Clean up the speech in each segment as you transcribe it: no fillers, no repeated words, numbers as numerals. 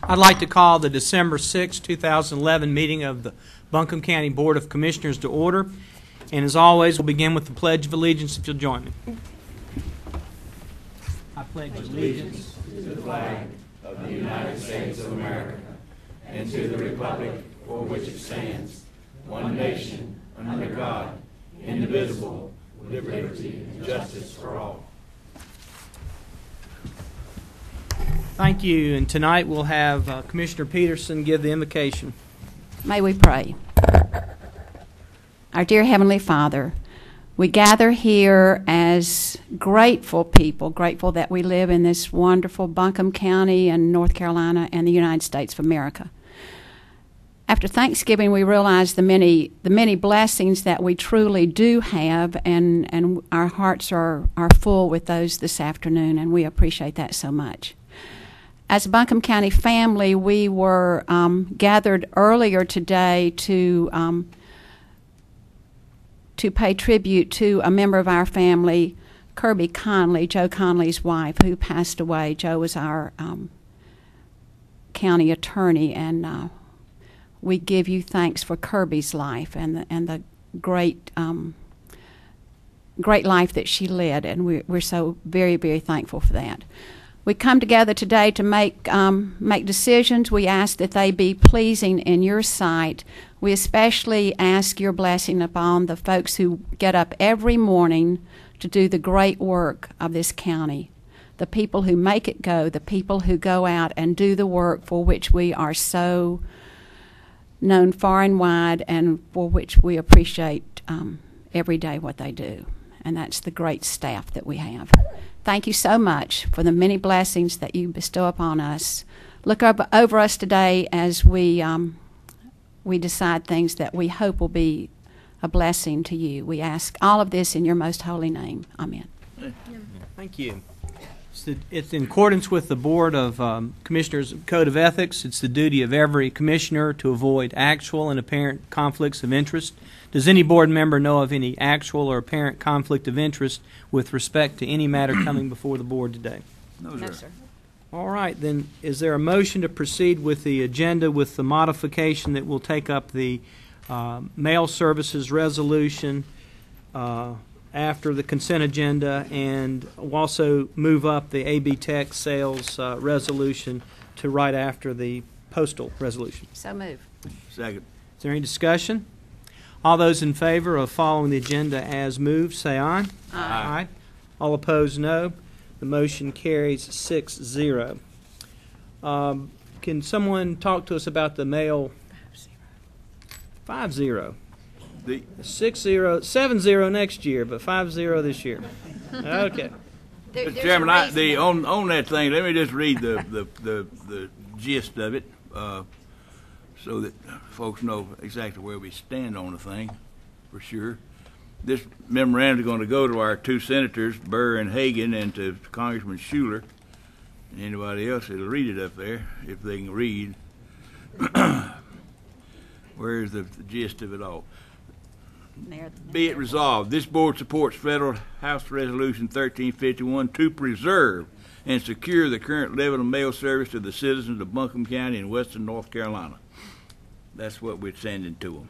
I'd like to call the December 6, 2011 meeting of the Buncombe County Board of Commissioners to order. And as always, we'll begin with the Pledge of Allegiance, if you'll join me. I pledge allegiance to the flag of the United States of America and to the republic for which it stands, one nation, under God, indivisible, with liberty and justice for all. Thank you. And tonight we'll have Commissioner Peterson give the invocation. May we pray. Our dear Heavenly Father, we gather here as grateful people, grateful that we live in this wonderful Buncombe County and North Carolina and the United States of America. After Thanksgiving, we realize the many blessings that we truly do have, and our hearts are full with those this afternoon, and we appreciate that so much. As a Buncombe County family, we were gathered earlier today to pay tribute to a member of our family, Kirby Conley, Joe Conley's wife, who passed away. Joe was our county attorney, and we give you thanks for Kirby's life and the great life that she led, and we're so very, very thankful for that. We come together today to make decisions. We ask that they be pleasing in your sight. We especially ask your blessing upon the folks who get up every morning to do the great work of this county, the people who make it go, the people who go out and do the work for which we are so known far and wide, and for which we appreciate every day what they do. And that's the great staff that we have. Thank you so much for the many blessings that you bestow upon us. Look over us today as we decide things that we hope will be a blessing to you. We ask all of this in your most holy name. Amen. Thank you. It's in accordance with the Board of Commissioners Code of Ethics. It's the duty of every commissioner to avoid actual and apparent conflicts of interest. Does any board member know of any actual or apparent conflict of interest with respect to any matter coming before the board today? No, sir. All right, then is there a motion to proceed with the agenda with the modification that will take up the mail services resolution after the consent agenda, and also move up the AB Tech sales resolution to right after the postal resolution? So move. Second. Is there any discussion? All those in favor of following the agenda as moved, say aye. Aye. All opposed, no. The motion carries 6-0. Can someone talk to us about the mail? 5-0. 6-0, 7-0 next year, but 5-0 this year. Okay. Mr. Chairman, on that thing, let me just read the gist of it, so that folks know exactly where we stand on the thing, for sure. This memorandum is going to go to our two senators, Burr and Hagan, and to Congressman Schuler, and anybody else that'll read it up there, if they can read. Where's the gist of it all? Be it resolved, this board supports Federal House Resolution 1351 to preserve and secure the current level of mail service to the citizens of Buncombe County and western North Carolina. That's what we're sending to them.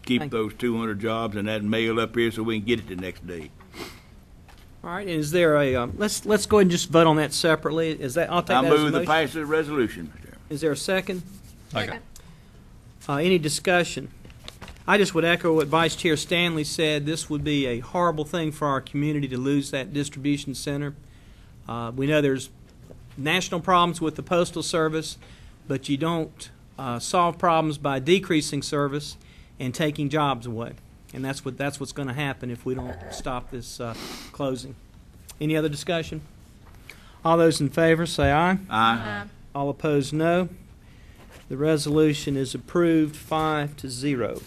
Keep those 200 jobs and that mail up here so we can get it the next day. All right. Is there a let's go ahead and just vote on that separately? Is that I'll take that as a motion. I move the passage of the resolution, Mr. Chairman. Is there a second? Second. Any discussion? I just would echo what Vice Chair Stanley said. This would be a horrible thing for our community to lose that distribution center. We know there's national problems with the Postal Service, but you don't solve problems by decreasing service and taking jobs away. And that's what's going to happen if we don't stop this closing. Any other discussion? All those in favor say aye. Aye. All opposed, no. The resolution is approved 5-0.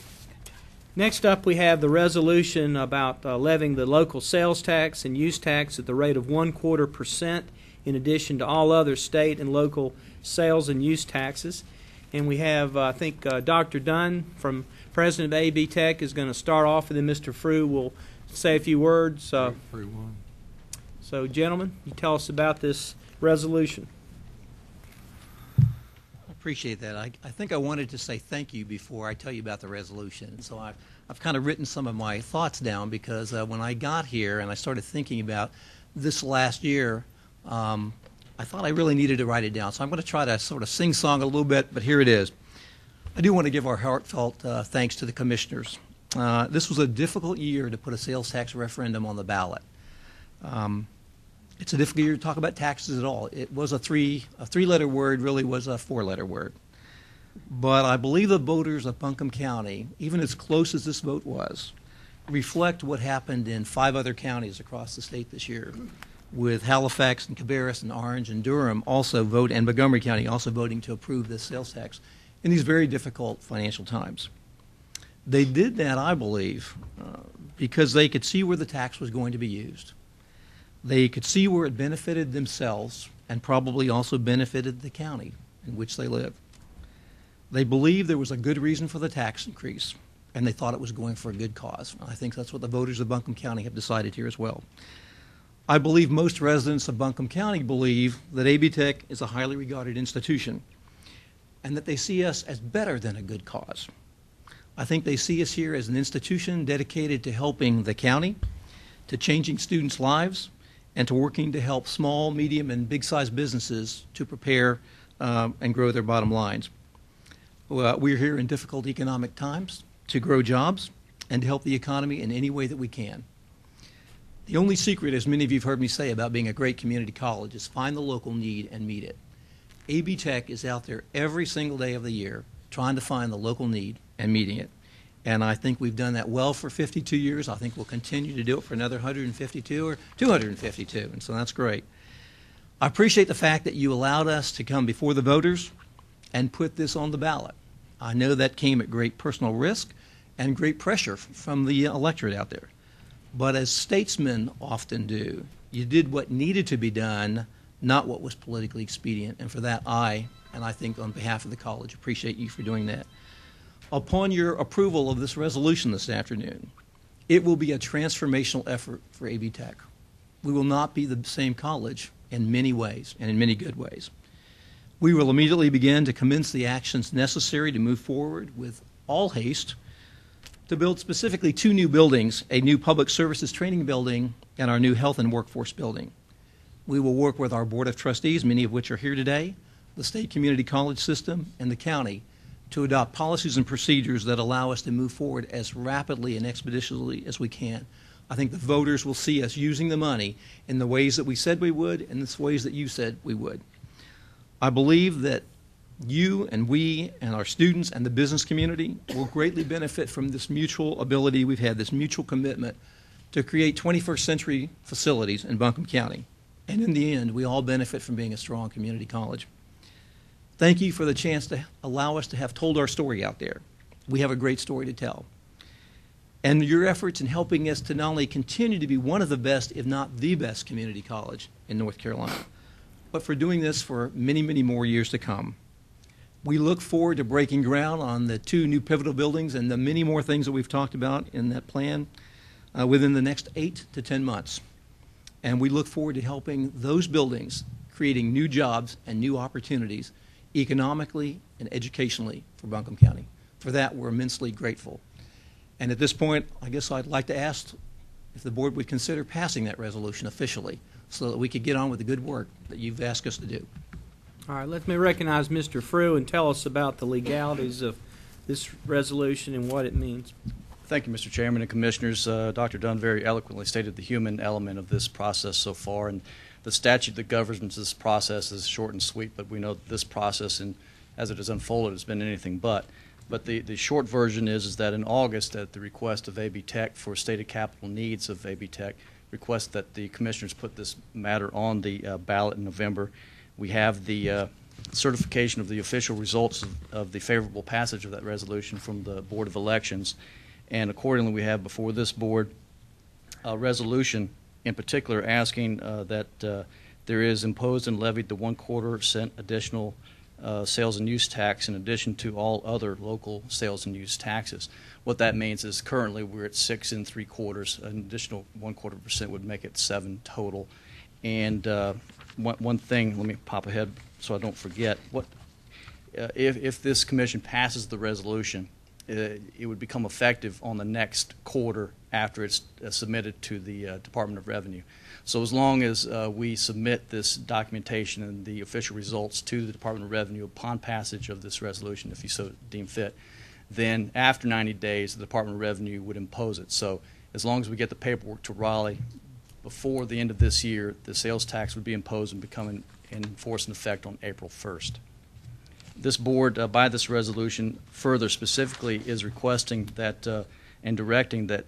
Next up, we have the resolution about levying the local sales tax and use tax at the rate of 1/4% in addition to all other state and local sales and use taxes. And we have, I think, Dr. Dunn, from President of AB Tech, is going to start off, and then Mr. Frew will say a few words. So, gentlemen, you tell us about this resolution. appreciate that. I think I wanted to say thank you before I tell you about the resolution. So I've kind of written some of my thoughts down because when I got here and I started thinking about this last year, I thought I really needed to write it down. So I'm going to try to sort of sing-song a little bit, but here it is. I do want to give our heartfelt thanks to the commissioners. This was a difficult year to put a sales tax referendum on the ballot. It's a difficult year to talk about taxes at all. It was a three-letter word, really was a four-letter word. But I believe the voters of Buncombe County, even as close as this vote was, reflect what happened in 5 other counties across the state this year, with Halifax and Cabarrus and Orange and Durham also vote, and Montgomery County also voting to approve this sales tax in these very difficult financial times. They did that, I believe, because they could see where the tax was going to be used. They could see where it benefited themselves and probably also benefited the county in which they live. They believed there was a good reason for the tax increase, and they thought it was going for a good cause. I think that's what the voters of Buncombe County have decided here as well. I believe most residents of Buncombe County believe that AB Tech is a highly regarded institution and that they see us as better than a good cause. I think they see us here as an institution dedicated to helping the county, to changing students' lives, and to working to help small, medium, and big-sized businesses to prepare and grow their bottom lines. We're here in difficult economic times to grow jobs and to help the economy in any way that we can. The only secret, as many of you have heard me say, about being a great community college is find the local need and meet it. AB Tech is out there every single day of the year trying to find the local need and meeting it. And I think we've done that well for 52 years. I think we'll continue to do it for another 152 or 252, and so that's great. I appreciate the fact that you allowed us to come before the voters and put this on the ballot. I know that came at great personal risk and great pressure from the electorate out there. But as statesmen often do, you did what needed to be done, not what was politically expedient. And for that, I think on behalf of the college, appreciate you for doing that. Upon your approval of this resolution this afternoon, it will be a transformational effort for AB Tech. We will not be the same college in many ways, and in many good ways. We will immediately begin to commence the actions necessary to move forward with all haste to build specifically 2 new buildings, a new public services training building and our new health and workforce building. We will work with our Board of Trustees, many of which are here today, the state community college system, and the county to adopt policies and procedures that allow us to move forward as rapidly and expeditiously as we can. I think the voters will see us using the money in the ways that we said we would and the ways that you said we would. I believe that you and we and our students and the business community will greatly benefit from this mutual ability we've had, this mutual commitment to create 21st century facilities in Buncombe County. And in the end, we all benefit from being a strong community college. Thank you for the chance to allow us to have told our story out there. We have a great story to tell. And your efforts in helping us to not only continue to be one of the best, if not the best community college in North Carolina, but for doing this for many, many more years to come. We look forward to breaking ground on the 2 new pivotal buildings and the many more things that we've talked about in that plan within the next 8 to 10 months. And we look forward to helping those buildings, creating new jobs and new opportunities economically and educationally for Buncombe County. For that, we're immensely grateful. And at this point, I guess I'd like to ask if the board would consider passing that resolution officially so that we could get on with the good work that you've asked us to do. All right, let me recognize Mr. Frew and tell us about the legalities of this resolution and what it means. Thank you, Mr. Chairman and Commissioners. Dr. Dunn very eloquently stated the human element of this process so far, and the statute that governs this process is short and sweet, but we know that this process, and as it has unfolded, has been anything but. But the short version is that in August, at the request of AB Tech for stated capital needs of AB Tech, request that the Commissioners put this matter on the ballot in November. We have the certification of the official results of the favorable passage of that resolution from the Board of Elections, and accordingly we have before this board a resolution in particular asking that there is imposed and levied the 1/4 cent additional sales and use tax in addition to all other local sales and use taxes. What that means is currently we're at 6 3/4. An additional 1/4% would make it 7 total. And one thing, let me pop ahead so I don't forget. if this commission passes the resolution, it would become effective on the next quarter after it's submitted to the Department of Revenue. So as long as we submit this documentation and the official results to the Department of Revenue upon passage of this resolution, if you so deem fit, then after 90 days, the Department of Revenue would impose it. So as long as we get the paperwork to Raleigh before the end of this year, the sales tax would be imposed and become in force and effect on April 1st. This board, by this resolution, further specifically is requesting that and directing that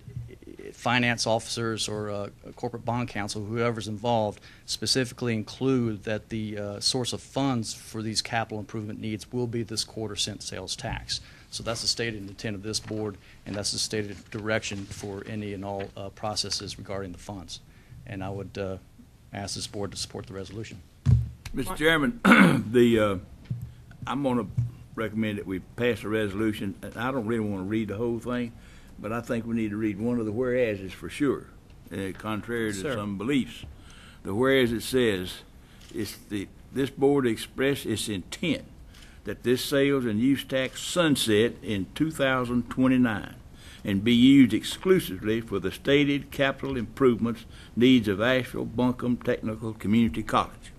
finance officers or corporate bond counsel, whoever's involved, specifically include that the source of funds for these capital improvement needs will be this quarter-cent sales tax. So that's the stated intent of this board, and that's the stated direction for any and all processes regarding the funds. And I would ask this board to support the resolution. Mr. Chairman, I'm going to recommend that we pass a resolution. And I don't really want to read the whole thing, but I think we need to read one of the whereases for sure, contrary to some beliefs. The whereas it says, this board expressed its intent that this sales and use tax sunset in 2029 and be used exclusively for the stated capital improvements needs of Asheville Buncombe Technical Community College.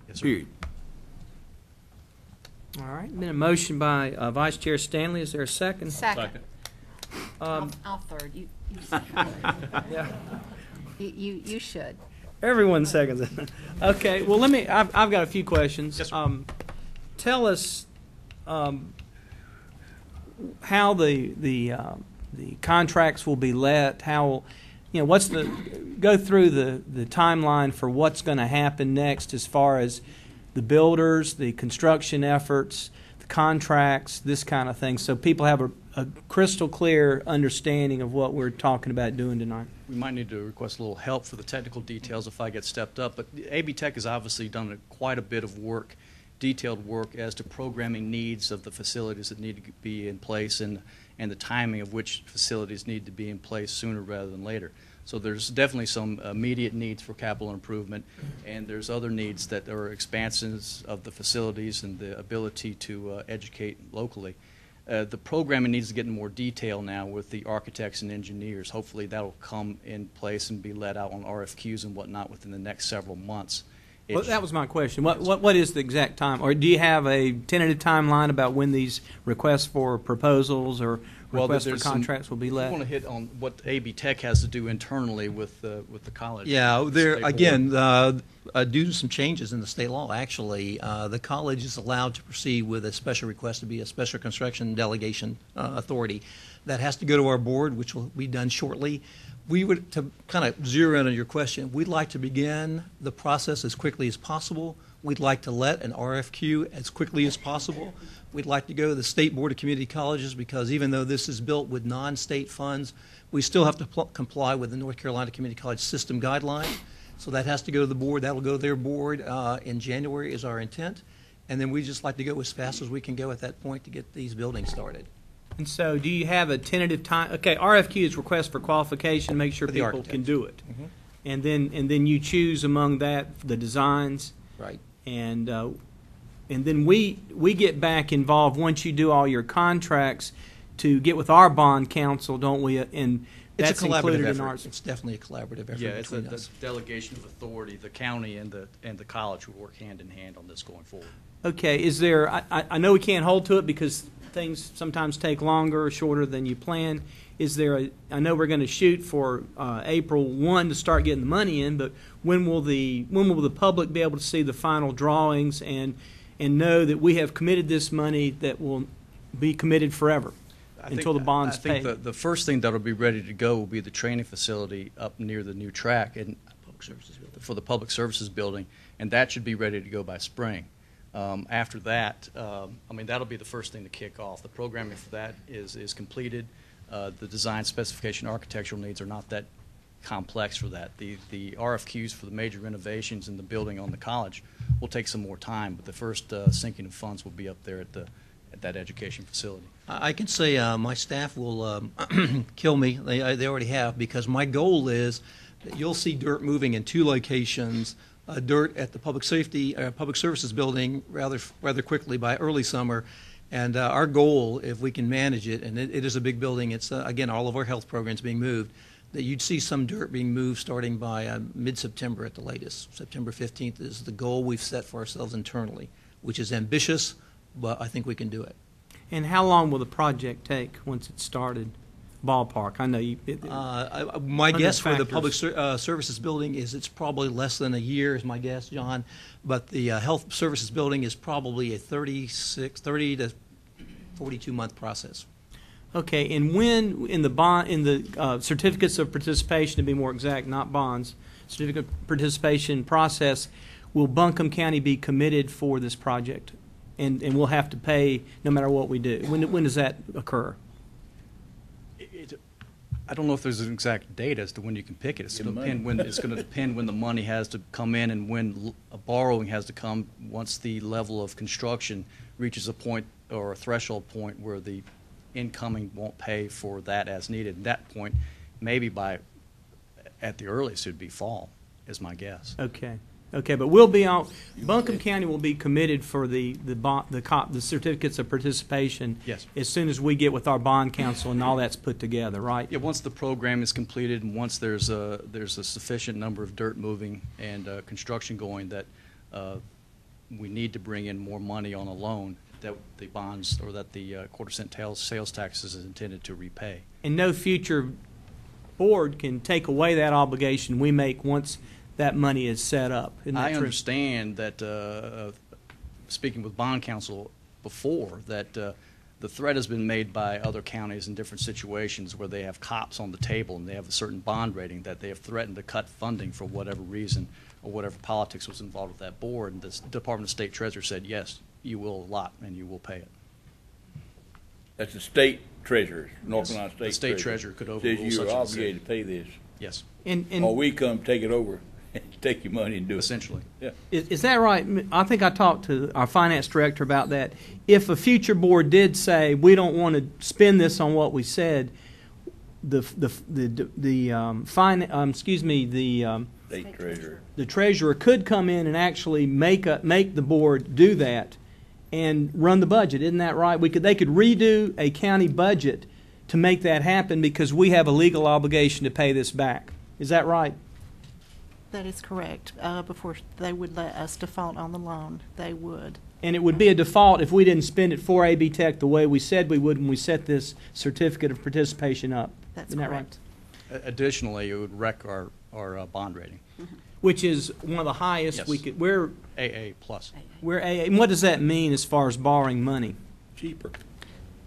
Yes, sir. Period. All right, been a motion by Vice Chair Stanley. Is there a second? Second. I'll third. You Yeah. you should. Everyone seconds it. Okay, well, I've got a few questions. Yes, sir. Tell us how the contracts will be let, how, go through the timeline for what's going to happen next as far as the builders, the construction efforts, the contracts, this kind of thing, so people have a crystal clear understanding of what we're talking about doing tonight. We might need to request a little help for the technical details if I get stepped up, but AB Tech has obviously done quite a bit of work, detailed work as to programming needs of the facilities that need to be in place and the timing of which facilities need to be in place sooner rather than later. So there's definitely some immediate needs for capital improvement, and there's other needs that are expansions of the facilities and the ability to educate locally. The programming needs to get in more detail now with the architects and engineers. Hopefully that will come in place and be let out on RFQs and whatnot within the next several months. Well, that was my question. What is the exact time, or do you have a tentative timeline about when these requests for proposals or requests for contracts will be let? I want to hit on what AB Tech has to do internally with the college. Yeah, due to some changes in the state law, actually, the college is allowed to proceed with a special request to be a special construction delegation authority. That has to go to our board, which will be done shortly. We would, to kind of zero in on your question, we'd like to begin the process as quickly as possible. We'd like to let an RFQ as quickly as possible. We'd like to go to the State Board of Community Colleges because even though this is built with non-state funds, we still have to comply with the North Carolina Community College System Guidelines. So that has to go to the board. That will go to their board in January is our intent. And then we just like to go as fast as we can go at that point to get these buildings started. And so do you have a tentative time? Okay, RFQ is request for qualification, make sure For the people architects. can do it. Mhm. And then you choose among that the designs. Right. And then we get back involved once you do all your contracts to get with our bond counsel, don't we? And It's that's a collaborative included effort. in ours. It's definitely a collaborative effort Yeah, it's between the us. delegation of authority. The county and the college will work hand in hand on this going forward. Okay, is there, I know we can't hold to it because things sometimes take longer or shorter than you plan. Is there I know we're going to shoot for April 1 to start getting the money in, but when will the public be able to see the final drawings and know that we have committed this money that will be committed forever until the bond's paid? I think the first thing that will be ready to go will be the training facility up near the new track and Public Services Building. for the public services building, and that should be ready to go by spring. After that, that'll be the first thing to kick off. The programming for that is completed. The design specification architectural needs are not that complex for that. The RFQs for the major renovations in the building on the college will take some more time, but the first sinking of funds will be up there at that education facility. I can say my staff will kill me. They already have, because my goal is that you'll see dirt moving in 2 locations dirt at the public services building rather quickly by early summer. And our goal, if we can manage it, and it is a big building, it's, again, all of our health programs being moved, that you'd see some dirt being moved starting by mid-September at the latest. September 15th is the goal we've set for ourselves internally, which is ambitious, but I think we can do it. And how long will the project take once it's started? Ballpark. I know you. My guess for the factors. public services building is it's probably less than a year, is my guess, John. But the health services building is probably a 30 to 42-month process. Okay, and when in the certificates of participation, to be more exact, not bonds, certificate of participation process, will Buncombe County be committed for this project, and we'll have to pay no matter what we do? When does that occur? I don't know if there's an exact date as to when you can pick it. It's going to depend when the money has to come in and when a borrowing has to come once the level of construction reaches a point or a threshold point where the incoming won't pay for that as needed. At that point, maybe at the earliest, it would be fall, is my guess. Okay. Okay, but we'll be on. Buncombe County will be committed for the certificates of participation. Yes. As soon as we get with our bond council and all that's put together, right? Yeah. Once the program is completed and once there's a sufficient number of dirt moving and construction going that we need to bring in more money on a loan that the bonds or that the quarter-cent sales tax is intended to repay. And no future board can take away that obligation we make once that money is set up. Isn't that I true? understand that, speaking with bond counsel before, that the threat has been made by other counties in different situations where they have cops on the table and they have a certain bond rating that they have threatened to cut funding for whatever reason or whatever politics was involved with that board. And the Department of State Treasurer said, yes, you will allot and you will pay it. That's the state treasurer, North Carolina The state treasurer could overrule says such you're a obligated to pay this. Yes, Or we come take it over and take your money and do it. essentially. Yeah. Is that right? I think I talked to our finance director about that. If a future board did say we don't want to spend this on what we said, the treasurer could come in and actually make the board do that and run the budget. Isn't that right? They could redo a county budget to make that happen because we have a legal obligation to pay this back. Is that right? That is correct. Before they would let us default on the loan, they would. And it would be a default if we didn't spend it for AB Tech the way we said we would when we set this certificate of participation up. That's Isn't that correct. right? Additionally, it would wreck our bond rating. Which is one of the highest Yes. we could. We're AA plus. AA. And what does that mean as far as borrowing money? Cheaper.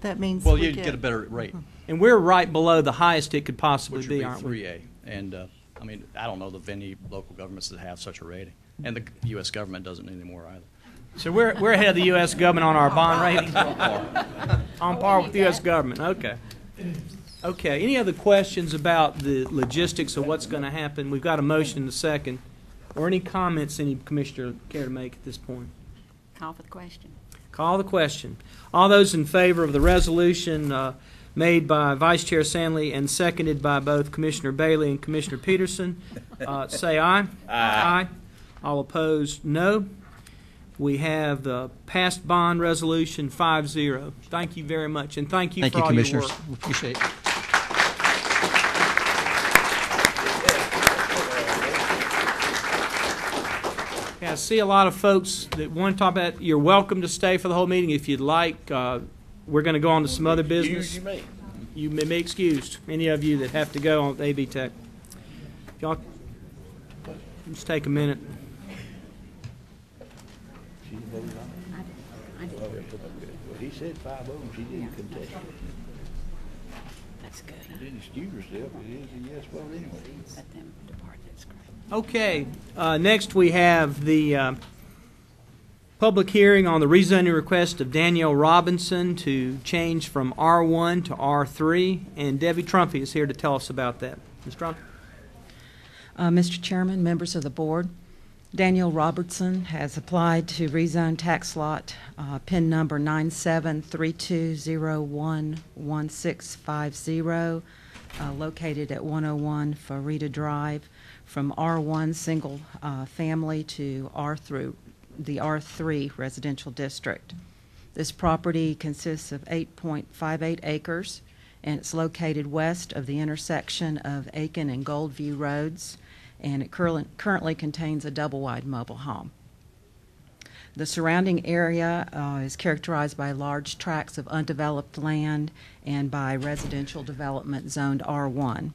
That means Well, we you'd get a better rate, And we're right below the highest it could possibly which be, would be aren't we? 3A. And I mean, I don't know of any local governments that have such a rating, and the U.S. government doesn't anymore either. So we're ahead of the U.S. government on our bond rating. On par with the U.S. government. Okay. Okay. Any other questions about the logistics of what's going to happen? We've got a motion in a second. Or any comments any commissioner care to make at this point? Call for the question. Call the question. All those in favor of the resolution made by Vice Chair Sandley and seconded by both Commissioner Bailey and Commissioner Peterson, say aye. Aye. All opposed, no. We have the passed bond resolution 5-0. Thank you very much, and thank you for all your work. We appreciate it. Yeah, I see a lot of folks that want to talk about. You're welcome to stay for the whole meeting if you'd like. We're going to go on to some other business. You may be excused. Any of you that have to go on AB Tech. Y'all, just take a minute. Well, he said 5-0 and she didn't contest it. That's good. She didn't excuse herself. It is a yes vote anyway. Let them depart. That's great. Okay, next we have the public hearing on the rezoning request of Danielle Robinson to change from R1 to R3, and Debbie Trumpy is here to tell us about that. Ms. Trumpy? Mr. Chairman, members of the board, Danielle Robertson has applied to rezone tax lot PIN number 9732011650, located at 101 Farida Drive, from R1 single family to the R3 residential district. This property consists of 8.58 acres, and it's located west of the intersection of Aiken and Goldview Roads, and it currently contains a double-wide mobile home. The surrounding area is characterized by large tracts of undeveloped land and by residential development zoned R1.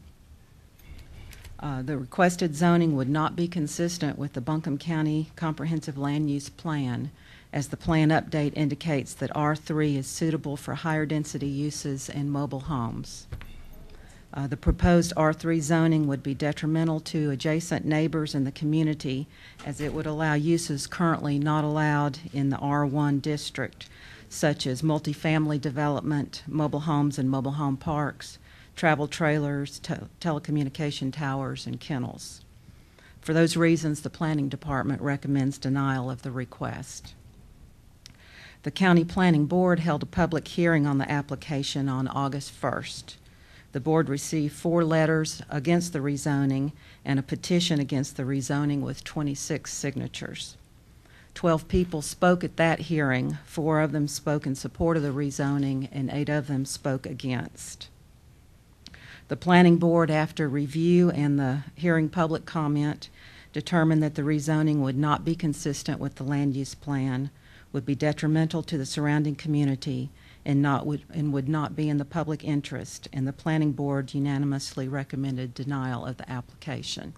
The requested zoning would not be consistent with the Buncombe County Comprehensive Land Use Plan, as the plan update indicates that R3 is suitable for higher density uses and mobile homes. The proposed R3 zoning would be detrimental to adjacent neighbors in the community, as it would allow uses currently not allowed in the R1 district, such as multifamily development, mobile homes and mobile home parks, travel trailers, telecommunication towers, and kennels. For those reasons, the Planning Department recommends denial of the request. The County Planning Board held a public hearing on the application on August 1st. The board received 4 letters against the rezoning and a petition against the rezoning with 26 signatures. 12 people spoke at that hearing. 4 of them spoke in support of the rezoning, and 8 of them spoke against. The Planning Board, after review and the hearing public comment, determined that the rezoning would not be consistent with the land use plan, would be detrimental to the surrounding community, and would not be in the public interest, and the Planning Board unanimously recommended denial of the application.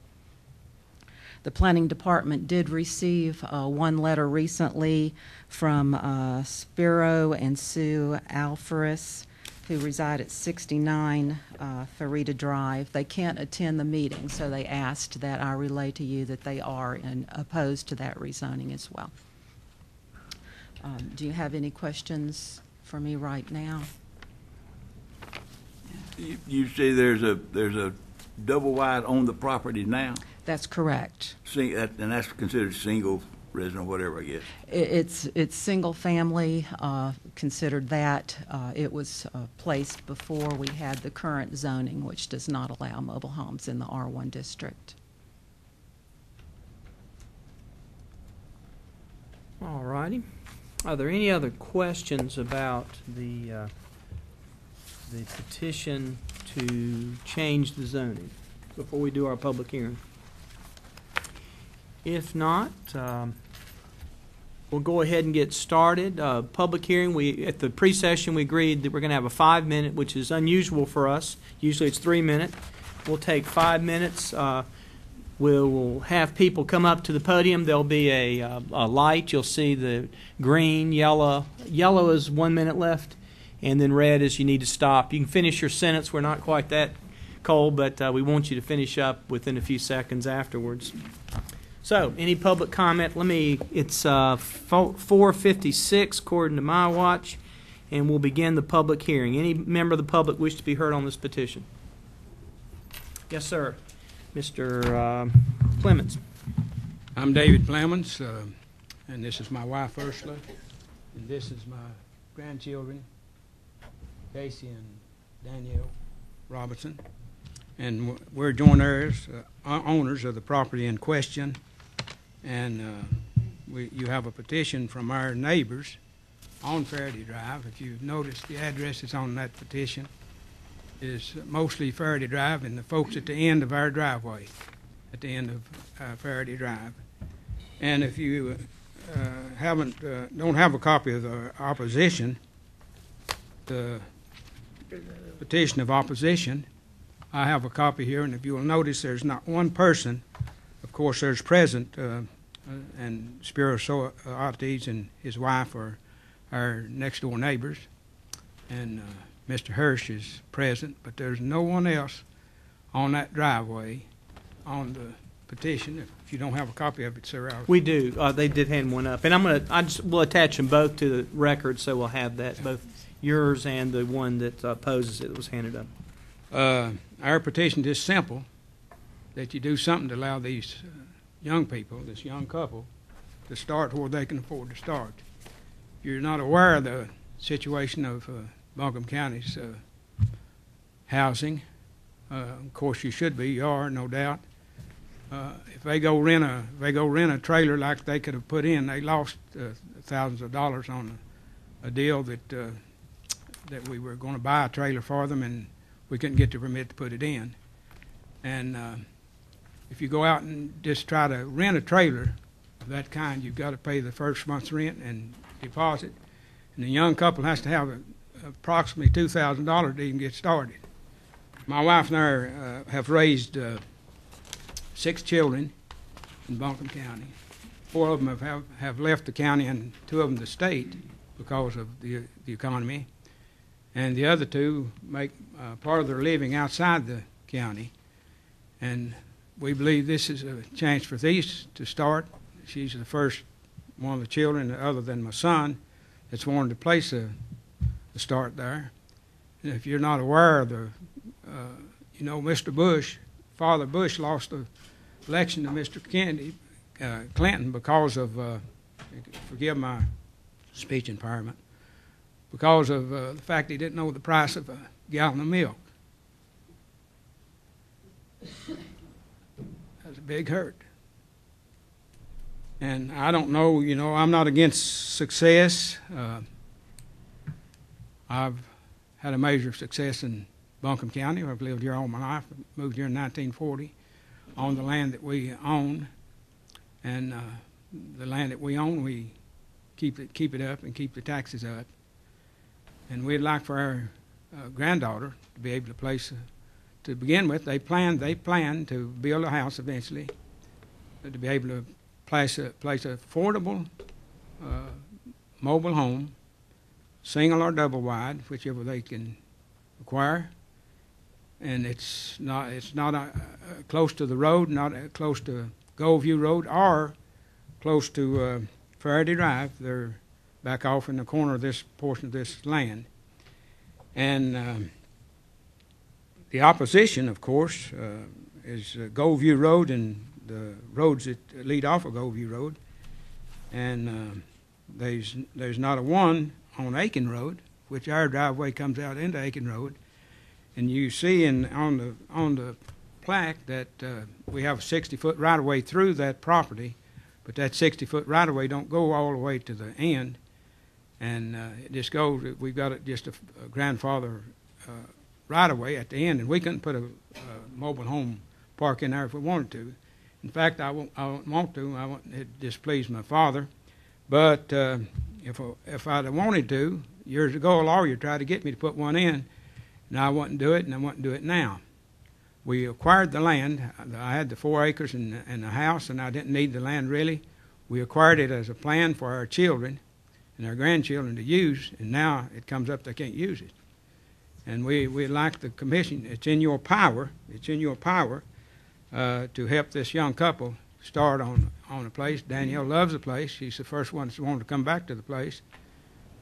The Planning Department did receive 1 letter recently from Spiro and Sue Alferez, who reside at 69 Farida Drive. They can't attend the meeting, so they asked that I relay to you that they are opposed to that rezoning as well. Do you have any questions for me right now? You say there's a double wide on the property now? That's correct. And that's considered single resident, whatever, I guess. It's single family, considered that. It was placed before we had the current zoning, which does not allow mobile homes in the R1 district. All righty. Are there any other questions about the petition to change the zoning before we do our public hearing? If not, we'll go ahead and get started. Public hearing, at the pre-session we agreed that we're going to have a 5-minute, which is unusual for us. Usually it's 3 minutes. We'll take 5 minutes. We'll have people come up to the podium. There'll be a light. You'll see the green, yellow. Yellow is 1 minute left, and then red is you need to stop. You can finish your sentence. We're not quite that cold, but we want you to finish up within a few seconds afterwards. So, any public comment? It's 4:56 according to my watch, and we'll begin the public hearing. Any member of the public wish to be heard on this petition? Yes, sir. Mr. Clemens. I'm David Clemens, and this is my wife Ursula, and this is my grandchildren, Casey and Danielle Robertson, and we're joint heirs, owners of the property in question, and you have a petition from our neighbors on Faraday Drive. If you've noticed, the address is on that petition is mostly Faraday Drive, and the folks at the end of our driveway, at the end of Faraday Drive. And if you don't have a copy of the opposition, the petition of opposition, I have a copy here, and if you will notice, there's not one person. Of course, there's present, and Spiro Ortiz and his wife are our next-door neighbors, and Mr. Hirsch is present, but there's no one else on that driveway on the petition. If you don't have a copy of it, sir, we do. They did hand one up, and we'll attach them both to the record, so we'll have that, both yours and the one that opposes it that was handed up. Our petition is simple, that you do something to allow these young people, this young couple, to start where they can afford to start. If you're not aware of the situation of Buncombe County's housing, of course you should be, you are, no doubt. if they go rent a trailer like they could have put in, they lost thousands of dollars on a deal that we were going to buy a trailer for them, and we couldn't get the permit to put it in. And if you go out and just try to rent a trailer of that kind, you've got to pay the first month's rent and deposit, and the young couple has to have approximately $2,000 to even get started. My wife and I have raised 6 children in Buncombe County. 4 of them have left the county, and 2 of them the state because of the economy. And the other 2 make part of their living outside the county. And we believe this is a chance for these to start. She's the first one of the children, other than my son, that's wanted to place a start there. And if you're not aware of Mr. Bush, Father Bush lost the election to Mr. Clinton because of, forgive my speech impairment, because of the fact he didn't know the price of a gallon of milk. That's a big hurt. And I don't know, I'm not against success. I've had a measure of success in Buncombe County. I've lived here all my life. I moved here in 1940 on the land that we own. And the land that we own, we keep it up and keep the taxes up. And we'd like for our granddaughter to be able to place, to begin with, they plan to build a house eventually, to be able to place an affordable mobile home, single or double wide, whichever they can acquire. And it's not close to the road, not close to Goldview Road, or close to Faraday Drive. They're back off in the corner of this portion of this land. And the opposition, of course, is Goldview Road and the roads that lead off of Goldview Road. And there's not a one on Aiken Road, which our driveway comes out into Aiken Road. And you see on the plaque that we have a 60-foot right-of-way through that property, but that 60-foot right-of-way don't go all the way to the end. And it just goes, we've got it just a grandfather right-of-way at the end, and we couldn't put a mobile home park in there if we wanted to. In fact, I won't want to. It displeased my father. But if I'd have wanted to, years ago, a lawyer tried to get me to put one in, and I wouldn't do it, and I wouldn't do it now. We acquired the land. I had the 4 acres and the house, and I didn't need the land really. We acquired it as a plan for our children and our grandchildren to use, and now it comes up they can't use it. And we'd like the commission, it's in your power to help this young couple start on a place. Danielle loves the place. She's the first one that's wanted to come back to the place.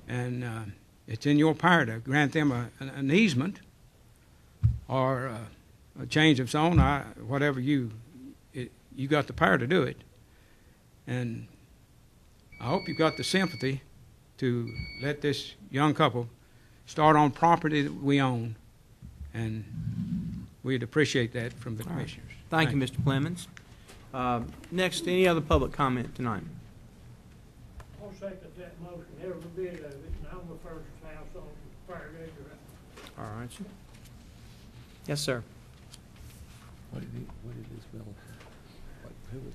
And it's in your power to grant them an easement or a change of zone, whatever you got the power to do it. And I hope you got the sympathy to let this young couple start on property that we own, and we'd appreciate that from the commissioners. Thank you, Mr. Clemens. Next, any other public comment tonight? I'll second that motion, every bit of it, and I'm the first house on Faraday Drive. All right, sir. Yes, sir. What did this bill?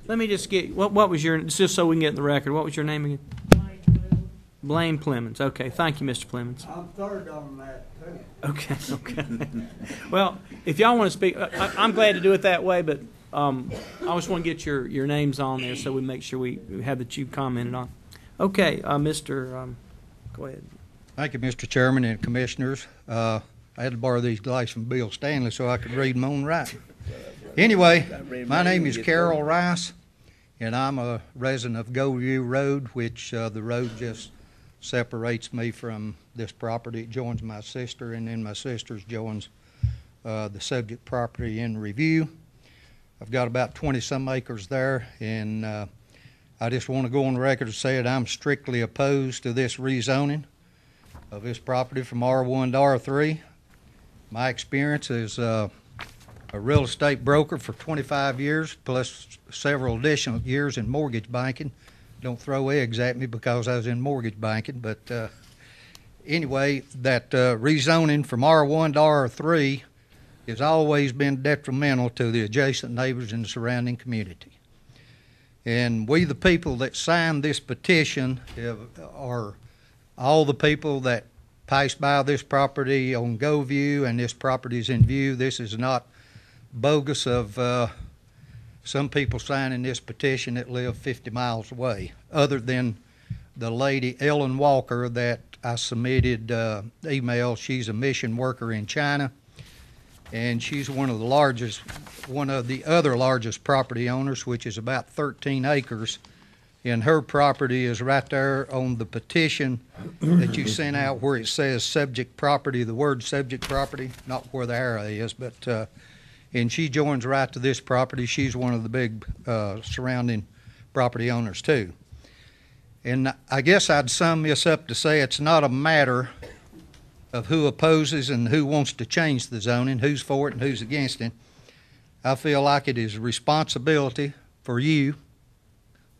Let me just get, what was your, just so we can get in the record, what was your name again? Blaine Clemens. Okay, thank you, Mr. Clemens. I'm third on that, too. Okay. Well, if y'all want to speak, I'm glad to do it that way, but I just want to get your names on there so we make sure we have that you commented on. Okay, Mr. Go ahead. Thank you, Mr. Chairman and Commissioners. I had to borrow these glasses from Bill Stanley so I could read my own writing. Anyway, my name is Carol Rice, and I'm a resident of Goldview Road, which the road just separates me from this property. It joins my sister, and then my sister's joins the subject property in review. I've got about 20-some acres there, and I just want to go on the record and say that I'm strictly opposed to this rezoning of this property from R1 to R3. My experience is a real estate broker for 25 years, plus several additional years in mortgage banking. Don't throw eggs at me because I was in mortgage banking, but anyway, that rezoning from R1 to R3 has always been detrimental to the adjacent neighbors in the surrounding community. And we, the people that signed this petition, are all the people that passed by this property on Go View, and this property is in view. This is not bogus of some people signing this petition that live 50 miles away, other than the lady Ellen Walker that I submitted email. She's a mission worker in China, and she's one of the other largest property owners, which is about 13 acres. And her property is right there on the petition that you sent out where it says subject property, the word subject property, not where the arrow is, but and she joins right to this property. She's one of the big surrounding property owners too. And I guess I'd sum this up to say it's not a matter of who opposes and who wants to change the zoning, who's for it and who's against it. I feel like it is a responsibility for you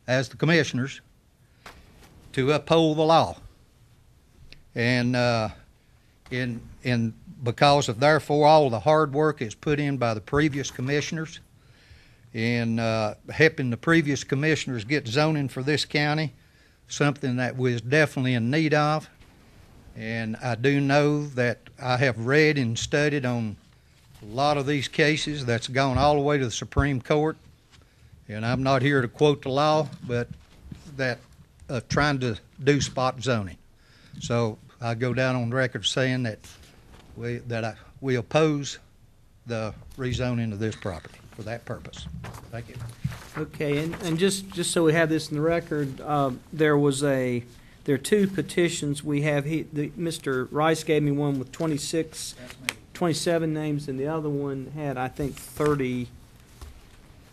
as the commissioners to uphold the law. And because of therefore all the hard work is put in by the previous commissioners in helping the previous commissioners get zoning for this county, something that was definitely in need of. And I do know that I have read and studied on a lot of these cases that's gone all the way to the Supreme Court. And I'm not here to quote the law, but that trying to do spot zoning. So I go down on record saying that we oppose the rezoning of this property for that purpose. Thank you. Okay, and just so we have this in the record, there are two petitions we have. Mr. Rice gave me one with 27 names, and the other one had, I think, 30.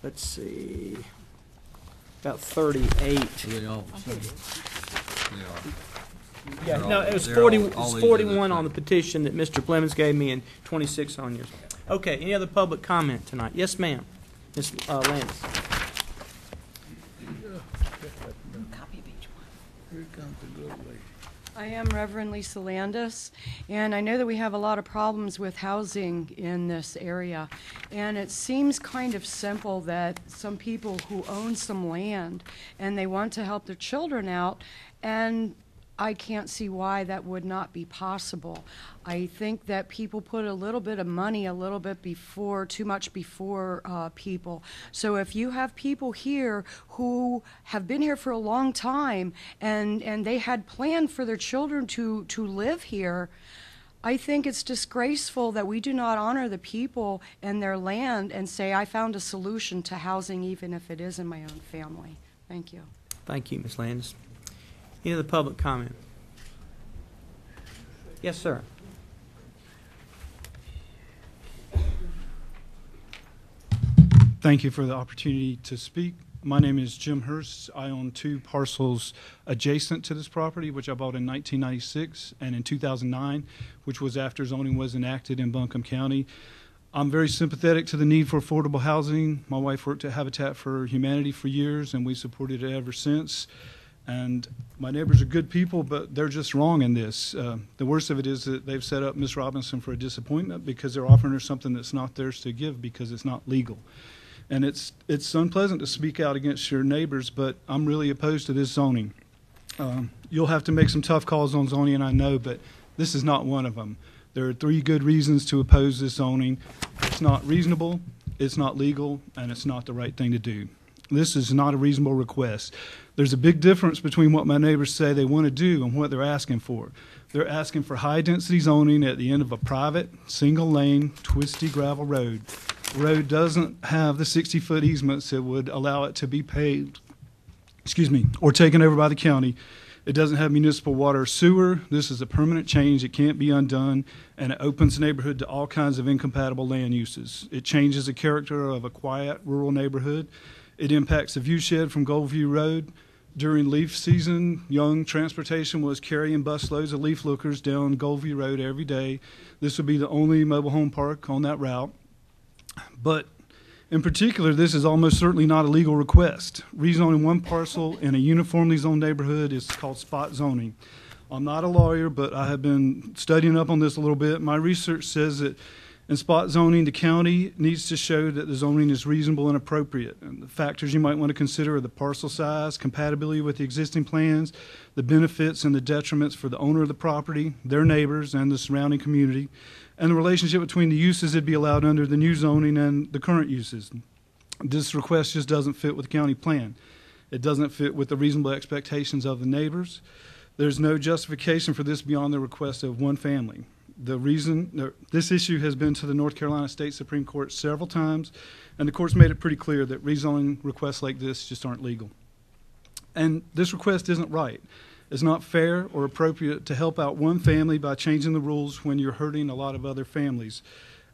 Let's see, about 38. They all. Yeah, no, it was 40. It was 41 on the petition that Mr. Clemens gave me, and 26 on yours. Okay. Any other public comment tonight? Yes, ma'am. Ms. Landis. Here comes the good lady. I am Reverend Lisa Landis, and I know that we have a lot of problems with housing in this area, and it seems kind of simple that some people who own some land and they want to help their children out, and I can't see why that would not be possible. I think that people put a little bit of money a little bit before, too much before people. So if you have people here who have been here for a long time and they had planned for their children to live here, I think it's disgraceful that we do not honor the people and their land and say, I found a solution to housing even if it is in my own family. Thank you. Thank you, Ms. Landis. Any other public comment? Yes, sir. Thank you for the opportunity to speak. My name is Jim Hurst. I own 2 parcels adjacent to this property, which I bought in 1996 and in 2009, which was after zoning was enacted in Buncombe County. I'm very sympathetic to the need for affordable housing. My wife worked at Habitat for Humanity for years, and we supported it ever since. And my neighbors are good people, but they're just wrong in this. The worst of it is that they've set up Ms. Robinson for a disappointment because they're offering her something that's not theirs to give because it's not legal. And it's unpleasant to speak out against your neighbors, but I'm really opposed to this zoning. You'll have to make some tough calls on zoning, and I know, but this is not one of them. There are 3 good reasons to oppose this zoning. It's not reasonable, it's not legal, and it's not the right thing to do. This is not a reasonable request. There's a big difference between what my neighbors say they want to do and what they're asking for. They're asking for high-density zoning at the end of a private, single-lane, twisty gravel road. The road doesn't have the 60-foot easements that would allow it to be paved, or taken over by the county. It doesn't have municipal water or sewer. This is a permanent change. It can't be undone, and it opens the neighborhood to all kinds of incompatible land uses. It changes the character of a quiet, rural neighborhood. It impacts the viewshed from Goldview Road. During leaf season, Young Transportation was carrying busloads of leaf lookers down Goldview Road every day. This would be the only mobile home park on that route. But in particular, this is almost certainly not a legal request. Rezoning one parcel in a uniformly zoned neighborhood is called spot zoning. I'm not a lawyer, but I have been studying up on this a little bit. My research says that in spot zoning, the county needs to show that the zoning is reasonable and appropriate. And the factors you might want to consider are the parcel size, compatibility with the existing plans, the benefits and the detriments for the owner of the property, their neighbors, and the surrounding community, and the relationship between the uses that be allowed under the new zoning and the current uses. This request just doesn't fit with the county plan. It doesn't fit with the reasonable expectations of the neighbors. There's no justification for this beyond the request of one family. The reason this issue has been to the North Carolina State Supreme Court several times, and the court's made it pretty clear that rezoning requests like this just aren't legal. And this request isn't right. It's not fair or appropriate to help out one family by changing the rules when you're hurting a lot of other families.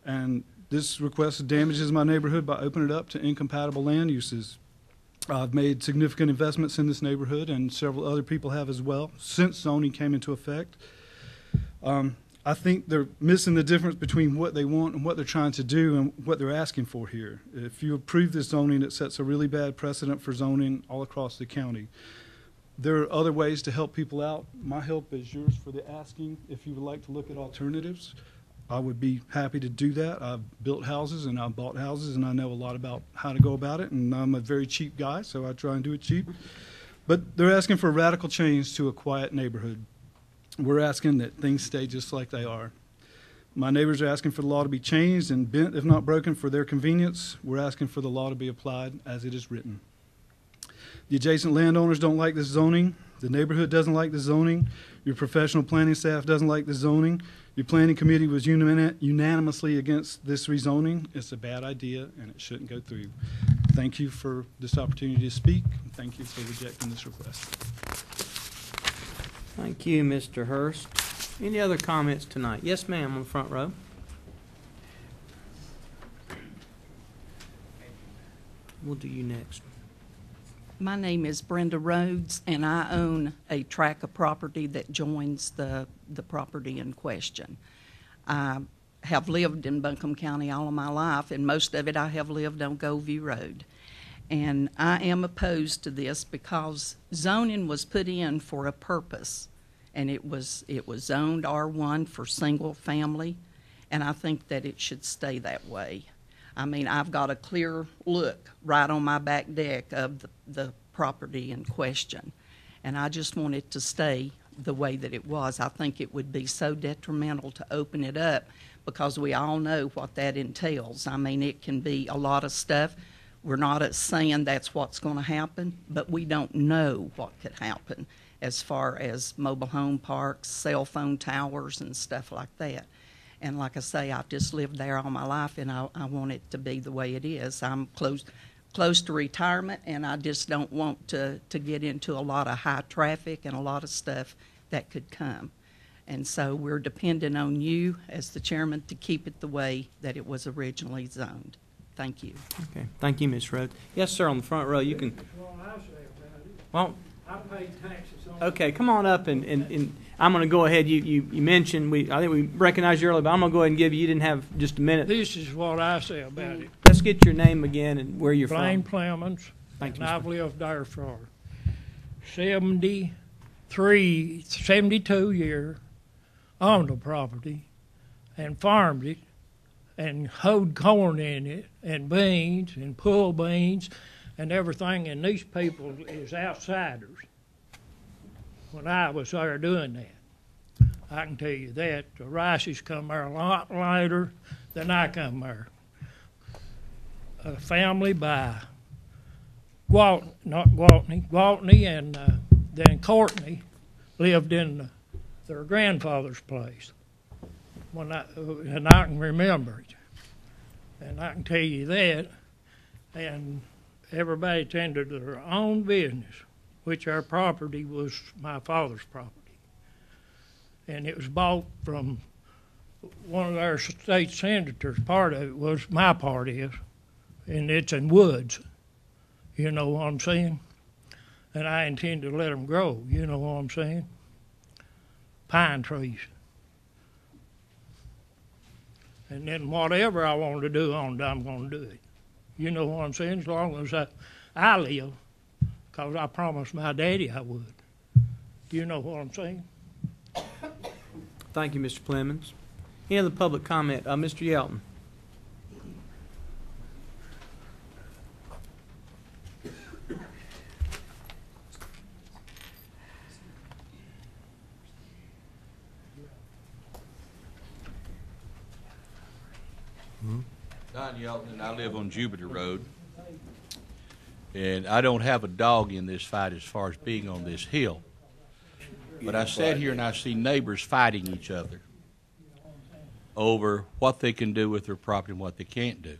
And this request damages my neighborhood by opening it up to incompatible land uses. I've made significant investments in this neighborhood, and several other people have as well, since zoning came into effect. I think they're missing the difference between what they want and what they're trying to do and what they're asking for here. If you approve this zoning, it sets a really bad precedent for zoning all across the county. There are other ways to help people out. My help is yours for the asking. If you would like to look at alternatives, I would be happy to do that. I've built houses and I've bought houses, and I know a lot about how to go about it, and I'm a very cheap guy, so I try and do it cheap. But they're asking for a radical change to a quiet neighborhood. We're asking that things stay just like they are. My neighbors are asking for the law to be changed and bent, if not broken, for their convenience. We're asking for the law to be applied as it is written. The adjacent landowners don't like this zoning. The neighborhood doesn't like the zoning. Your professional planning staff doesn't like the zoning. Your planning committee was unanimously against this rezoning. It's a bad idea, and it shouldn't go through. Thank you for this opportunity to speak. Thank you for rejecting this request. Thank you, Mr. Hurst. Any other comments tonight? Yes, ma'am, on the front row. We'll do you next. My name is Brenda Rhodes, and I own a tract of property that joins the property in question. I have lived in Buncombe County all of my life, and most of it I have lived on Goveview Road. And I am opposed to this because zoning was put in for a purpose, and it was zoned R1 for single family, and I think that it should stay that way. I mean, I've got a clear look right on my back deck of the property in question, and I just want it to stay the way that it was. I think it would be so detrimental to open it up because we all know what that entails. I mean, it can be a lot of stuff. We're not saying that's what's going to happen, but we don't know what could happen as far as mobile home parks, cell phone towers, and stuff like that. And like I say, I've just lived there all my life, and I want it to be the way it is. I'm close to retirement, and I just don't want to get into a lot of high traffic and a lot of stuff that could come. And so we're depending on you as the chairman to keep it the way that it was originally zoned. Thank you. Okay. Thank you, Ms. Rhodes. Yes, sir, on the front row. You can. Well, I say about it. Well, I pay taxes on. okay, come on up, and I'm going to go ahead. You mentioned, I think we recognized you earlier, but I'm going to go ahead and give you didn't have just a minute. This is what I say about it. Let's get your name again and where you're Blaine from. Clemens. Thank you, And Mr. I've lived there for 72 years, owned the property and farmed it and hoed corn in it and beans and pulled beans and everything, and these people is outsiders. When I was there doing that, I can tell you that. The Rices come there a lot later than I come there. A family by Gwaltney and then Courtney lived in their grandfather's place. And I can remember it, and I can tell you that. And everybody tended to their own business, which our property was my father's property. And it was bought from one of our state senators. Part of it was my part is, and it's in woods. You know what I'm saying? And I intend to let them grow. You know what I'm saying? Pine trees. And then whatever I want to do on it, I'm going to do it. You know what I'm saying? As long as I live, because I promised my daddy I would. You know what I'm saying? Thank you, Mr. Clemens. Any other public comment? Mr. Yelton. Danielle, and I live on Jupiter Road, and I don't have a dog in this fight as far as being on this hill. But I sat here and I see neighbors fighting each other over what they can do with their property and what they can't do.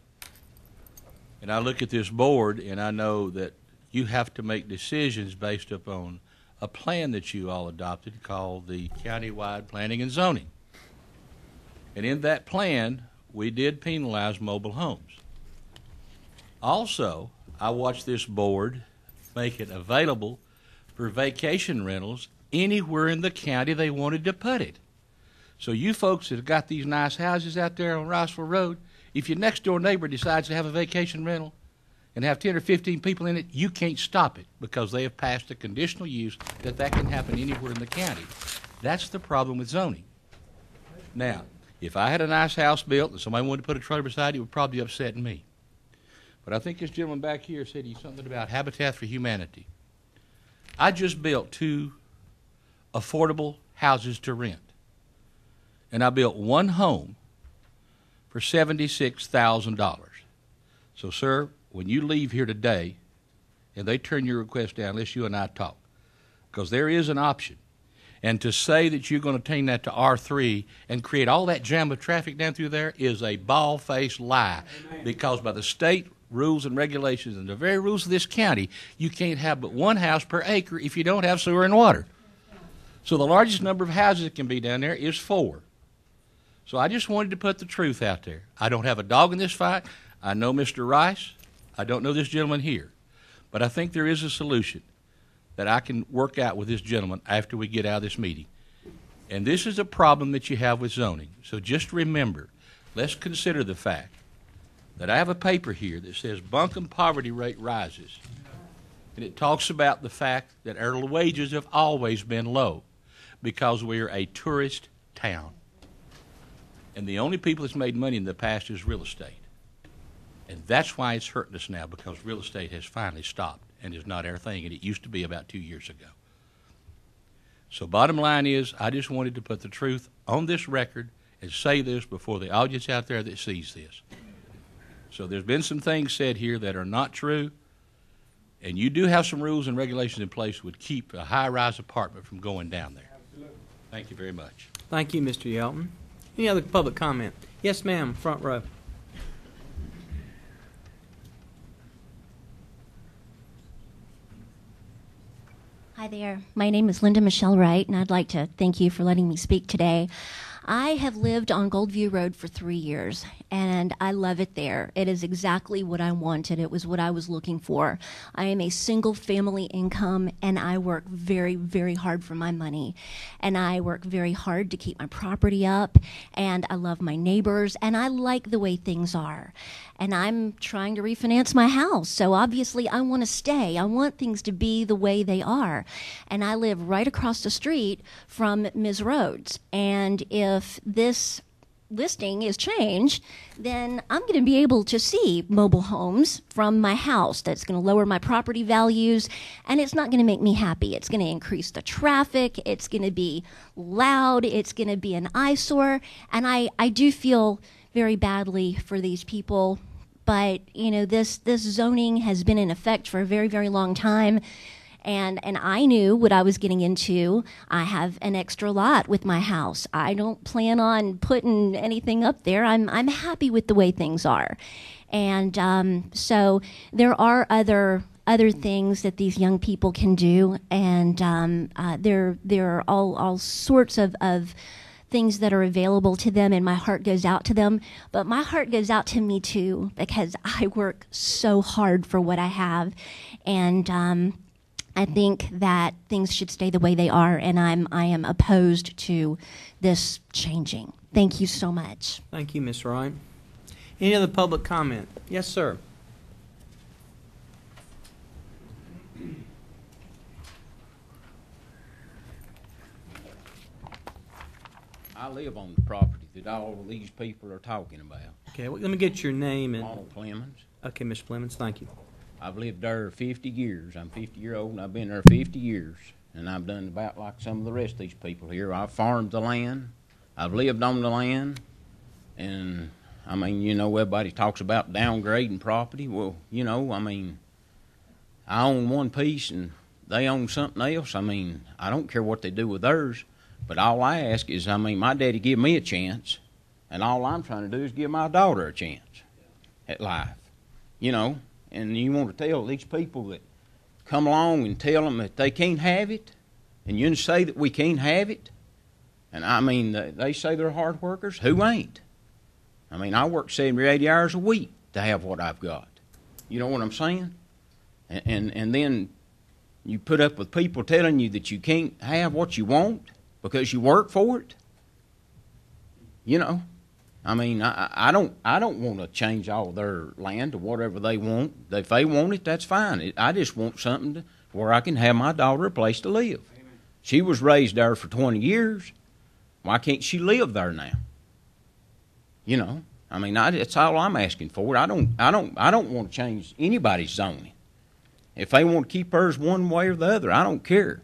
And I look at this board and I know that you have to make decisions based upon a plan that you all adopted called the Countywide Planning and Zoning. And in that plan, we did penalize mobile homes. Also, I watched this board make it available for vacation rentals anywhere in the county they wanted to put it. So you folks that have got these nice houses out there on Riceville Road, if your next door neighbor decides to have a vacation rental and have 10 or 15 people in it, you can't stop it because they have passed a conditional use that can happen anywhere in the county. That's the problem with zoning. Now, if I had a nice house built and somebody wanted to put a trailer beside it, it would probably upset me. But I think this gentleman back here said something about Habitat for Humanity. I just built 2 affordable houses to rent. And I built one home for $76,000. So, sir, when you leave here today and they turn your request down, unless you and I talk, because there is an option. And to say that you're going to turn that to R3 and create all that jam of traffic down through there is a bald-faced lie. Amen. Because by the state rules and regulations and the very rules of this county, you can't have but 1 house per acre if you don't have sewer and water. So the largest number of houses that can be down there is 4. So I just wanted to put the truth out there. I don't have a dog in this fight. I know Mr. Rice. I don't know this gentleman here. But I think there is a solution that I can work out with this gentleman after we get out of this meeting. And this is a problem that you have with zoning. So just remember, let's consider the fact that I have a paper here that says Buncombe poverty rate rises. And it talks about the fact that our wages have always been low because we're a tourist town. And the only people that's made money in the past is real estate. And that's why it's hurting us now, because real estate has finally stopped and is not our thing, and it used to be about 2 years ago. So bottom line is, I just wanted to put the truth on this record and say this before the audience out there that sees this. So there's been some things said here that are not true, and you do have some rules and regulations in place that would keep a high-rise apartment from going down there. Absolutely. Thank you very much. Thank you, Mr. Yelton. Any other public comment? Yes, ma'am, front row. Hi there. My name is Linda Michelle Wright, and I'd like to thank you for letting me speak today. I have lived on Goldview Road for 3 years, and I love it there. It is exactly what I wanted. It was what I was looking for. I am a single family income, and I work very, very hard for my money. And I work very hard to keep my property up, and I love my neighbors, and I like the way things are. And I'm trying to refinance my house, so obviously I want to stay. I want things to be the way they are. And I live right across the street from Ms. Rhodes, and if this listing is changed, then I'm going to be able to see mobile homes from my house. That's going to lower my property values, and it's not going to make me happy. It's going to increase the traffic. It's going to be loud. It's going to be an eyesore, and I do feel very badly for these people. But, you know, this zoning has been in effect for a very, very long time. And I knew what I was getting into. I have an extra lot with my house. I don't plan on putting anything up there. I'm happy with the way things are. And so there are other things that these young people can do. And there are all sorts of things that are available to them, and my heart goes out to them. But my heart goes out to me too, because I work so hard for what I have. And I think that things should stay the way they are, and I am opposed to this changing. Thank you so much. Thank you, Ms. Wright. Any other public comment? Yes, sir. I live on the property that all these people are talking about. Okay, well, let me get your name and. Ronald Clemens. Okay, Mr. Clemens, thank you. I've lived there 50 years. I'm 50-year-old, and I've been there 50 years. And I've done about like some of the rest of these people here. I've farmed the land. I've lived on the land. And, I mean, you know, everybody talks about downgrading property. Well, you know, I mean, I own one piece and they own something else. I mean, I don't care what they do with theirs. But all I ask is, I mean, my daddy gave me a chance. And all I'm trying to do is give my daughter a chance at life. You know, and you want to tell these people that come along and tell them that they can't have it, and you say that we can't have it. And I mean, they say they're hard workers. Who ain't? I mean, I work 70 or 80 hours a week to have what I've got. You know what I'm saying? And then you put up with people telling you that you can't have what you want because you work for it. You know, I mean, I don't want to change all their land to whatever they want. If they want it, that's fine. I just want something where I can have my daughter a place to live. Amen. She was raised there for 20 years. Why can't she live there now? You know, I mean, that's all I'm asking for. I don't want to change anybody's zoning. If they want to keep hers one way or the other, I don't care.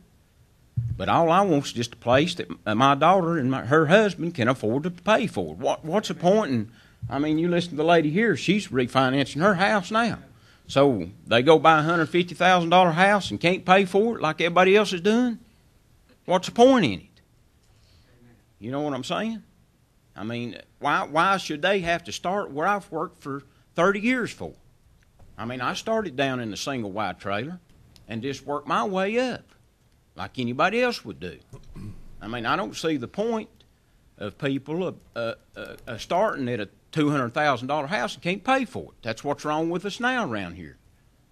But all I want is just a place that my daughter and her husband can afford to pay for. What's the point in, I mean, you listen to the lady here, she's refinancing her house now. So they go buy a $150,000 house and can't pay for it like everybody else is doing? What's the point in it? You know what I'm saying? I mean, why should they have to start where I've worked for 30 years for? I mean, I started down in the single wide trailer and just worked my way up like anybody else would do. I mean, I don't see the point of people starting at a $200,000 house and can't pay for it. That's what's wrong with us now around here.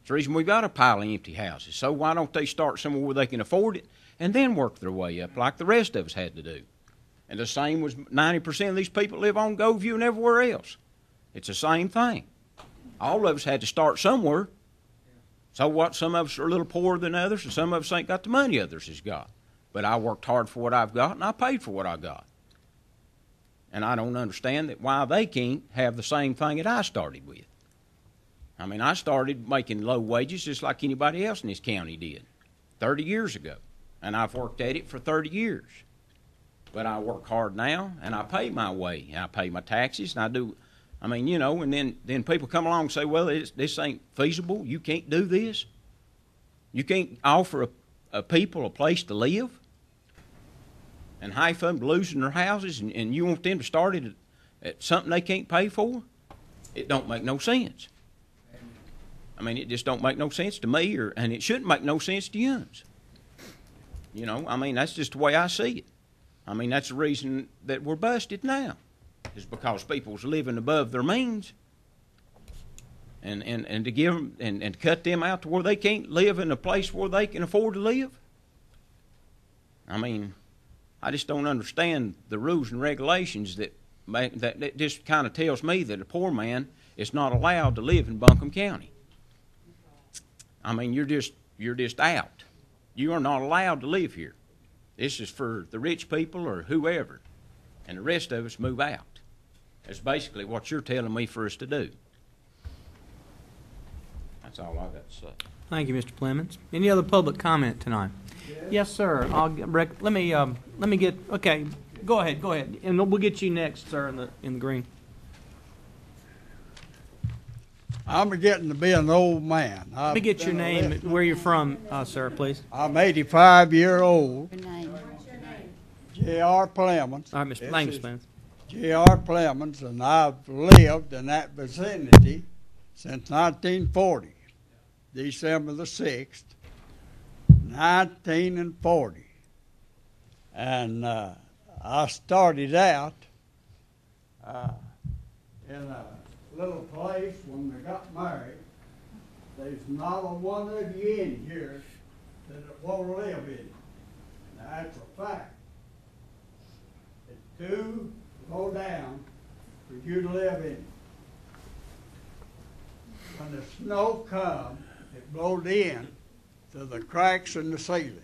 It's the reason we've got a pile of empty houses. So why don't they start somewhere where they can afford it and then work their way up like the rest of us had to do? And the same was 90% of these people live on Goldview and everywhere else. It's the same thing. All of us had to start somewhere. So what, some of us are a little poorer than others, and some of us ain't got the money others has got. But I worked hard for what I've got, and I paid for what I got. And I don't understand that why they can't have the same thing that I started with. I mean, I started making low wages just like anybody else in this county did 30 years ago. And I've worked at it for 30 years. But I work hard now, and I pay my way, and I pay my taxes, and I do. I mean, you know, and then people come along and say, well, this ain't feasible. You can't do this. You can't offer a people a place to live. And half of them losing their houses, and you want them to start it at something they can't pay for? It don't make no sense. I mean, it just don't make no sense to me, and it shouldn't make no sense to you. You know, I mean, that's just the way I see it. I mean, that's the reason that we're busted now, is because people's living above their means, and to give them and cut them out to where they can't live in a place where they can afford to live. I mean, I just don't understand the rules and regulations that just kind of tells me that a poor man is not allowed to live in Buncombe County. I mean, you're just out. You are not allowed to live here. This is for the rich people or whoever, and the rest of us move out. That's basically what you're telling me for us to do. That's all I got to say. Thank you, Mr. Clemens. Any other public comment tonight? Yes, sir. Let me get. Okay, go ahead, and we'll get you next, sir, in the green. I'm getting to be an old man. Let me get your name, where you're from, sir, please. I'm 85-year-old. Your name. J.R. Plemons. All right, Mr. Clemens. J.R. Plemons, and I've lived in that vicinity since 1940, December the 6th, 1940. And I started out in a little place when we got married. There's not a one of you in here that won't live in it. Now, that's a fact. It's 2 go down for you to live in. When the snow comes, it blows in to the cracks in the ceiling.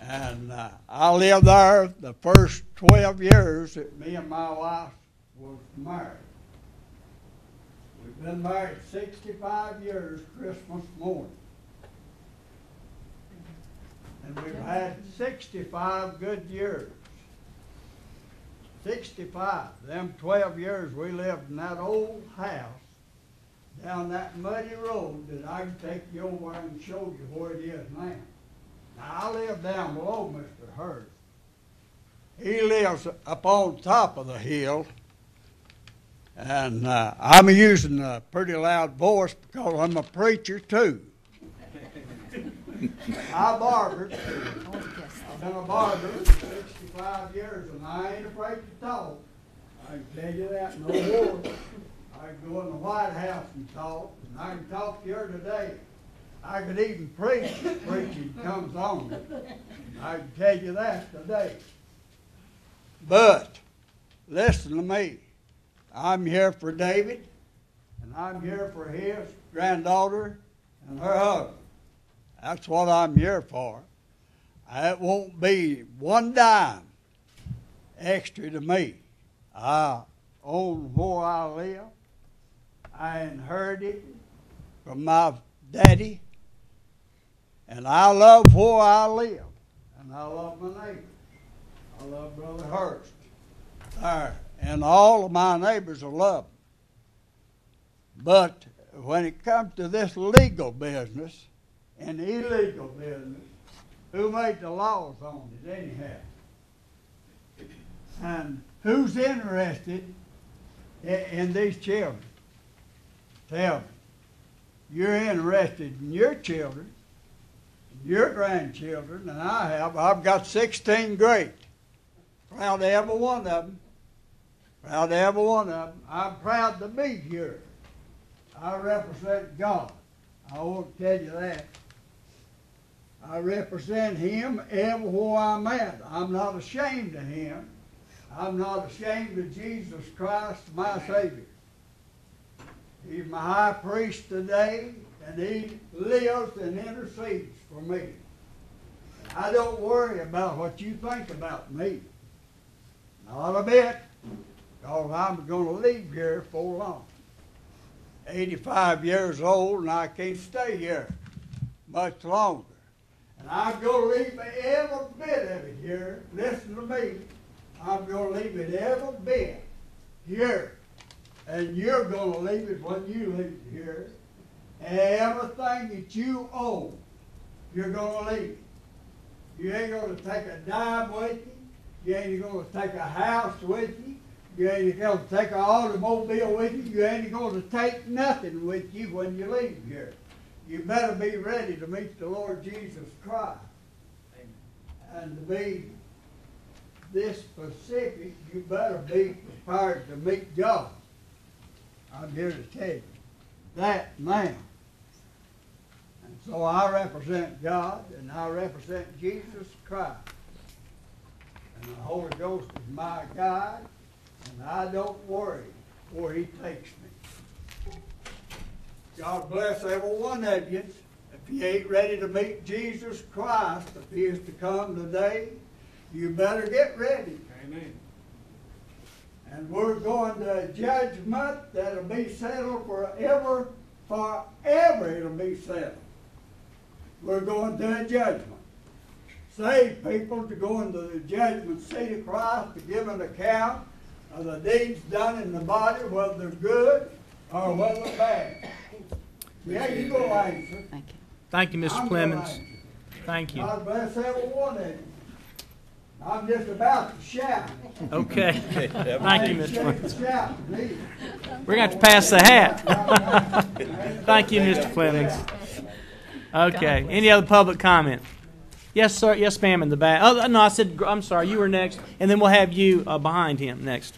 And I lived there the first 12 years that me and my wife was married. We've been married 65 years Christmas morning. And we've had 65 good years. 65. Them 12 years we lived in that old house down that muddy road that I can take you over and show you where it is now. Now, I live down below Mr. Hurst. He lives up on top of the hill, and I'm using a pretty loud voice because I'm a preacher, too. I barbered. I've been a barber 65 years, and I ain't afraid to talk. I can tell you that, no more. I can go in the White House and talk, and I can talk here today. I could even preach if preaching comes on. I can tell you that today. But, listen to me. I'm here for David, and I'm here for his granddaughter and her husband. That's what I'm here for. It won't be one dime extra to me. I own where I live. I inherited it from my daddy. And I love where I live. And I love my neighbors. I love Brother Hurst. There. And all of my neighbors are loving. But when it comes to this legal business and illegal business, who made the laws on it anyhow? And who's interested in these children? Tell me. You're interested in your children, your grandchildren, and I have. I've got 16 great. Proud of every one of them. Proud of every one of them. I'm proud to be here. I represent God. I won't tell you that. I represent Him everywhere I'm at. I'm not ashamed of Him. I'm not ashamed of Jesus Christ, my Savior. He's my high priest today, and He lives and intercedes for me. I don't worry about what you think about me. Not a bit, because I'm going to leave here before long. 85 years old, and I can't stay here much longer. And I'm going to leave every bit of it here. Listen to me. I'm going to leave it every bit here. And you're going to leave it when you leave here. And everything that you own, you're going to leave it. You ain't going to take a dime with you. You ain't going to take a house with you. You ain't going to take an automobile with you. You ain't going to take nothing with you when you leave here. You better be ready to meet the Lord Jesus Christ. Amen. And to be this specific, you better be prepared to meet God. I'm here to tell you that now. And so I represent God, and I represent Jesus Christ. And the Holy Ghost is my guide, and I don't worry where He takes me. God bless every one of you. If you ain't ready to meet Jesus Christ, if He is to come today, you better get ready. Amen. And we're going to a judgment that'll be settled forever. Forever it'll be settled. We're going to a judgment. Save people to go into the judgment seat of Christ to give an account of the deeds done in the body, whether they're good or whether they're bad. Yeah, you go answer. Thank you. Thank you, Mr. Clemens. Thank you. God bless every one of you. I'm just about to shout. Okay. Thank you, Mr. Clemens. Shout. We're going to have to pass the hat. Thank you, Mr. Clemens. Okay. Any other public comment? Yes, sir. Yes, ma'am, in the back. Oh, no, I said, I'm sorry, you were next, and then we'll have you behind him next.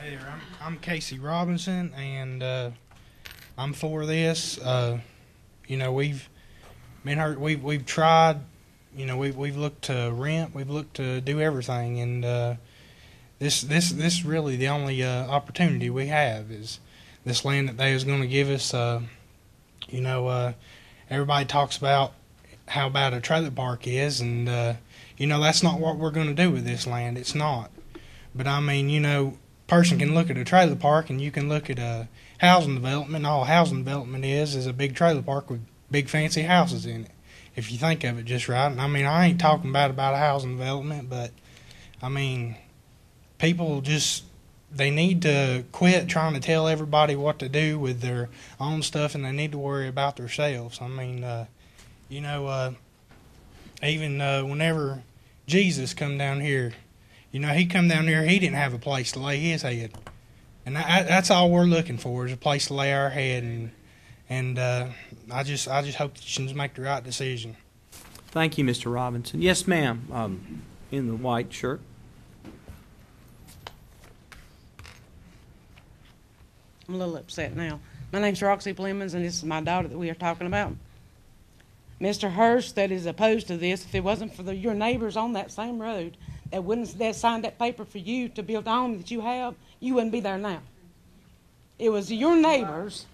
Hey there, I'm Casey Robinson, and I'm for this. You know, we've been hurt. We've tried. You know, we've looked to rent. We've looked to do everything, and this really the only opportunity we have is this land that they was going to give us. Everybody talks about how bad a trailer park is, and that's not what we're going to do with this land. It's not. But I mean, person can look at a trailer park, and you can look at a housing development. All housing development is a big trailer park with big fancy houses in it, if you think of it just right. And I mean, I ain't talking about a housing development, but I mean, people they need to quit trying to tell everybody what to do with their own stuff, and they need to worry about themselves. I mean, even whenever Jesus come down here, he come down here, he didn't have a place to lay his head. And that's all we're looking for, is a place to lay our head. And I just hope that you make the right decision. Thank you, Mr. Robinson. Yes, ma'am, in the white shirt. I'm a little upset now. My name's Roxy Plemons, and this is my daughter that we are talking about. Mr. Hurst, that is opposed to this, if it wasn't for your neighbors on that same road that signed that paper for you to build the home that you have, you wouldn't be there now. It was your neighbors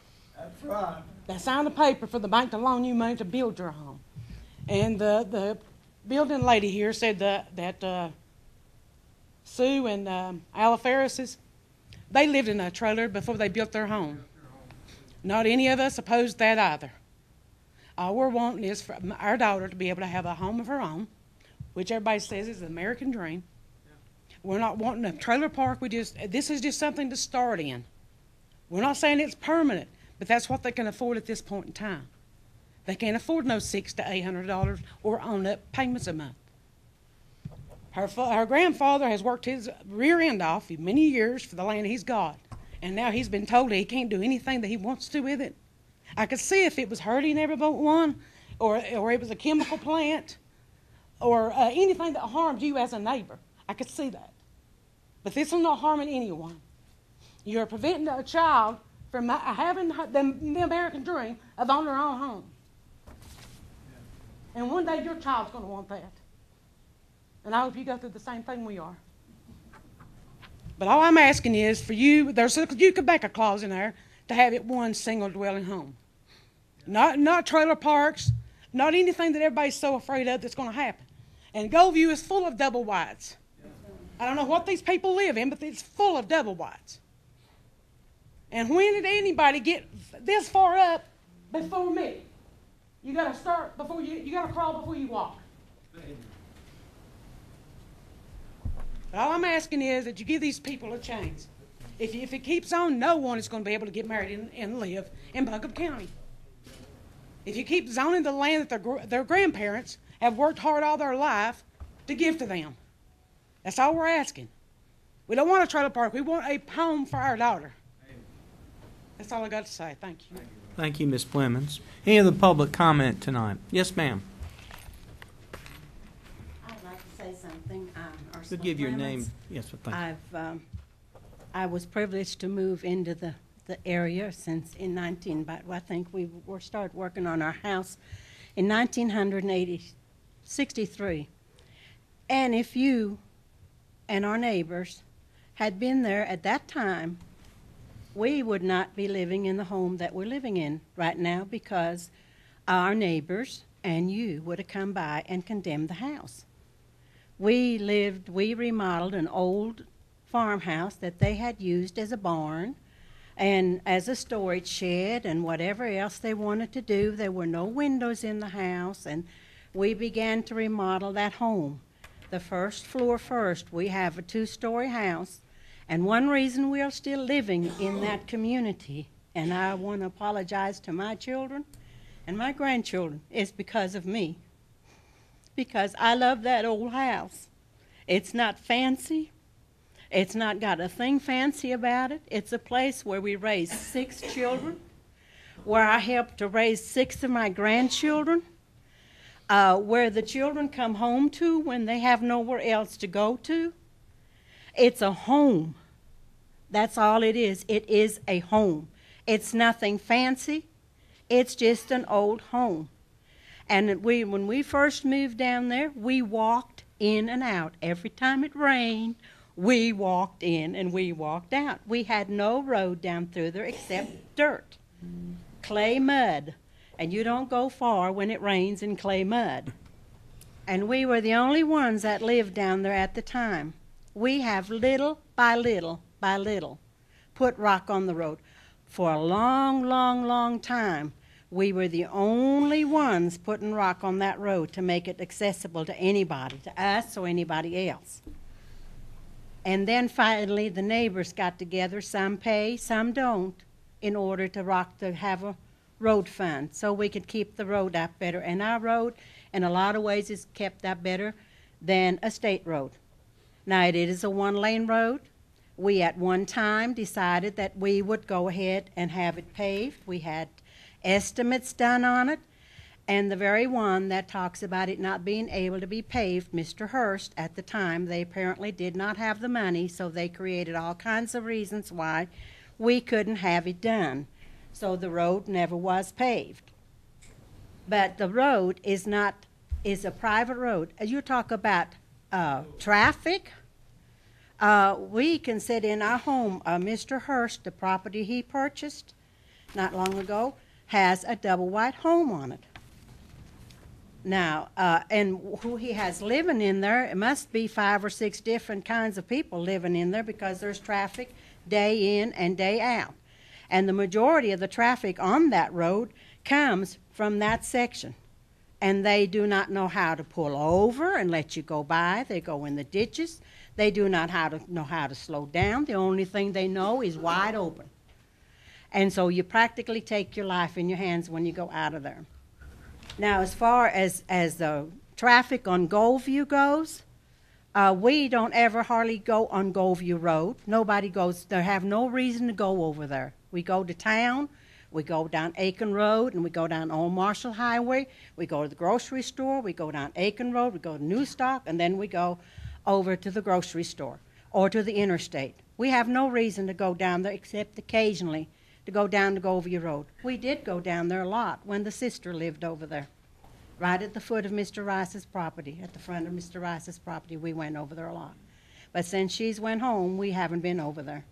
that signed the paper for the bank to loan you money to build your home. And the building lady here said that Sue and Ala Ferris's, they lived in a trailer before they built their home. Not any of us opposed that either. All we're wanting is for our daughter to be able to have a home of her own, which everybody says is the American dream. We're not wanting a trailer park. This is just something to start in. We're not saying it's permanent, but that's what they can afford at this point in time. They can't afford no $600 to $800 or on up payments a month. Her grandfather has worked his rear end off many years for the land he's got, and now he's been told that he can't do anything that he wants to with it. I could see if it was hurting everyone, or it was a chemical plant, or anything that harmed you as a neighbor. I could see that. But this is not harming anyone. You're preventing a child from having the American dream of owning their own home. And one day your child's going to want that. And I hope you go through the same thing we are. But all I'm asking is for you, you could make a clause in there to have it one single dwelling home. Not trailer parks, not anything that everybody's so afraid of that's going to happen. And Goldview is full of double wides. I don't know what these people live in, but it's full of double wides. And when did anybody get this far up before me? You got to start before you got to crawl before you walk. But all I'm asking is that you give these people a chance. If it keeps on, no one is going to be able to get married and live in Buncombe County. If you keep zoning the land that their grandparents have worked hard all their life to give to them. That's all we're asking. We don't want a trailer park. We want a home for our daughter. That's all I got to say. Thank you. Thank you, Ms. Plemons. Any other public comment tonight? Yes, ma'am. I'd like to say something. Ursula Give your name. Yes, thank you. I was privileged to move into the area since but I think we started working on our house in 1963. And if you and our neighbors had been there at that time, we would not be living in the home that we're living in right now, because our neighbors and you would have come by and condemned the house. We remodeled an old farmhouse that they had used as a barn and as a storage shed and whatever else they wanted to do. There were no windows in the house, and we began to remodel that home. The first floor first, we have a 2-story house, and one reason we are still living in that community, and I want to apologize to my children and my grandchildren, is because of me. Because I love that old house. It's not fancy. It's not got a thing fancy about it. It's a place where we raised 6 children, where I helped to raise 6 of my grandchildren, where the children come home to when they have nowhere else to go to. It's a home. That's all it is. It is a home. It's nothing fancy. It's just an old home. And when we first moved down there, we walked in and out. Every time it rained, We walked in and we walked out. We had no road down through there except dirt, clay mud. And you don't go far when it rains in clay mud. And we were the only ones that lived down there at the time. We have little by little by little put rock on the road. For a long, long, long time, we were the only ones putting rock on that road to make it accessible to anybody, to us or anybody else. And then finally the neighbors got together, some pay, some don't, in order to have a road fund so we could keep the road up better. And our road, in a lot of ways, is kept up better than a state road. Now, it is a one-lane road. We at one time decided that we would go ahead and have it paved. We had estimates done on it, and the very one that talks about it not being able to be paved, Mr. Hurst, at the time, they apparently did not have the money, so they created all kinds of reasons why we couldn't have it done. So the road never was paved. But the road is a private road. As you talk about traffic, we can sit in our home. Mr. Hurst, the property he purchased not long ago, has a double wide home on it. Now, and who he has living in there, it must be 5 or 6 different kinds of people living in there because there's traffic day in and day out. And the majority of the traffic on that road comes from that section. And they do not know how to pull over and let you go by. They go in the ditches. They do not know how to slow down. The only thing they know is wide open. And so you practically take your life in your hands when you go out of there. Now, as far as the traffic on Goldview goes, we don't ever hardly go on Goldview Road. Nobody goes. They have no reason to go over there. We go to town, we go down Aiken Road, and we go down Old Marshall Highway. We go to the grocery store, we go down Aiken Road, we go to New Stock, and then we go over to the grocery store or to the interstate. We have no reason to go down there except occasionally to go down to Goldview Road. We did go down there a lot when the sister lived over there, right at the foot of Mr. Rice's property, at the front of Mr. Rice's property. We went over there a lot. But since she's went home, we haven't been over there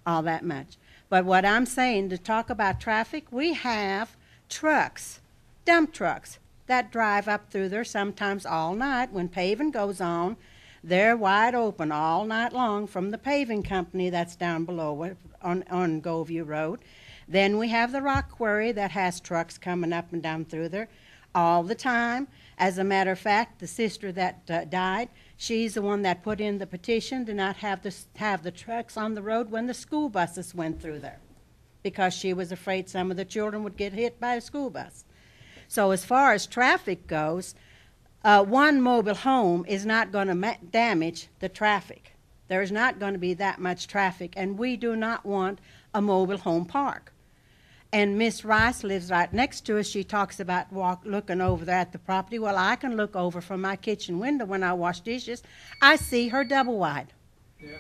all that much. But what I'm saying, to talk about traffic, we have trucks, dump trucks, that drive up through there sometimes all night. When paving goes on, they're wide open all night long from the paving company that's down below on Goldview Road. Then we have the rock quarry that has trucks coming up and down through there all the time. As a matter of fact, the sister that died, she's the one that put in the petition to not have the trucks on the road when the school buses went through there, because she was afraid some of the children would get hit by a school bus. So as far as traffic goes, one mobile home is not going to damage the traffic. There's not going to be that much traffic, and we do not want a mobile home park. And Miss Rice lives right next to us. She talks about looking over there at the property. Well, I can look over from my kitchen window when I wash dishes. I see her double wide. Yeah.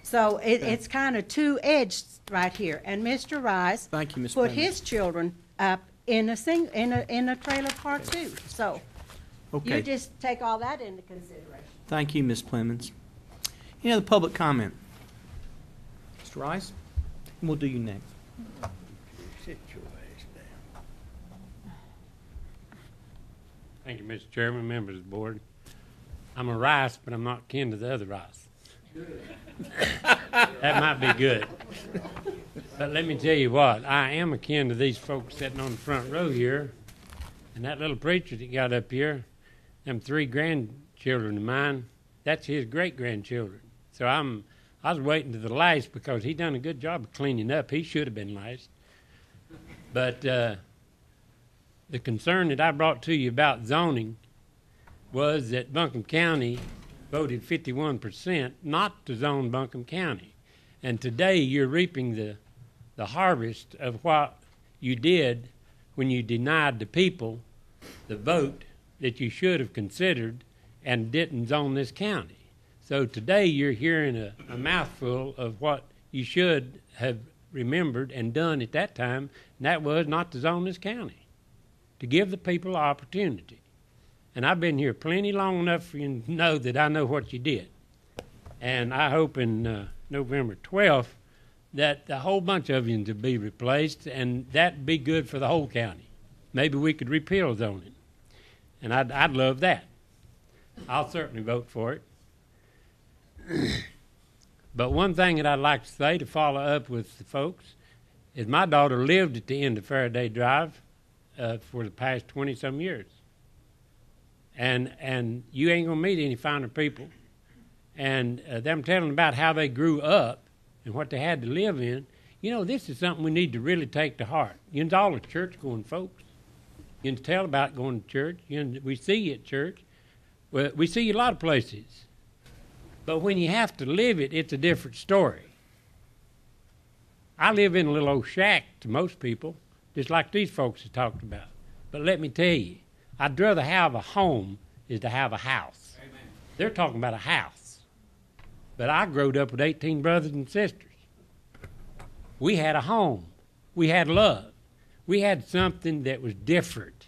So it's kind of two-edged right here. And Mr. Rice Thank you, Ms. put Payne. his children up in a trailer park too. So Okay. you just take all that into consideration. Thank you, Ms. Clemens. Any other public comment? Mr. Rice? And we'll do you next. Sit your ass down. Thank you, Mr. Chairman, members of the board. I'm a Rice, but I'm not kin to the other Rice. That might be good. But let me tell you what, I am akin to these folks sitting on the front row here, and that little preacher that got up here, them 3 grandchildren of mine, that's his great-grandchildren. So I was waiting to the last because he done a good job of cleaning up. He should have been last. But the concern that I brought to you about zoning was that Buncombe County voted 51% not to zone Buncombe County. And today you're reaping the harvest of what you did when you denied the people the vote that you should have considered and didn't zone this county. So today you're hearing a mouthful of what you should have remembered and done at that time, and that was not to zone this county, to give the people an opportunity. And I've been here plenty long enough for you to know that I know what you did. And I hope in November 12th that a whole bunch of them to be replaced, and that'd be good for the whole county. Maybe we could repeal zoning, and I'd love that. I'll certainly vote for it. But one thing that I'd like to say to follow up with the folks is my daughter lived at the end of Faraday Drive for the past 20-some years. And you ain't going to meet any finer people. And them telling about how they grew up and what they had to live in, this is something we need to really take to heart. It's all the church-going folks. You can tell about going to church. We see you at church. Well, we see you a lot of places. But when you have to live it, it's a different story. I live in a little old shack to most people, just like these folks have talked about. But let me tell you, I'd rather have a home is to have a house. Amen. They're talking about a house. But I growed up with 18 brothers and sisters. We had a home. We had love. We had something that was different.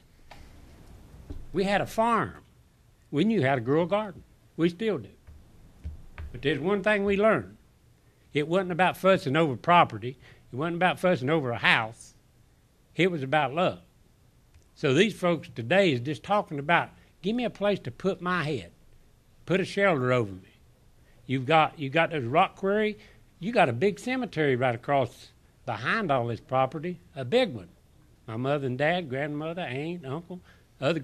We had a farm. We knew how to grow a garden. We still do. But there's one thing we learned. It wasn't about fussing over property. It wasn't about fussing over a house. It was about love. So these folks today is just talking about, give me a place to put my head. Put a shelter over me. You got this rock quarry. You got a big cemetery right across behind all this property, a big one. My mother and dad, grandmother, aunt, uncle, other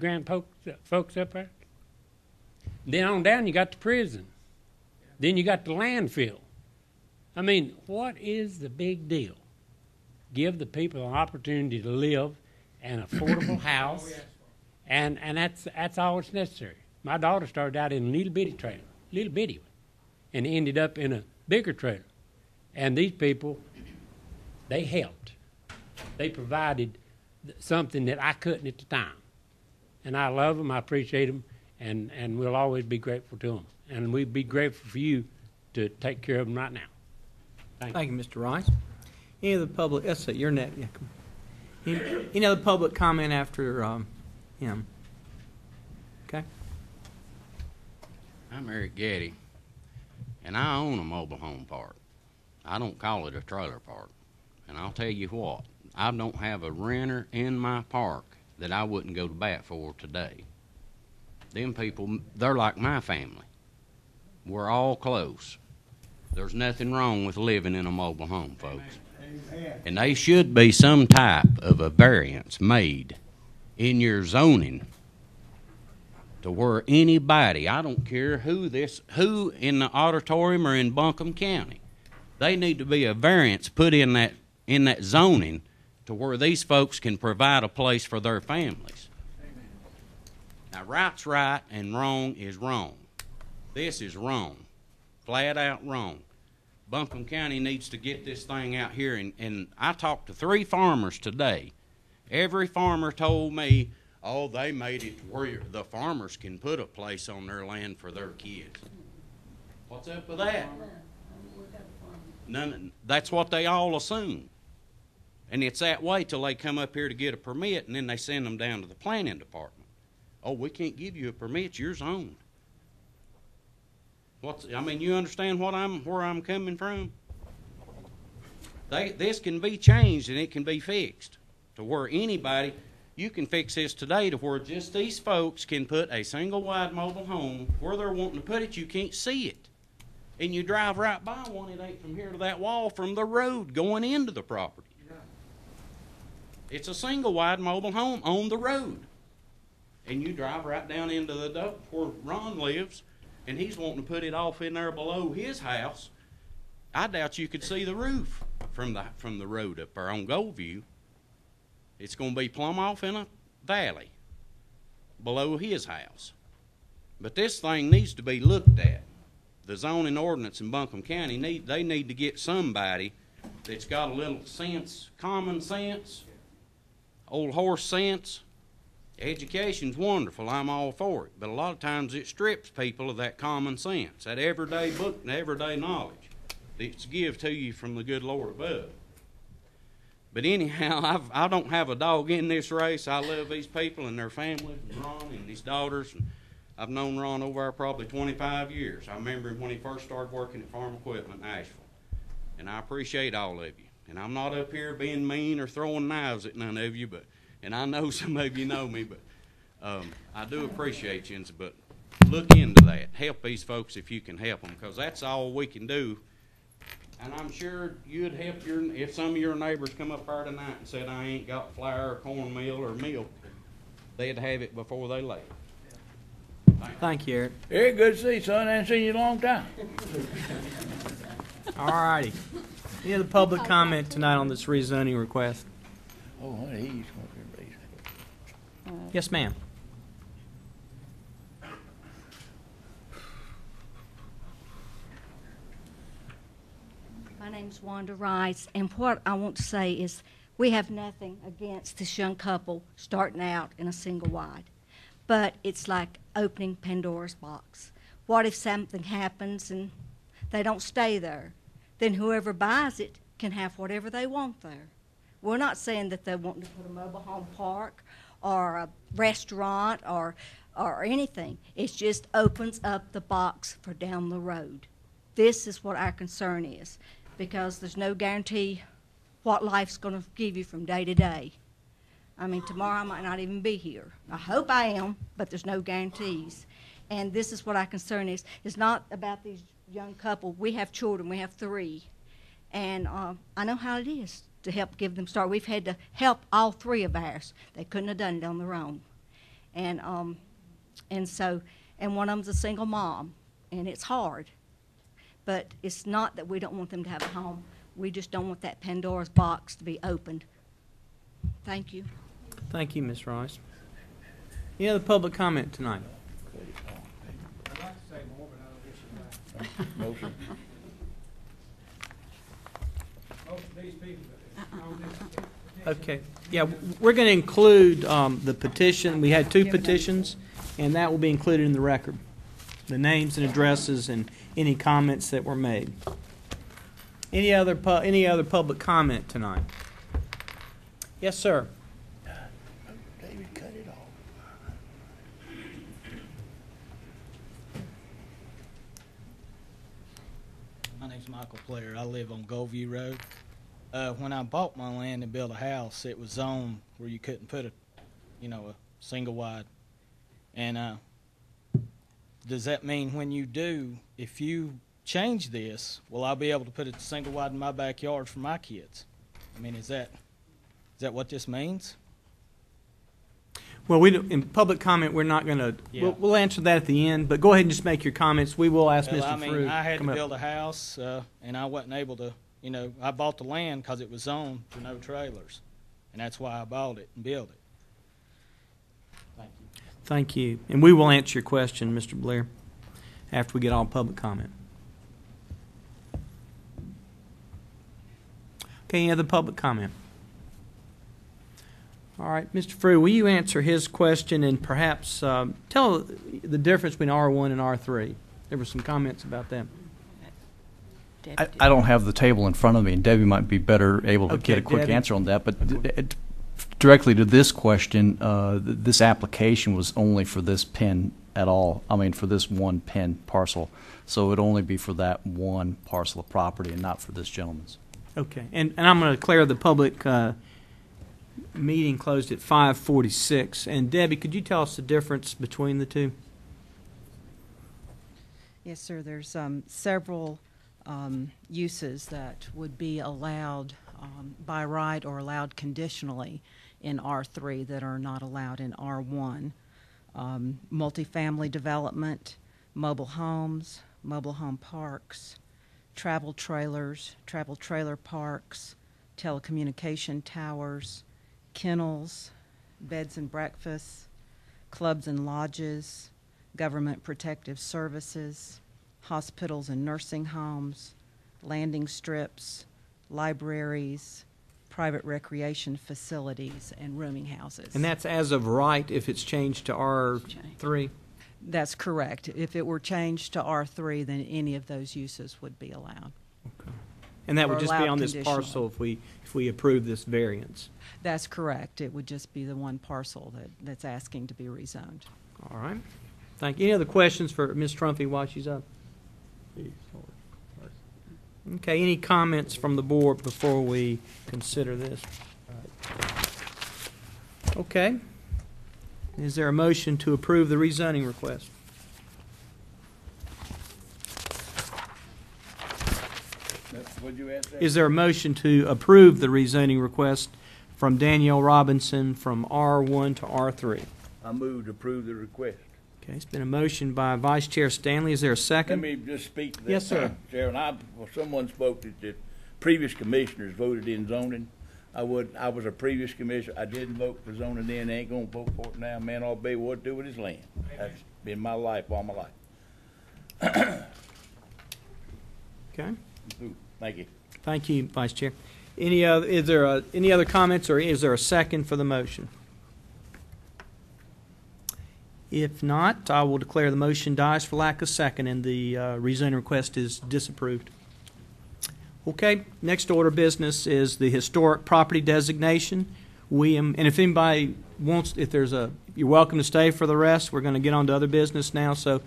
folks up there. Then on down you got the prison. Then you got the landfill. I mean, what is the big deal? Give the people an opportunity to live in an affordable house, and that's all that's necessary. My daughter started out in a little bitty one, and ended up in a bigger trailer. And these people, they helped. They provided something that I couldn't at the time. And I love them, I appreciate them, and we'll always be grateful to them. And we'd be grateful for you to take care of them right now. Thank you, Mr. Rice. Any of the public, let's see, you're next. Yeah, any other public comment after him? Okay. I'm Eric Getty, and I own a mobile home park. I don't call it a trailer park. And I'll tell you what, I don't have a renter in my park that I wouldn't go to bat for today. Them people, they're like my family. We're all close. There's nothing wrong with living in a mobile home, folks. Amen. And there should be some type of a variance made in your zoning to where anybody, I don't care who in the auditorium or in Buncombe County, they need to be a variance put in that zoning to where these folks can provide a place for their families. Amen. Now, right's right and wrong is wrong. This is wrong, flat out wrong. Buncombe County needs to get this thing out here, and I talked to 3 farmers today. Every farmer told me, oh, they made it where the farmers can put a place on their land for their kids. What's up with that? That's what they all assume. And it's that way till they come up here to get a permit, and then they send them down to the planning department. Oh, we can't give you a permit, you're zoned. You understand where I'm coming from? This can be changed and it can be fixed to where anybody, you can fix this today to where just these folks can put a single wide mobile home where they're wanting to put it. You can't see it. And you drive right by one, it ain't from here to that wall from the road going into the property. It's a single wide mobile home on the road. And you drive right down into the dump where Ron lives, and he's wanting to put it off in there below his house. I doubt you could see the roof from the road up there on Goldview. It's going to be plumb off in a valley below his house. But this thing needs to be looked at. The zoning ordinance in Buncombe County, they need to get somebody that's got a little sense, common sense, old horse sense. Education's wonderful, I'm all for it, but a lot of times it strips people of that common sense, that everyday book and everyday knowledge that's given to you from the good Lord above. But anyhow, I don't have a dog in this race. I love these people and their families, and Ron and his daughters. And I've known Ron over there probably 25 years. I remember him when he first started working at Farm Equipment in Asheville. And I appreciate all of you. And I'm not up here being mean or throwing knives at none of you, and I know some of you know me, but I do appreciate you. But look into that. Help these folks if you can help them, because that's all we can do. And I'm sure you'd help if some of your neighbors come up here tonight and said, I ain't got flour or cornmeal or milk, they'd have it before they left. Thank you, Eric. Eric, good to see you, son. I ain't seen you in a long time. All righty. Any other public comment tonight on this rezoning request? Oh, he's Yes, ma'am. My name's Wanda Rice, and what I want to say is we have nothing against this young couple starting out in a single wide, but it's like opening Pandora's box. What if something happens and they don't stay there? Then whoever buys it can have whatever they want there. We're not saying that they want to put a mobile home park or a restaurant or anything. It just opens up the box for down the road. This is what our concern is, because there's no guarantee what life's going to give you from day to day. I mean, tomorrow I might not even be here. I hope I am, but there's no guarantees. And this is what our concern is. It's not about these young couple. We have children. We have 3. And I know how it is to help give them start. We've had to help all 3 of ours. They couldn't have done it on their own. And one of them's a single mom, and it's hard. But it's not that we don't want them to have a home. We just don't want that Pandora's box to be opened. Thank you. Thank you, Ms. Rice. Any other public comment tonight? I'd like to say more, but I don't get you back. Motion. Most of these people Okay. Yeah, we're going to include the petition. We had 2 petitions, and that will be included in the record. The names and addresses and any comments that were made. Any other public comment tonight? Yes, sir. David, cut it off. My name's Michael Player. I live on Goldview Road. When I bought my land and built a house, it was zoned where you couldn't put a single wide. And does that mean when you do, if you change this, will I be able to put a single wide in my backyard for my kids? I mean, is that what this means? Well, in public comment, we're not going to. Yeah. We'll answer that at the end. But go ahead and just make your comments. We will ask Well, Mr. I mean, Frew. I had to come up. build a house, and I wasn't able to. I bought the land because it was zoned for no trailers, and that's why I bought it and built it. Thank you. Thank you. And we will answer your question, Mr. Blair, after we get all public comment. Okay, any other public comment? All right, Mr. Frew, will you answer his question and perhaps tell the difference between R1 and R3? There were some comments about that. I don't have the table in front of me, and Debbie might be better able to Okay, get a quick Debbie. answer on that. But directly to this question, this application was only for this pen at all. I mean, for this one pen parcel. So it would only be for that one parcel of property and not for this gentleman's. Okay, and I'm going to declare the public meeting closed at 5:46. And Debbie, could you tell us the difference between the two? Yes, sir. There's several uses that would be allowed by right or allowed conditionally in R3 that are not allowed in R1. Multifamily development, mobile homes, mobile home parks, travel trailers, travel trailer parks, telecommunication towers, kennels, beds and breakfasts, clubs and lodges, government protective services, hospitals and nursing homes, landing strips, libraries, private recreation facilities, and rooming houses. And that's as of right if it's changed to R3? That's correct. If it were changed to R3, then any of those uses would be allowed. Okay. And that would Or just be allowed on this conditionally. parcel if we approve this variance? That's correct. It would just be the one parcel that's asking to be rezoned. All right. Thank you. Any other questions for Ms. Trumpy while she's up? Okay, any comments from the board before we consider this? Okay. Is there a motion to approve the rezoning request? What'd you ask that? Is there a motion to approve the rezoning request from Danielle Robinson from R1 to R3? I move to approve the request. Okay, it's been a motion by Vice Chair Stanley. Is there a second? Let me just speak to that. Yes, sir. Chairman, someone spoke that the previous commissioners voted in zoning. I was a previous commissioner. I didn't vote for zoning then. I ain't gonna vote for it now. Man, all be what to do with his land. That's been my life all my life. Okay. Thank you. Thank you, Vice Chair. Any other comments, or is there a second for the motion? If not, I will declare the motion dies for lack of second, and the rezoning request is disapproved. Okay, next order of business is the historic property designation. And if anybody wants, you're welcome to stay for the rest. We're going to get on to other business now. So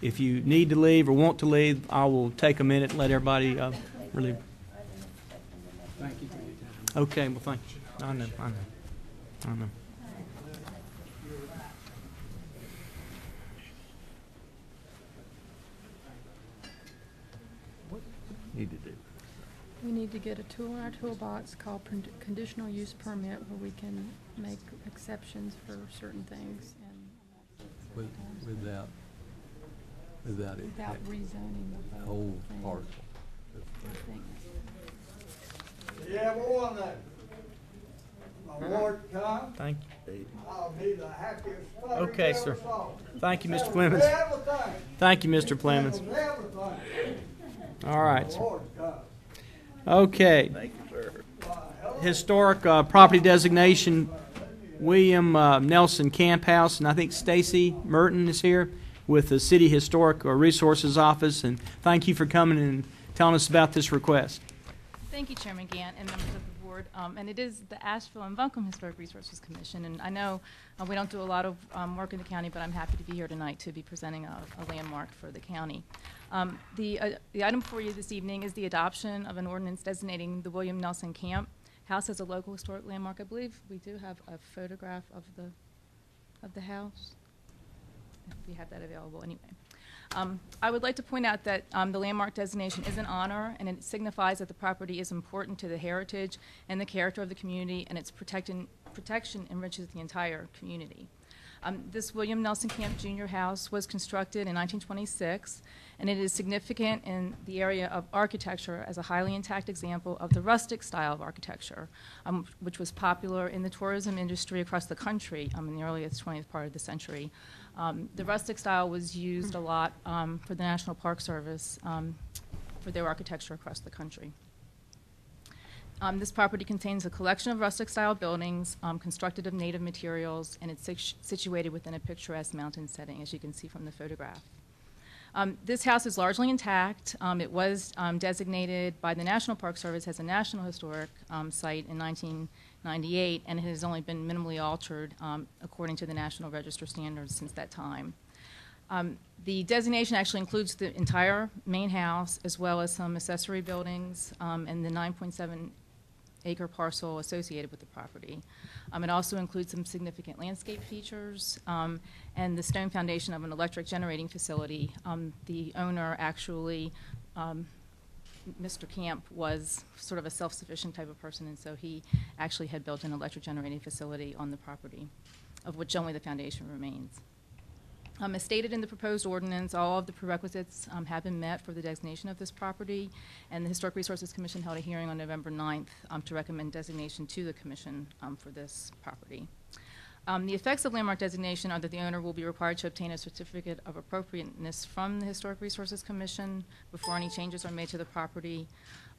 if you need to leave or want to leave, I will take a minute and let everybody relieve. Thank you for your time. Okay, well, thank you. I know. Need to do. We need to get a tool in our toolbox called conditional use permit, where we can make exceptions for certain things and without rezoning the whole parcel. Yeah, one that. My ward come. Thank you. I'll be the happiest. Okay, sir. Thank you, Mr. Clemens. Thank you, Mr. Clemens. All right. Okay. Thank you, sir. Historic property designation, William Nelson Camp House, and I think Stacy Merton is here with the City Historic Resources Office. And thank you for coming and telling us about this request. Thank you, Chairman Gant and members of the board. And it is the Asheville and Buncombe Historic Resources Commission. And I know we don't do a lot of work in the county, but I'm happy to be here tonight to be presenting a landmark for the county. The item for you this evening is the adoption of an ordinance designating the William Nelson Camp House as a local historic landmark. I believe we do have a photograph of the house, if we have that available anyway. I would like to point out that the landmark designation is an honor, and it signifies that the property is important to the heritage and the character of the community, and its protection enriches the entire community. This William Nelson Camp Jr. house was constructed in 1926, and it is significant in the area of architecture as a highly intact example of the rustic style of architecture, which was popular in the tourism industry across the country in the earliest 20th part of the century. The rustic style was used a lot for the National Park Service for their architecture across the country. This property contains a collection of rustic-style buildings constructed of native materials, and it's situated within a picturesque mountain setting, as you can see from the photograph. This house is largely intact. It was designated by the National Park Service as a National Historic Site in 1998, and it has only been minimally altered according to the National Register standards since that time. The designation actually includes the entire main house, as well as some accessory buildings and the 9.7-acre parcel associated with the property. It also includes some significant landscape features and the stone foundation of an electric generating facility. The owner actually, Mr. Camp, was sort of a self-sufficient type of person, and so he actually had built an electric generating facility on the property, of which only the foundation remains. As stated in the proposed ordinance, all of the prerequisites have been met for the designation of this property, and the Historic Resources Commission held a hearing on November 9th to recommend designation to the Commission for this property. The effects of landmark designation are that the owner will be required to obtain a certificate of appropriateness from the Historic Resources Commission before any changes are made to the property.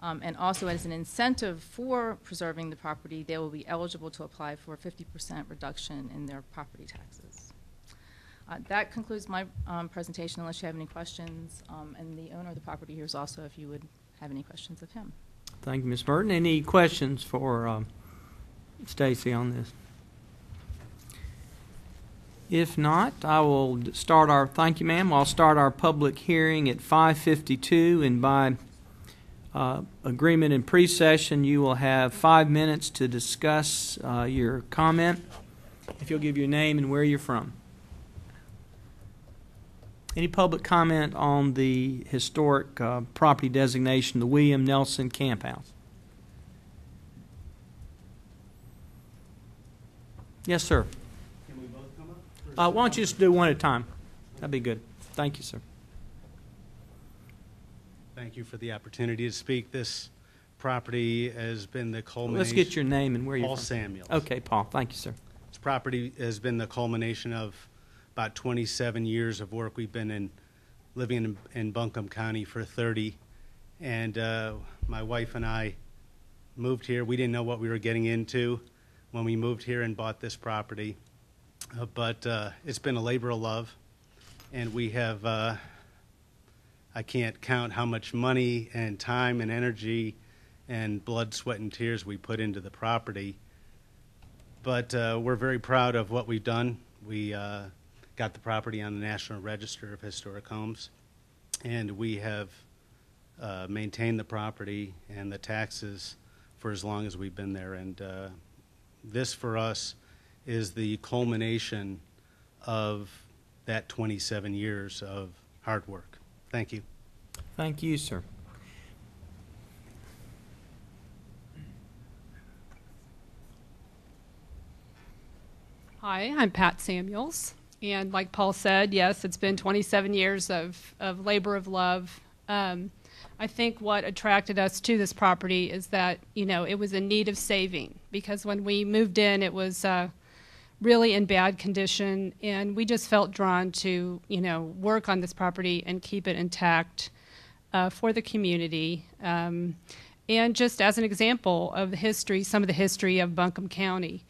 And also, as an incentive for preserving the property, they will be eligible to apply for a 50% reduction in their property taxes. That concludes my presentation, unless you have any questions. And the owner of the property here is also, if you would have any questions of him. Thank you, Ms. Burton. Any questions for Stacy on this? If not, I will start our, thank you ma'am, I'll start our public hearing at 5:52, and by agreement in pre-session, you will have 5 minutes to discuss your comment. If you'll give your name and where you're from. Any public comment on the historic property designation, the William Nelson Camp House? Yes, sir. Can we both come up? Why don't you just do one at a time? That'd be good. Thank you, sir. Thank you for the opportunity to speak. This property has been the culmination. Let's get your name and where you're Paul from. Samuels. Okay, Paul. Thank you, sir. This property has been the culmination of about 27 years of work. We've been living in Buncombe County for 30, and my wife and I moved here. We didn't know what we were getting into when we moved here and bought this property, but it's been a labor of love, and we have I can't count how much money and time and energy and blood, sweat, and tears we put into the property. But we're very proud of what we've done. We got the property on the National Register of Historic Homes, and we have maintained the property and the taxes for as long as we've been there. And this, for us, is the culmination of that 27 years of hard work. Thank you. Thank you, sir. Hi, I'm Pat Samuels, and like Paul said, yes, it's been 27 years of labor of love. I think what attracted us to this property is that, you know, it was in need of saving, because when we moved in, it was really in bad condition, and we just felt drawn to, you know, work on this property and keep it intact for the community. And just as an example of the history, some of the history of Buncombe County.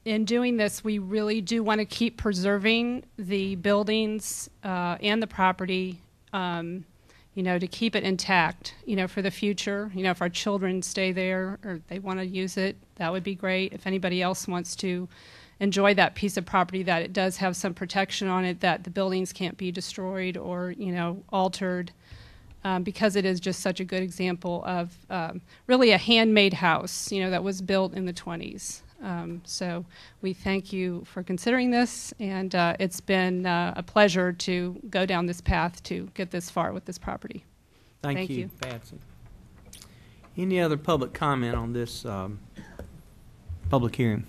In doing this, we really do want to keep preserving the buildings and the property, you know, to keep it intact, you know, for the future. You know, if our children stay there or they want to use it, that would be great. If anybody else wants to enjoy that piece of property, that it does have some protection on it, that the buildings can't be destroyed or, you know, altered, because it is just such a good example of really a handmade house, you know, that was built in the 20s. So we thank you for considering this, and it's been a pleasure to go down this path to get this far with this property. Thank you, Patsy. Any other public comment on this public hearing?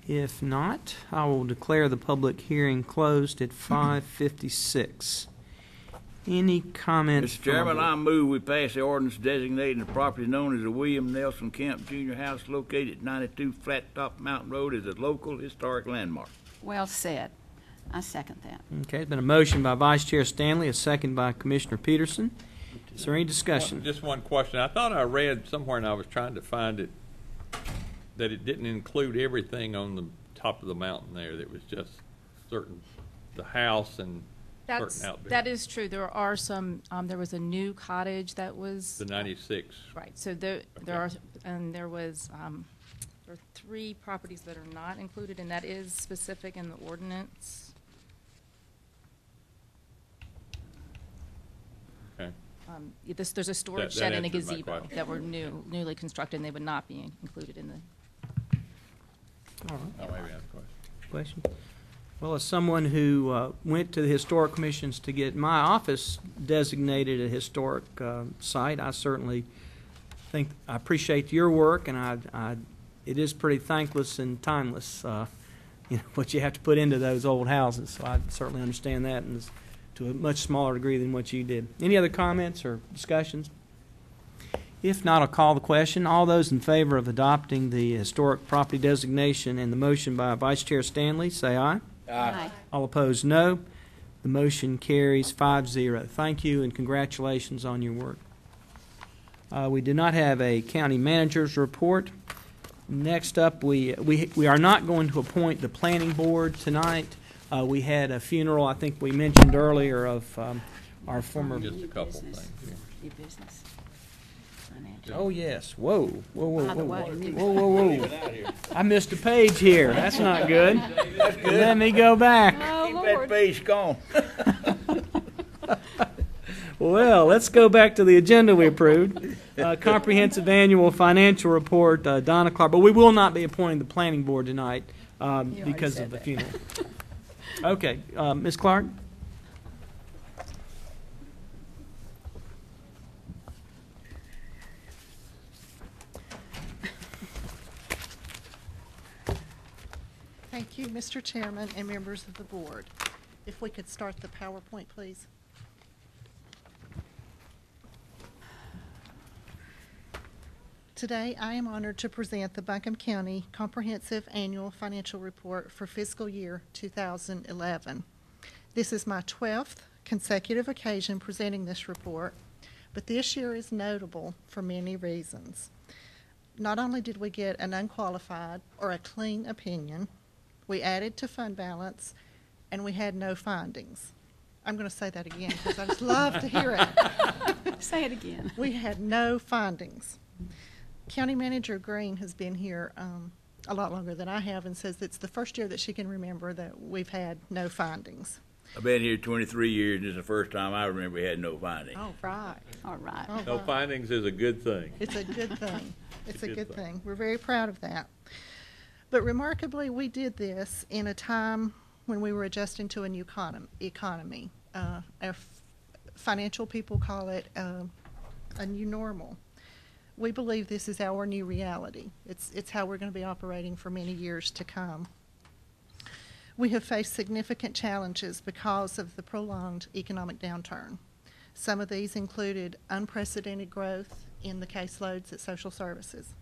If not, I will declare the public hearing closed at 5:56. Any comments? Mr. Chairman, I move we pass the ordinance designating the property known as the William Nelson Camp Jr. House located at 92 Flat Top Mountain Road as a local historic landmark. Well said. I second that. Okay, there's been a motion by Vice Chair Stanley, a second by Commissioner Peterson. Is there any discussion? Just one question. I thought I read somewhere, and I was trying to find it, that it didn't include everything on the top of the mountain there. That was just certain, the house and certain outbuildings. That is true. There are some. There was a new cottage that was the 96. Right. So there are, and there was. There are 3 properties that are not included, and that is specific in the ordinance. Okay. There's a storage shed and a gazebo that were newly constructed, and they would not be included in the. All right. Oh, maybe that's a question. Well, as someone who went to the Historic Commissions to get my office designated a historic site, I certainly think I appreciate your work, and it is pretty thankless and timeless, you know, what you have to put into those old houses. So I certainly understand that, and to a much smaller degree than what you did. Any other comments or discussions? If not, I'll call the question. All those in favor of adopting the historic property designation and the motion by Vice Chair Stanley, say aye. Aye. All opposed, no. The motion carries 5-0. Thank you and congratulations on your work. We do not have a county manager's report. Next up, we are not going to appoint the planning board tonight. We had a funeral, I think we mentioned earlier, of our former. Just a couple things. New business. financial. Oh, yes. Whoa, whoa, whoa, By the whoa, way. whoa, whoa, whoa. I missed a page here. That's not good. That's good. Let me go back. Keep that page going. Well, let's go back to the agenda we approved. Comprehensive annual financial report, Donna Clark. But we will not be appointing the planning board tonight because of the funeral. Okay, Ms. Clark? Thank you, Mr. Chairman and members of the board. If we could start the PowerPoint, please. Today, I am honored to present the Buncombe County Comprehensive Annual Financial Report for fiscal year 2011. This is my 12th consecutive occasion presenting this report, but this year is notable for many reasons. Not only did we get an unqualified or a clean opinion, we added to fund balance, and we had no findings. I'm going to say that again because I just love to hear it. Say it again. We had no findings. County Manager Green has been here a lot longer than I have and says it's the first year that she can remember that we've had no findings. I've been here 23 years, and this is the first time I remember we had no findings. Oh, right. All right. Oh, No right. findings is a good thing. It's a good thing. It's a good thing. thing. We're very proud of that. But remarkably, we did this in a time when we were adjusting to a new economy. Our financial people call it a new normal. We believe this is our new reality. It's how we're going to be operating for many years to come. We have faced significant challenges because of the prolonged economic downturn. Some of these included unprecedented growth in the caseloads at social services,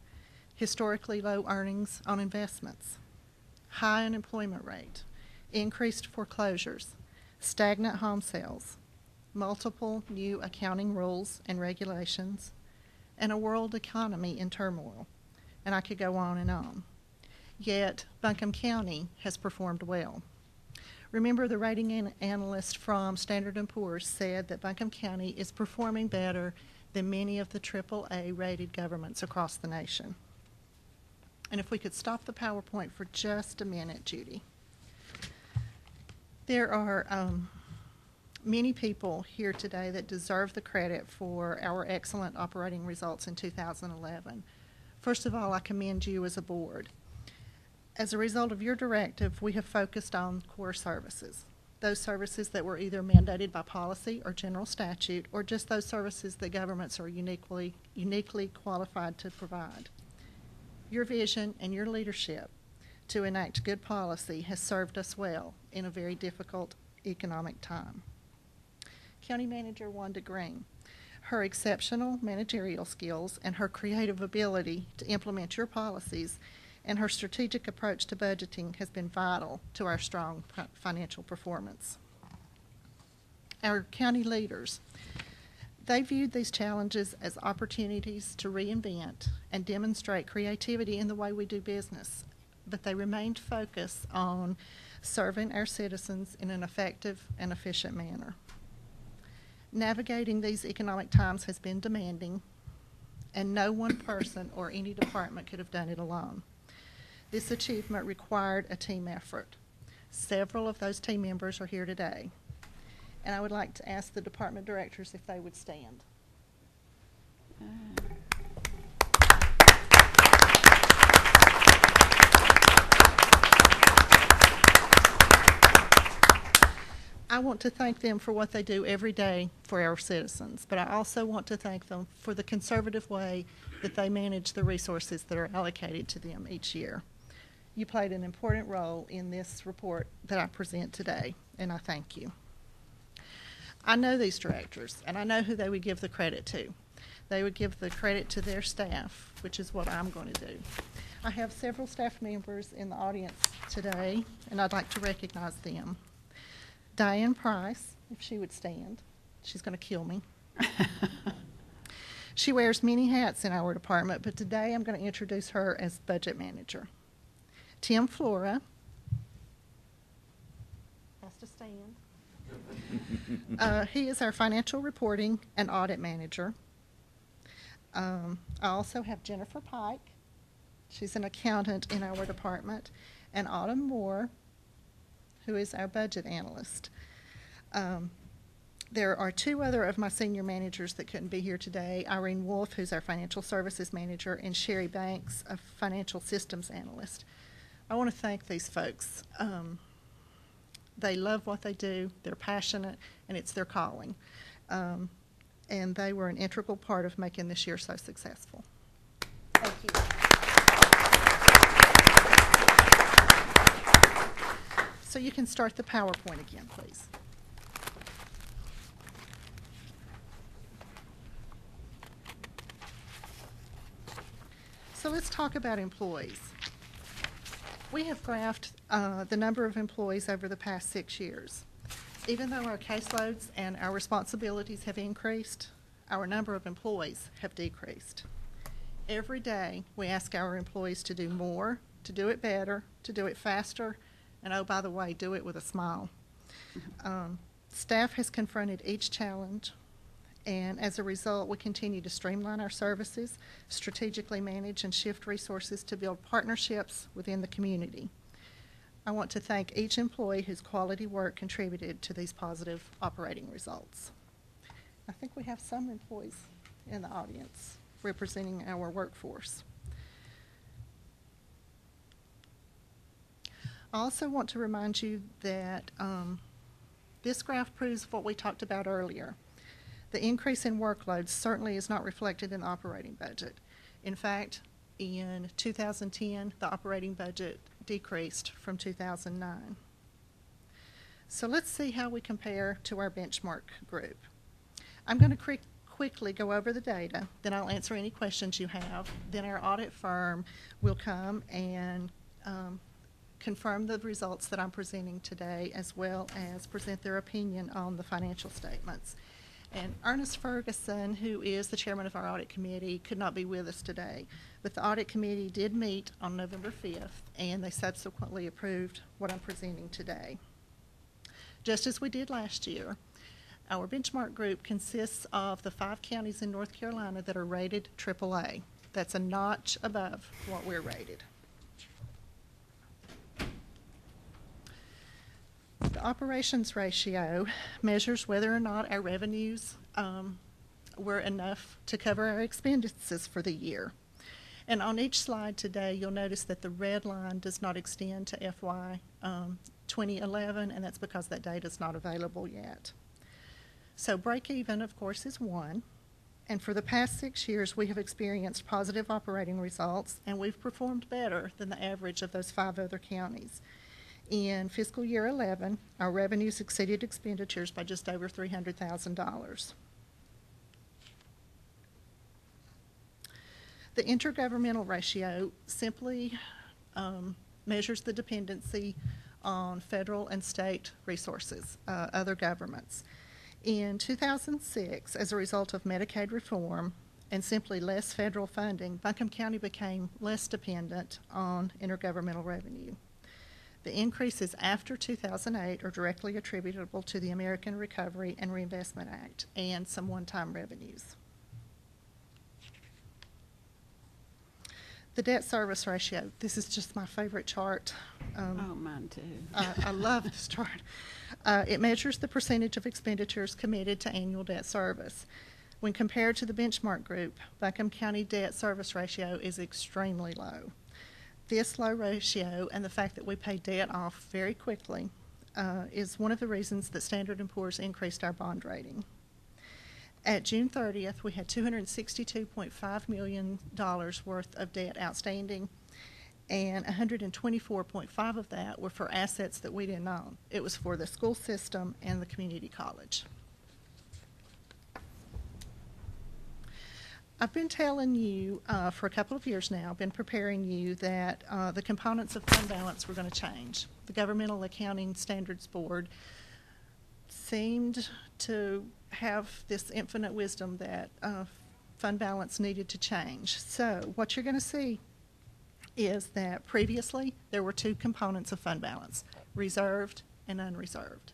historically low earnings on investments, high unemployment rate, increased foreclosures, stagnant home sales, multiple new accounting rules and regulations, and a world economy in turmoil. And I could go on and on. Yet, Buncombe County has performed well. Remember, the rating analyst from Standard & Poor's said that Buncombe County is performing better than many of the AAA-rated governments across the nation. And if we could stop the PowerPoint for just a minute, Judy. There are many people here today that deserve the credit for our excellent operating results in 2011. First of all, I commend you as a board. As a result of your directive, we have focused on core services, those services that were either mandated by policy or general statute, or just those services that governments are uniquely qualified to provide. Your vision and your leadership to enact good policy has served us well in a very difficult economic time. County Manager Wanda Green, her exceptional managerial skills and her creative ability to implement your policies and her strategic approach to budgeting has been vital to our strong financial performance. Our county leaders, they viewed these challenges as opportunities to reinvent and demonstrate creativity in the way we do business, but they remained focused on serving our citizens in an effective and efficient manner. Navigating these economic times has been demanding, and no one person or any department could have done it alone. This achievement required a team effort. Several of those team members are here today, and I would like to ask the department directors if they would stand. I want to thank them for what they do every day for our citizens, but I also want to thank them for the conservative way that they manage the resources that are allocated to them each year. You played an important role in this report that I present today, and I thank you. I know these directors, and I know who they would give the credit to. They would give the credit to their staff, which is what I'm going to do. I have several staff members in the audience today, and I'd like to recognize them. Diane Price, if she would stand. She's going to kill me. She wears many hats in our department, but today I'm going to introduce her as budget manager. Tim Flora has to stand. He is our financial reporting and audit manager. I also have Jennifer Pike. She's an accountant in our department, and Autumn Moore, who is our budget analyst. There are two other of my senior managers that couldn't be here today, Irene Wolf, who's our financial services manager, and Sherry Banks, a financial systems analyst. I want to thank these folks. They love what they do, they're passionate, and it's their calling. And they were an integral part of making this year so successful. Thank you. So you can start the PowerPoint again, please. So let's talk about employees. We have graphed the number of employees over the past 6 years. Even though our caseloads and our responsibilities have increased, our number of employees have decreased. Every day, we ask our employees to do more, to do it better, to do it faster, and oh, by the way, do it with a smile. Staff has confronted each challenge, and as a result, we continue to streamline our services, strategically manage and shift resources to build partnerships within the community. I want to thank each employee whose quality work contributed to these positive operating results. I think we have some employees in the audience representing our workforce. I also want to remind you that this graph proves what we talked about earlier. The increase in workload certainly is not reflected in the operating budget. In fact, in 2010, the operating budget decreased from 2009. So let's see how we compare to our benchmark group. I'm going to quickly go over the data, then I'll answer any questions you have. Then our audit firm will come and confirm the results that I'm presenting today, as well as present their opinion on the financial statements. And Ernest Ferguson, who is the chairman of our audit committee, could not be with us today. But the audit committee did meet on November 5th, and they subsequently approved what I'm presenting today. Just as we did last year, our benchmark group consists of the 5 counties in North Carolina that are rated AAA. That's a notch above what we're rated. The operations ratio measures whether or not our revenues were enough to cover our expenses for the year. And on each slide today, you'll notice that the red line does not extend to FY 2011, and that's because that data is not available yet. So break even, of course, is 1. And for the past 6 years, we have experienced positive operating results, and we've performed better than the average of those 5 other counties. In fiscal year 11, our revenues exceeded expenditures by just over $300,000. The intergovernmental ratio simply measures the dependency on federal and state resources, other governments. In 2006, as a result of Medicaid reform and simply less federal funding, Buncombe County became less dependent on intergovernmental revenue. The increases after 2008 are directly attributable to the American Recovery and Reinvestment Act and some one-time revenues. The debt service ratio. This is just my favorite chart. Oh, mine too. I love this chart. It measures the percentage of expenditures committed to annual debt service. When compared to the benchmark group, Buncombe County debt service ratio is extremely low. This low ratio and the fact that we pay debt off very quickly is one of the reasons that Standard & Poor's increased our bond rating. At June 30th, we had $262.5 million worth of debt outstanding, and $124.5 of that were for assets that we didn't own. It was for the school system and the community college. I've been telling you for a couple of years now, been preparing you that the components of fund balance were going to change. The Governmental Accounting Standards Board seemed to have this infinite wisdom that fund balance needed to change. So what you're going to see is that previously there were 2 components of fund balance, reserved and unreserved.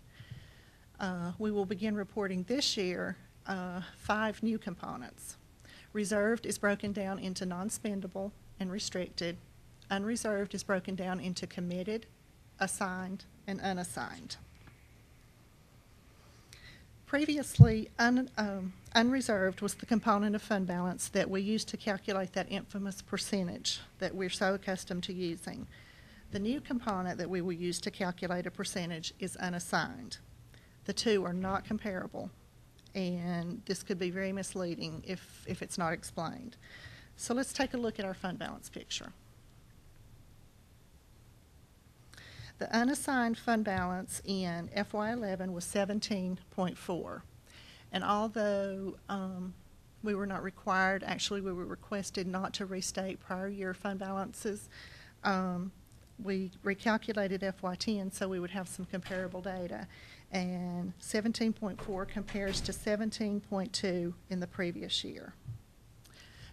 We will begin reporting this year 5 new components. Reserved is broken down into non-spendable and restricted. Unreserved is broken down into committed, assigned, and unassigned. Previously, unreserved was the component of fund balance that we used to calculate that infamous percentage that we're so accustomed to using. The new component that we will use to calculate a percentage is unassigned. The two are not comparable, and this could be very misleading if it's not explained. So let's take a look at our fund balance picture. The unassigned fund balance in FY11 was 17.4. And although we were not required, actually we were requested not to restate prior year fund balances, we recalculated FY10 so we would have some comparable data. And 17.4 compares to 17.2 in the previous year.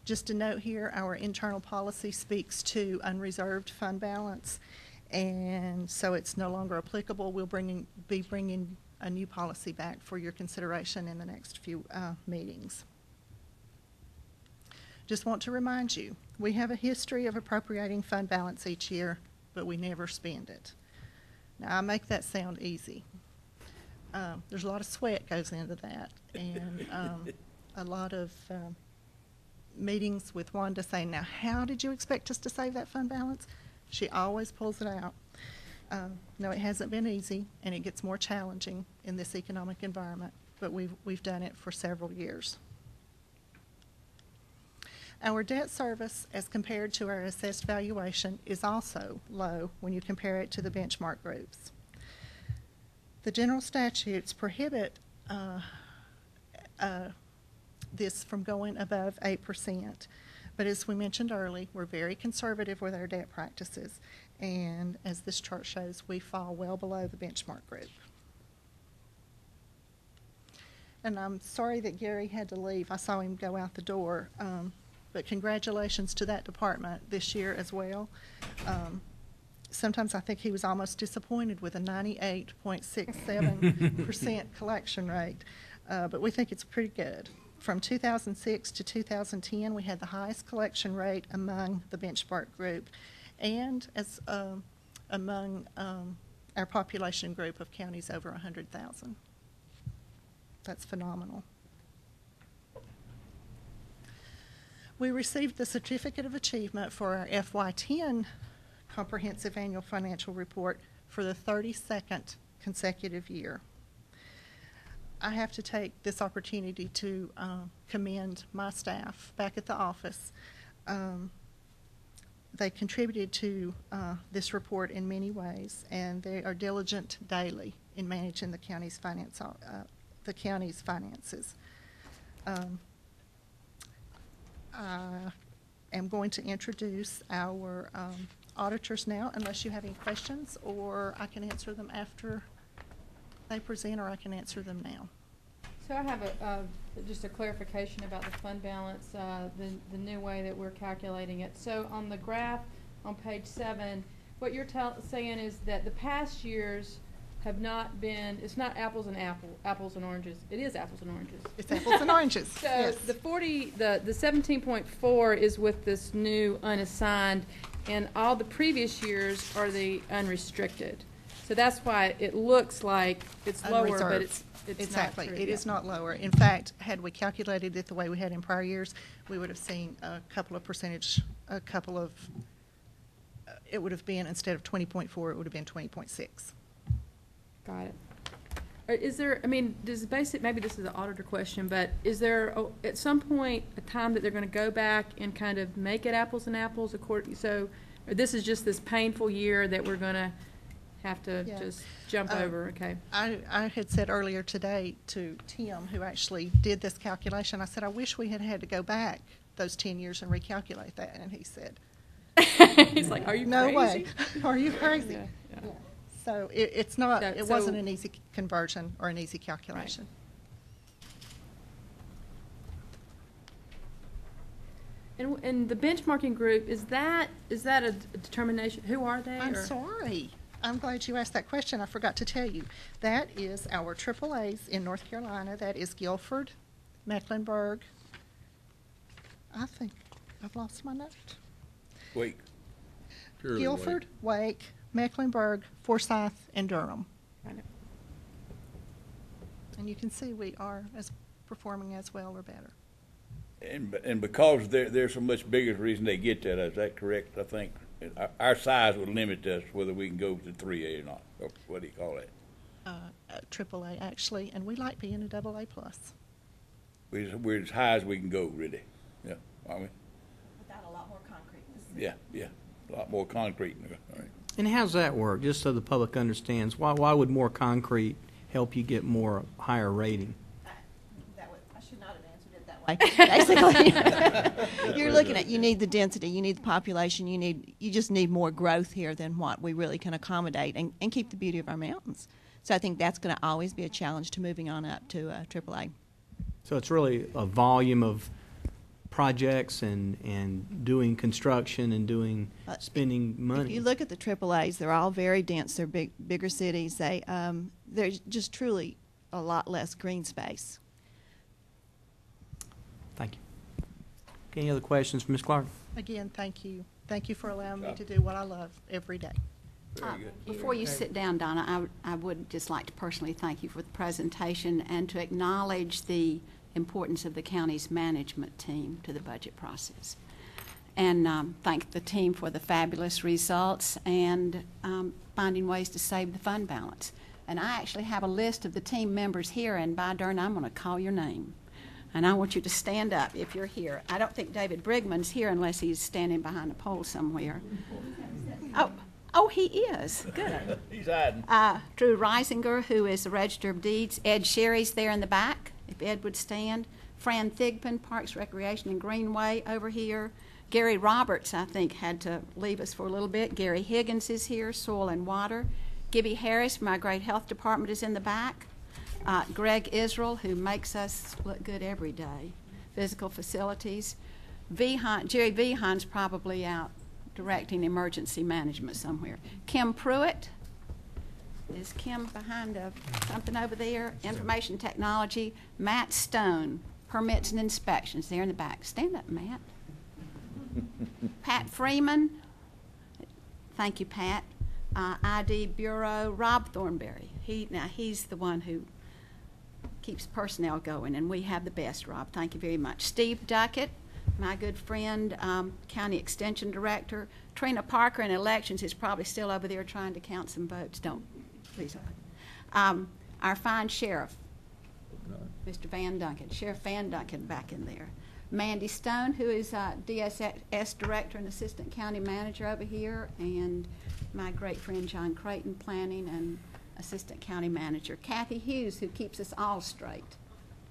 Just a note here, our internal policy speaks to unreserved fund balance, and so it's no longer applicable. We'll be bringing a new policy back for your consideration in the next few meetings. Just want to remind you, we have a history of appropriating fund balance each year, but we never spend it. Now, I make that sound easy. There's a lot of sweat goes into that, and a lot of meetings with Wanda saying, now, how did you expect us to save that fund balance? She always pulls it out. No, it hasn't been easy, and it gets more challenging in this economic environment, but we've done it for several years. Our debt service, as compared to our assessed valuation, is also low when you compare it to the benchmark groups. The general statutes prohibit this from going above 8%. But as we mentioned earlier, we're very conservative with our debt practices. And as this chart shows, we fall well below the benchmark group. And I'm sorry that Gary had to leave. I saw him go out the door. But congratulations to that department this year as well. Sometimes I think he was almost disappointed with a 98.67% collection rate. But we think it's pretty good. From 2006 to 2010, we had the highest collection rate among the benchmark group and as among our population group of counties over 100,000. That's phenomenal. We received the Certificate of Achievement for our FY10 Comprehensive Annual Financial Report for the 32nd consecutive year. I have to take this opportunity to commend my staff back at the office. They contributed to this report in many ways, and they are diligent daily in managing the county's finances. I am going to introduce our auditors now, unless you have any questions, or I can answer them after they present, or I can answer them now. So I have just a clarification about the fund balance, the new way that we're calculating it. So on the graph on page 7, what you're saying is that the past years have not been, it's not apples and oranges. It is apples and oranges. It's apples and oranges. So yes. the 17.4 is with this new unassigned, and all the previous years are the unrestricted. So that's why it looks like it's lower, but it's exactly. Not true. It is not lower. In fact, had we calculated it the way we had in prior years, we would have seen a couple of, it would have been, instead of 20.4, it would have been 20.6. Got it. Is there, I mean, maybe this is an auditor question, but is there at some point a time that they're going to go back and kind of make it apples and apples so this is just this painful year that we're going to have to just jump over? Okay. I had said earlier today to Tim, who actually did this calculation, I said, I wish we had to go back those 10 years and recalculate that. And he said, he's like, are you no crazy? Way. Are you crazy? Yeah. So it's not, it wasn't an easy conversion or an easy calculation. Right. And the benchmarking group, is that a determination? Who are they? I'm sorry. I'm glad you asked that question. I forgot to tell you. That is our AAAs in North Carolina. That is Guilford, Mecklenburg, I think I've lost my note. Wake. Guilford, Wake, Mecklenburg, Forsyth, and Durham. And you can see we are performing as well or better. And because they're so much bigger, the reason they get that, is that correct? I think our size would limit us whether we can go to 3A or not. Or what do you call that? AAA, actually, and we like being a AA+. We're as high as we can go, really. Yeah, aren't we? Without a lot more concrete. Yeah, a lot more concrete. All right. And how's that work? Just so the public understands, why would more concrete help you get more higher rating? I should not have answered it that way. Basically, you're looking at, you need the density, you need the population, you just need more growth here than what we really can accommodate and keep the beauty of our mountains. So I think that's going to always be a challenge to moving on up to AAA. So it's really a volume of projects and doing construction and spending money. If you look at the AAAs, they're all very dense. They're bigger cities. There's just truly a lot less green space. Thank you. Any other questions for Ms. Clark? Again, thank you. Thank you for allowing me to do what I love every day. Before you sit down, Donna, I would just like to personally thank you for the presentation and to acknowledge the importance of the county's management team to the budget process. And thank the team for the fabulous results and finding ways to save the fund balance. And I actually have a list of the team members here, and by darn, I'm going to call your name. And I want you to stand up if you're here. I don't think David Brigman's here unless he's standing behind a pole somewhere. Oh, he is. Good. He's hiding. Drew Reisinger, who is the Register of Deeds. Ed Sherry's there in the back, if Ed would stand. Fran Thigpen, Parks, Recreation, and Greenway over here. Gary Roberts, I think, had to leave us for a little bit. Gary Higgins is here, Soil and Water. Gibby Harris from our great health department is in the back. Greg Israel, who makes us look good every day. Physical Facilities. Jerry Vihan's probably out directing emergency management somewhere. Kim Pruitt. Is Kim behind something over there? Information Technology. Matt Stone, Permits and Inspections, there in the back. Stand up, Matt. Pat Freeman. Thank you, Pat. ID Bureau. Rob Thornberry. He's the one who keeps personnel going, and we have the best, Rob. Thank you very much. Steve Duckett, my good friend, County Extension Director. Trina Parker in Elections is probably still over there trying to count some votes. Please don't. Our fine sheriff, Mr. Van Duncan. Sheriff Van Duncan back in there. Mandy Stone, who is DSS Director and Assistant County Manager over here, and my great friend John Creighton, Planning and Assistant County Manager. Kathy Hughes, who keeps us all straight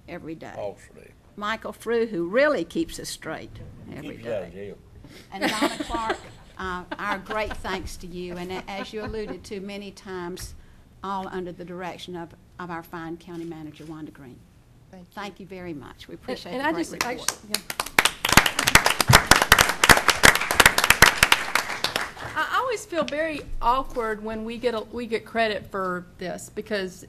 every day. All straight. Michael Frew, who really keeps us straight every Keeps you out of day. jail. And Donna Clark, our great thanks to you. And as you alluded to many times, all under the direction of our fine County Manager, Wanda Green. Thank you very much. We appreciate the great report. I always feel very awkward when we get credit for this, because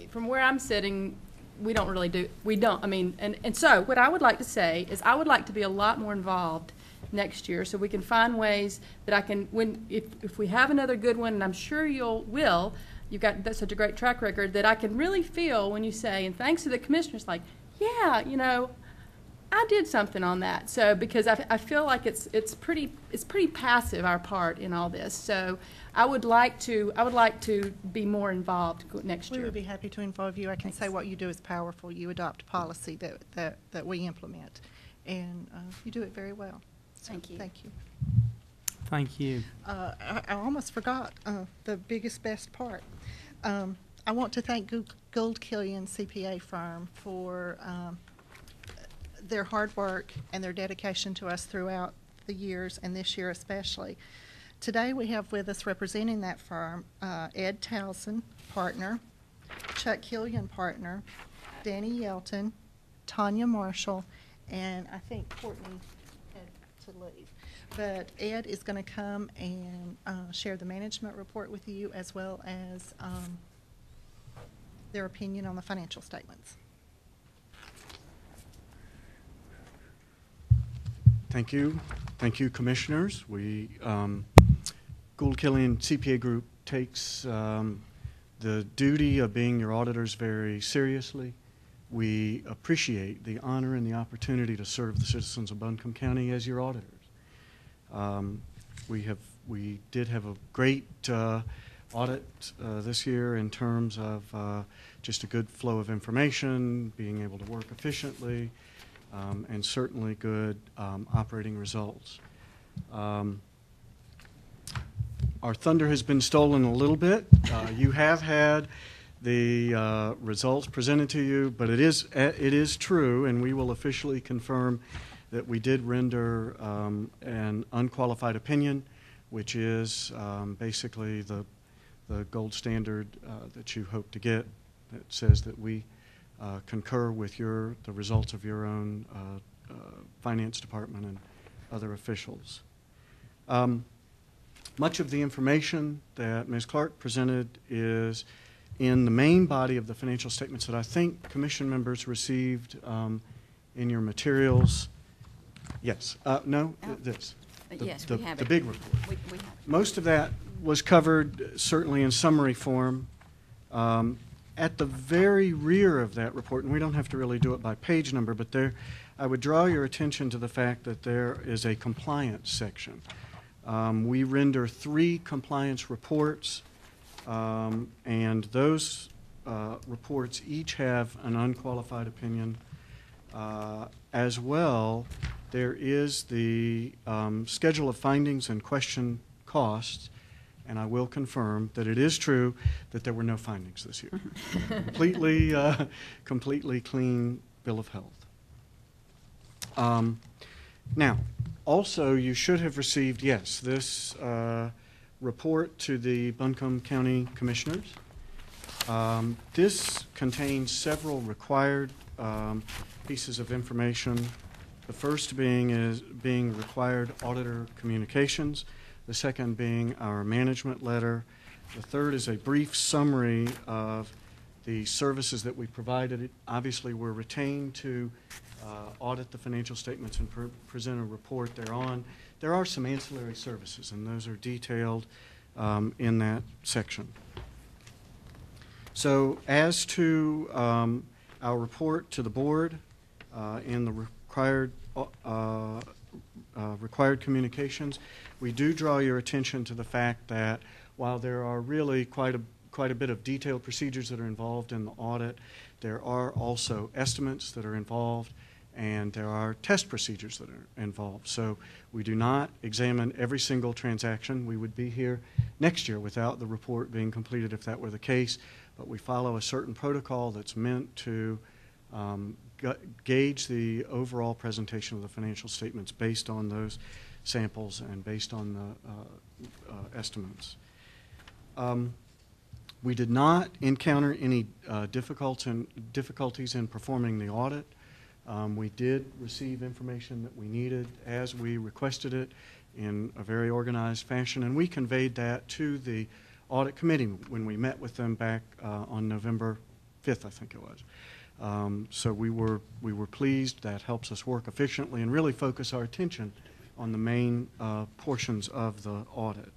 from where I'm sitting, we don't. I mean, and so what I would like to say is I would like to be a lot more involved next year, so we can find ways that I can, if we have another good one, and I'm sure you've got such a great track record, that I can really feel when you say, and thanks to the commissioners, like, yeah, I did something on that. So because I feel like it's pretty passive, our part in all this. So I would like to be more involved next year. We would be happy to involve you. I can say what you do is powerful. You adopt policy that we implement, and you do it very well. So, thank you. Thank you. Thank you. I almost forgot the biggest, best part. I want to thank Gould Killian CPA firm for their hard work and their dedication to us throughout the years, and this year especially. Today we have with us, representing that firm, Ed Towson, partner, Chuck Killian, partner, Danny Yelton, Tanya Marshall, and I think Courtney had to leave. But Ed is going to come and share the management report with you, as well as their opinion on the financial statements. Thank you. Thank you, Commissioners. We, Gould Killian CPA Group takes the duty of being your auditors very seriously. We appreciate the honor and the opportunity to serve the citizens of Buncombe County as your auditors. We did have a great audit this year in terms of just a good flow of information, being able to work efficiently, and certainly good operating results. Our thunder has been stolen a little bit. You have had the results presented to you, but it is true, and we will officially confirm that we did render an unqualified opinion, which is basically the gold standard that you hope to get. That says that we concur with the results of your own finance department and other officials. Much of the information that Ms. Clark presented is in the main body of the financial statements that I think Commission members received in your materials. Yes. No? This. Yes, we have it. The big report. We have it. Most of that was covered certainly in summary form. At the very rear of that report, and we don't have to really do it by page number, but there, I would draw your attention to the fact that there is a compliance section. We render 3 compliance reports, and those reports each have an unqualified opinion. As well, there is the schedule of findings and question costs, and I will confirm that it is true that there were no findings this year. Completely clean bill of health. Now, also, you should have received, yes, this report to the Buncombe County Commissioners. This contains several required pieces of information. The first being required auditor communications. The second being our management letter. The third is a brief summary of the services that we provided. Obviously, we're retained to audit the financial statements and present a report thereon. There are some ancillary services, and those are detailed in that section. So as to our report to the board in the required communications, we do draw your attention to the fact that while there are really quite a bit of detailed procedures that are involved in the audit, there are also estimates that are involved, and there are test procedures that are involved. So we do not examine every single transaction. We would be here next year without the report being completed if that were the case, but we follow a certain protocol that's meant to gauge the overall presentation of the financial statements based on those samples and based on the estimates. We did not encounter any difficulties in performing the audit. We did receive information that we needed as we requested it in a very organized fashion, and we conveyed that to the audit committee when we met with them back on November 5th, I think it was. So we were pleased. That helps us work efficiently and really focus our attention on the main portions of the audit.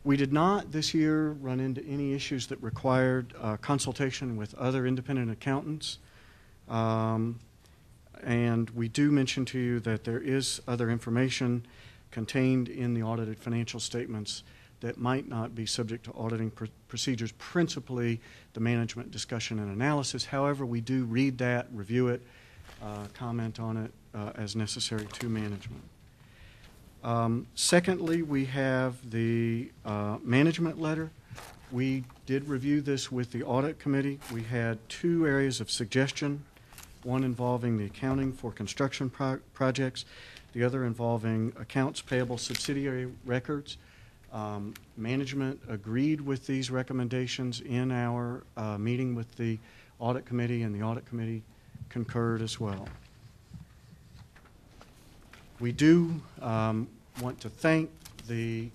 We did not this year run into any issues that required consultation with other independent accountants. And we do mention to you that there is other information contained in the audited financial statements that might not be subject to auditing procedures, principally the management discussion and analysis. However, we do read that, review it, comment on it as necessary to management. Secondly, we have the management letter. We did review this with the audit committee. We had 2 areas of suggestion, one involving the accounting for construction projects, the other involving accounts payable subsidiary records. Management agreed with these recommendations in our meeting with the audit committee, and the audit committee concurred as well. We do want to thank the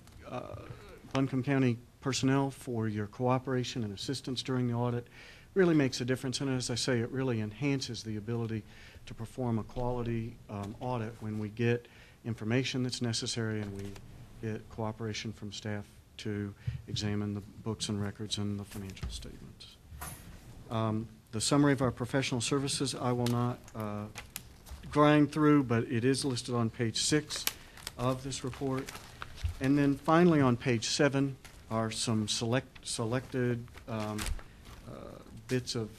Buncombe County personnel for your cooperation and assistance during the audit. Really makes a difference, and as I say, it really enhances the ability to perform a quality audit when we get information that's necessary, and we get cooperation from staff to examine the books and records and the financial statements. The summary of our professional services I will not grind through, but it is listed on page 6 of this report. And then finally on page 7 are some selected bits of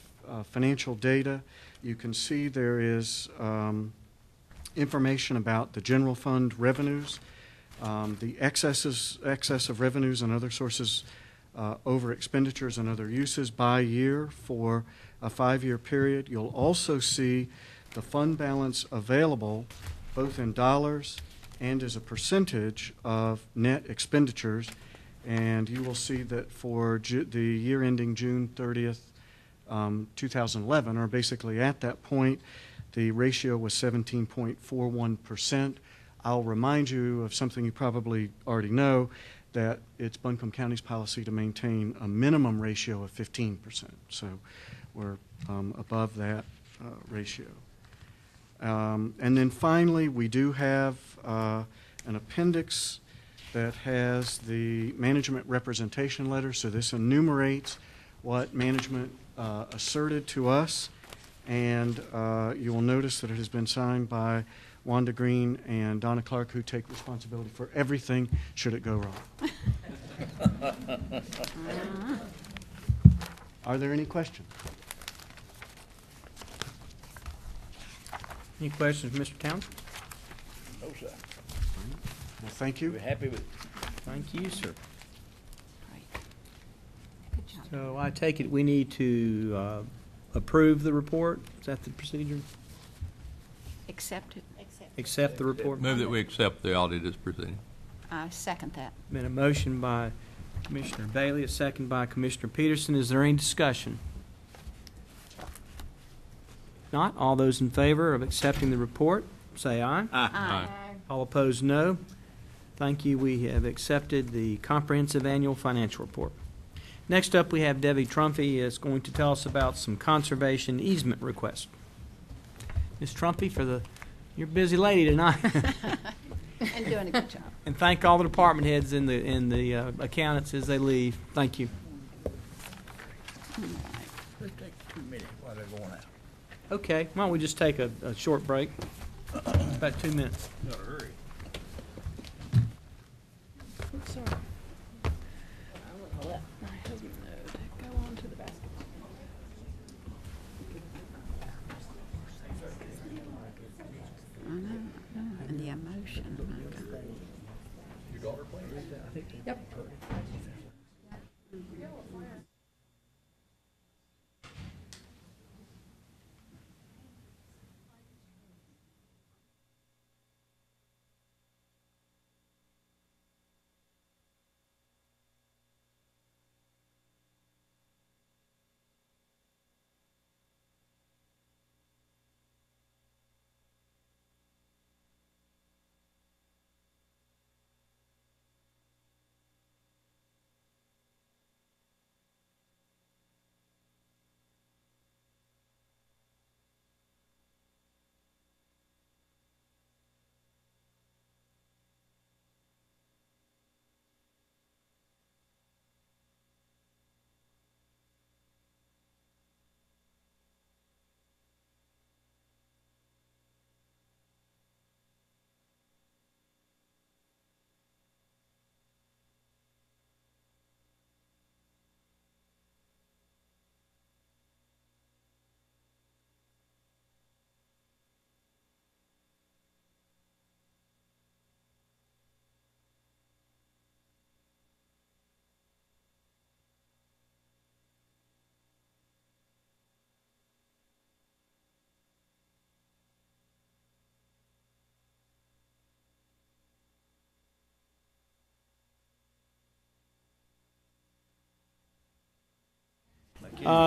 financial data. You can see there is information about the general fund revenues, the excess of revenues and other sources over expenditures and other uses by year for a 5-year period. You'll also see the fund balance available both in dollars and as a percentage of net expenditures. And you will see that for the year ending June 30th, 2011, or basically at that point, the ratio was 17.41%. I'll remind you of something you probably already know, that it's Buncombe County's policy to maintain a minimum ratio of 15%. So we're above that ratio. And then finally, we do have an appendix that has the management representation letter. So this enumerates what management asserted to us, and you will notice that it has been signed by Wanda Green and Donna Clark, who take responsibility for everything should it go wrong. Are there any questions? Any questions, Mr. Townsend? No, sir. Well, thank you. We're happy with it. Thank you, sir. So I take it we need to approve the report? Is that the procedure? Accept it. Accept the report? Move that we accept the audit as presented. I second that. Been a motion by Commissioner Bailey, a second by Commissioner Peterson. Is there any discussion? If not, all those in favor of accepting the report, say aye. Aye. All opposed, no. Thank you. We have accepted the comprehensive annual financial report. Next up, we have Debbie Trumpy is going to tell us about some conservation easement requests. Ms. Trumpy, you're a busy lady tonight. And doing a good job. And thank all the department heads and the accountants as they leave. Thank you. Let's take 2 minutes while they're going out. Okay, why don't we just take a short break? About 2 minutes. Gotta hurry. Sorry. I'll let my husband know to go on to the basketball. And the emotion. Your daughter playing? Yep.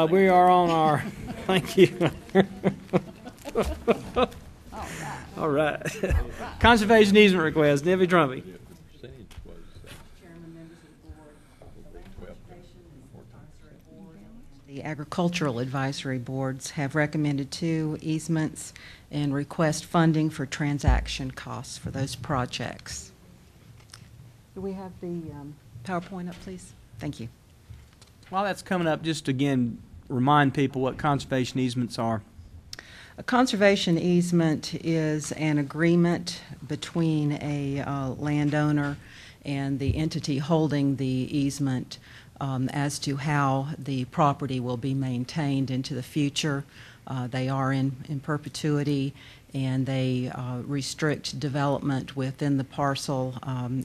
We are on our, thank you. All right. Conservation easement request, Debbie Trumpy. The The agricultural advisory boards have recommended 2 easements and request funding for transaction costs for those projects. Do we have the PowerPoint up, please? Thank you. While that's coming up, just again, remind people what conservation easements are. A conservation easement is an agreement between a landowner and the entity holding the easement as to how the property will be maintained into the future. They are in perpetuity, and they restrict development within the parcel.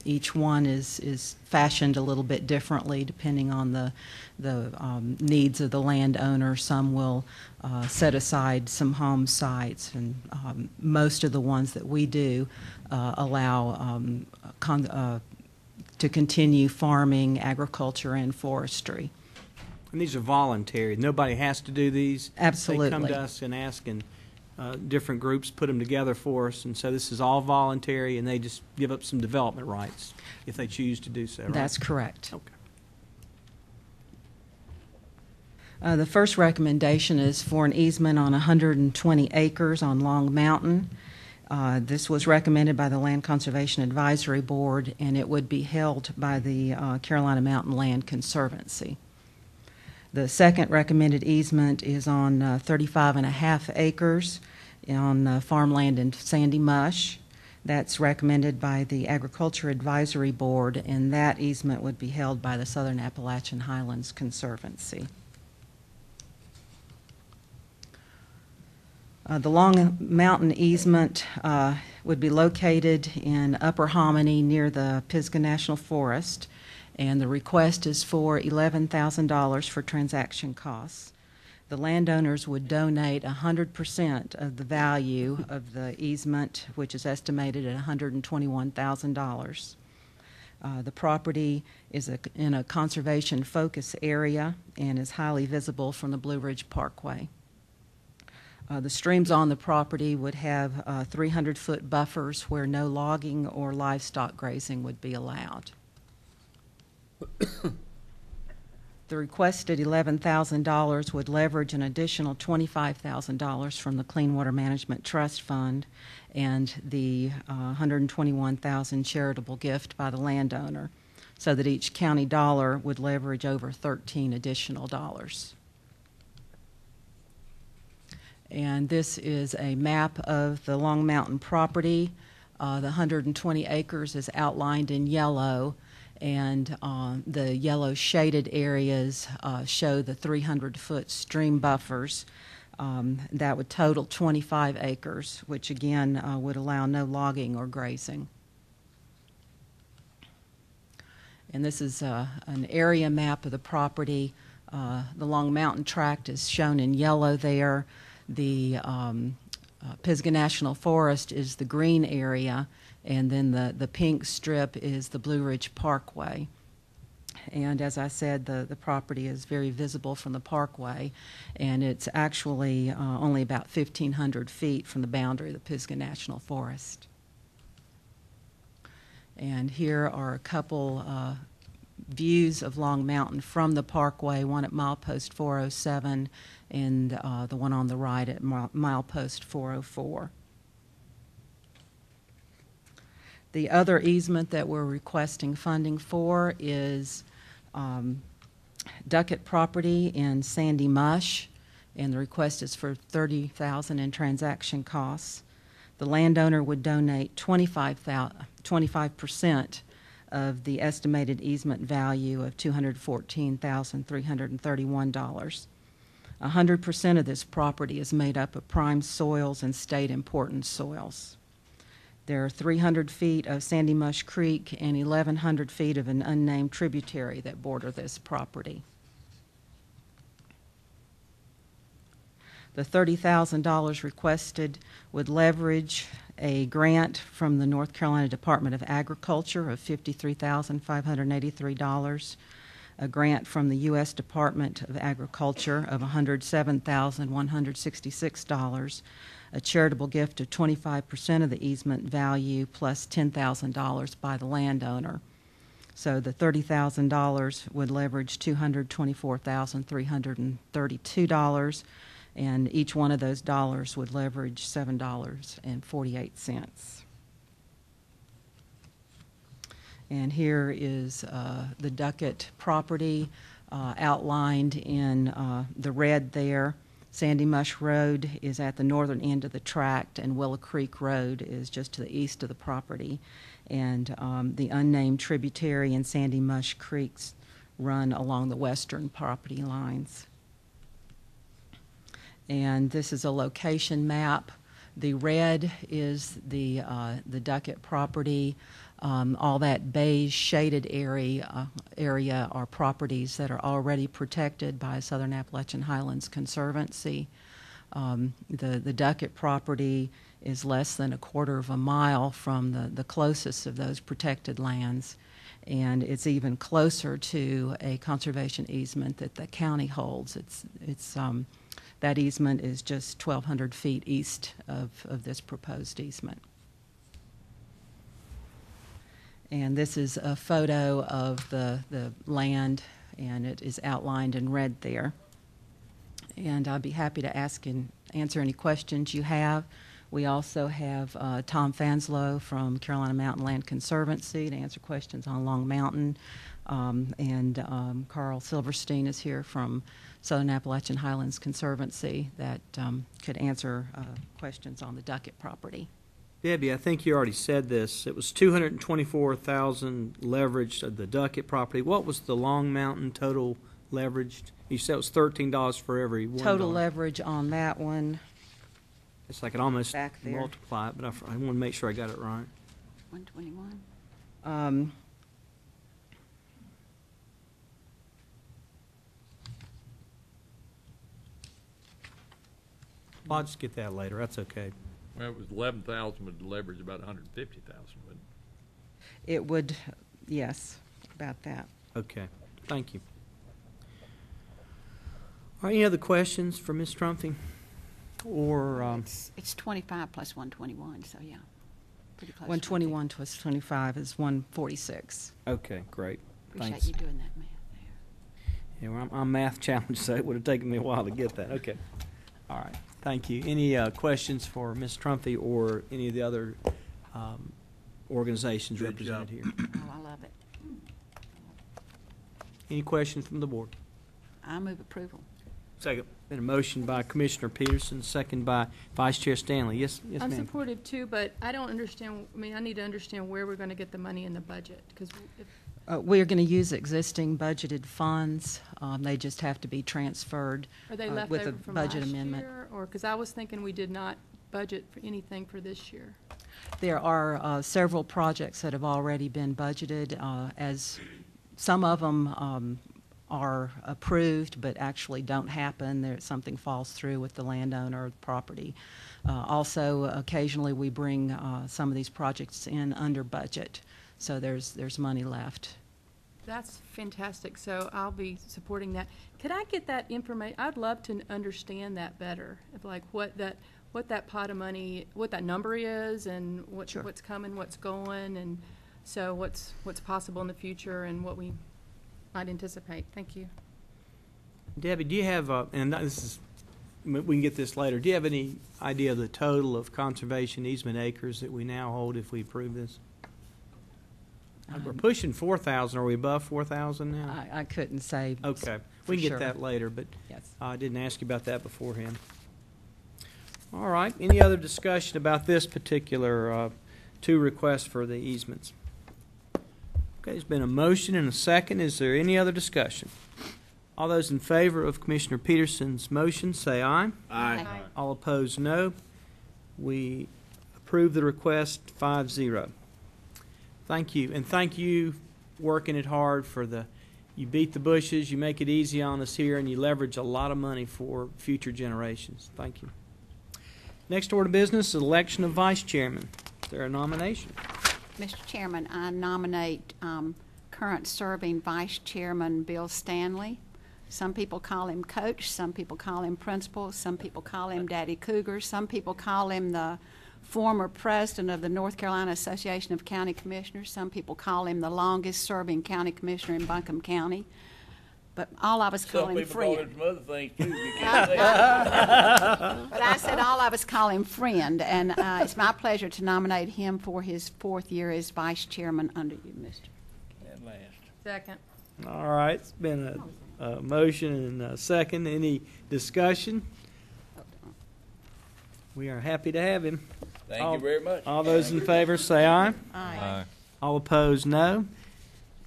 Each one is fashioned a little bit differently depending on the needs of the landowner. Some will set aside some home sites, and most of the ones that we do allow to continue farming, agriculture, and forestry. And these are voluntary. Nobody has to do these. Absolutely. They come to us and ask, and different groups put them together for us. And so this is all voluntary, and they just give up some development rights if they choose to do so, right? That's correct. Okay. The first recommendation is for an easement on 120 acres on Long Mountain. This was recommended by the Land Conservation Advisory Board, and it would be held by the Carolina Mountain Land Conservancy. The second recommended easement is on 35.5 acres on farmland in Sandy Mush. That's recommended by the Agriculture Advisory Board, and that easement would be held by the Southern Appalachian Highlands Conservancy. The Long Mountain easement would be located in Upper Hominy near the Pisgah National Forest, and the request is for $11,000 for transaction costs. The landowners would donate 100% of the value of the easement, which is estimated at $121,000. The property is in a conservation focus area and is highly visible from the Blue Ridge Parkway. The streams on the property would have 300-foot buffers where no logging or livestock grazing would be allowed. The requested $11,000 would leverage an additional $25,000 from the Clean Water Management Trust Fund and the $121,000 charitable gift by the landowner, so that each county dollar would leverage over 13 additional dollars. And this is a map of the Long Mountain property. The 120 acres is outlined in yellow, and the yellow shaded areas show the 300-foot stream buffers. That would total 25 acres, which again would allow no logging or grazing. And this is an area map of the property. The Long Mountain tract is shown in yellow there. The Pisgah National Forest is the green area, and then the pink strip is the Blue Ridge Parkway. And as I said, the property is very visible from the parkway, and it's actually only about 1,500 feet from the boundary of the Pisgah National Forest. And here are a couple views of Long Mountain from the parkway, one at milepost 407 and the one on the right at milepost 404. The other easement that we're requesting funding for is Duckett property in Sandy Mush, and the request is for $30,000 in transaction costs. The landowner would donate 25% of the estimated easement value of $214,331. 100% of this property is made up of prime soils and state important soils. There are 300 feet of Sandy Mush Creek and 1,100 feet of an unnamed tributary that border this property. The $30,000 requested would leverage a grant from the North Carolina Department of Agriculture of $53,583, a grant from the U.S. Department of Agriculture of $107,166, a charitable gift of 25% of the easement value plus $10,000 by the landowner. So the $30,000 would leverage $224,332, and each one of those dollars would leverage $7.48. And here is the Duckett property outlined in the red there. Sandy Mush Road is at the northern end of the tract, and Willow Creek Road is just to the east of the property. And the unnamed tributary and Sandy Mush Creeks run along the western property lines. And this is a location map. The red is the Duckett property. All that beige shaded area are properties that are already protected by Southern Appalachian Highlands Conservancy. The Duckett property is less than a quarter of a mile from the closest of those protected lands, and it's even closer to a conservation easement that the county holds. That easement is just 1,200 feet east of this proposed easement. And this is a photo of the land, and it is outlined in red there. And I'd be happy to ask and answer any questions you have. We also have Tom Fanslow from Carolina Mountain Land Conservancy to answer questions on Long Mountain. And Carl Silverstein is here from Southern Appalachian Highlands Conservancy that could answer questions on the Duckett property. Debbie, I think you already said this. It was $224,000 leveraged of the Duckett property. What was the Long Mountain total leveraged? You said it was $13 for every $1. Total leverage on that one. It's like it almost Back there. multiply it, but I want to make sure I got it right. 121. Well, I'll just get that later. That's okay. Well, it was 11,000, but the leverage about 150,000. It would, yes, about that. Okay. Thank you. All right, any other questions for Ms. Trumpy? Or It's 25 plus 121, so yeah, pretty close. 121 plus 25 is 146. okay, great. Appreciate Thanks. you doing that math there. Yeah, well, I'm math challenged, so it would have taken me a while to get that. Okay. All right. Thank you. Any questions for Ms. Trumpy or any of the other organizations Good represented job. here? Oh, I love it. Any questions from the board? I move approval. Second. Been a motion by Commissioner Peterson, second by Vice Chair Stanley. Yes, I'm ma'am. supportive too, but I don't understand, I mean, I need to understand where we're going to get the money in the budget, because if We are going to use existing budgeted funds. They just have to be transferred are they left with a over from budget last amendment. year? Or, because I was thinking we did not budget for anything for this year. There are several projects that have already been budgeted, as some of them are approved but actually don't happen. Something falls through with the landowner or the property. Also, occasionally we bring some of these projects in under budget, so there's money left. That's fantastic, so I'll be supporting that. Could I get that information? I'd love to understand that better, of like what that pot of money, what that number is, and what's coming, what's going, and so what's possible in the future and what we might anticipate. Thank you. Debbie, do you have, and this is, we can get this later, do you have any idea of the total of conservation easement acres that we now hold if we approve this? We're pushing 4,000. Are we above 4,000 now? I couldn't say. Okay. We can sure. get that later, but Yes. I didn't ask you about that beforehand. All right. Any other discussion about this particular two requests for the easements? Okay, there's been a motion and a second. Is there any other discussion? All those in favor of Commissioner Peterson's motion say aye. Aye. All opposed, no. We approve the request 5-0. Thank you, and thank you working it hard for you beat the bushes, you make it easy on us here, and you leverage a lot of money for future generations. Thank you. Next order of business is election of vice chairman. Is there a nomination? Mr. Chairman, I nominate current serving Vice Chairman Bill Stanley. Some people call him Coach, some people call him Principal, some people call him Daddy Cougar, some people call him the former president of the North Carolina Association of County Commissioners. Some people call him the longest-serving county commissioner in Buncombe County. But all of us call him friend. Some people call him some other things too. You can't say that. But I said all of us call him friend, and it's my pleasure to nominate him for his 4th year as vice chairman under you, Mr. At last. Second. All right, it's been a motion and a second. Any discussion? We are happy to have him. Thank you very much. All those in favor say aye. Aye. All opposed, no.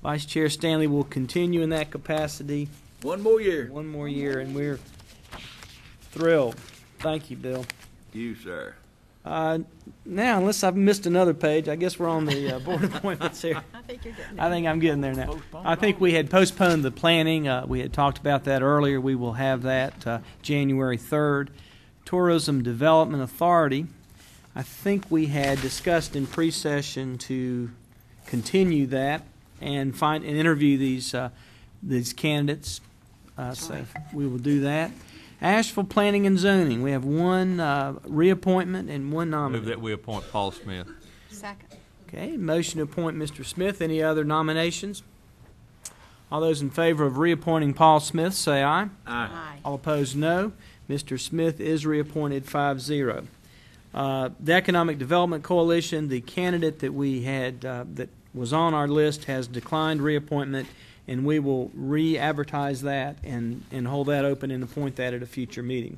Vice Chair Stanley will continue in that capacity. One more year. One more year, and we're thrilled. Thank you, Bill. You, sir. Now, unless I've missed another page, I guess we're on the board appointments here. I think you're getting there. I think I'm getting there now. I think we had postponed the planning. We had talked about that earlier. We will have that January 3rd. Tourism Development Authority. I think we had discussed in pre-session to continue that and find and interview these candidates. So we will do that. Asheville Planning and Zoning. We have one reappointment and one nominee. Move that we appoint Paul Smith. Second. Okay, motion to appoint Mr. Smith. Any other nominations? All those in favor of reappointing Paul Smith say aye. Aye. All opposed, no. Mr. Smith is reappointed 5-0. The Economic Development Coalition, the candidate that we had that was on our list has declined reappointment, and we will re-advertise that and hold that open and appoint that at a future meeting.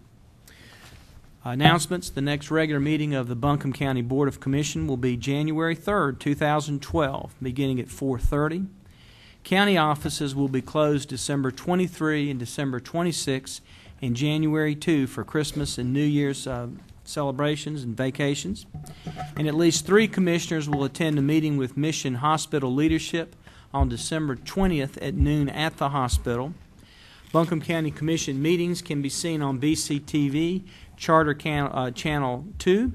Announcements. The next regular meeting of the Buncombe County Board of Commission will be January 3rd, 2012, beginning at 4:30. County offices will be closed December 23 and December 26 and January 2 for Christmas and New Year's celebrations and vacations. And at least 3 commissioners will attend a meeting with Mission Hospital leadership on December 20th at noon at the hospital. Buncombe County Commission meetings can be seen on BCTV, Charter Channel 2,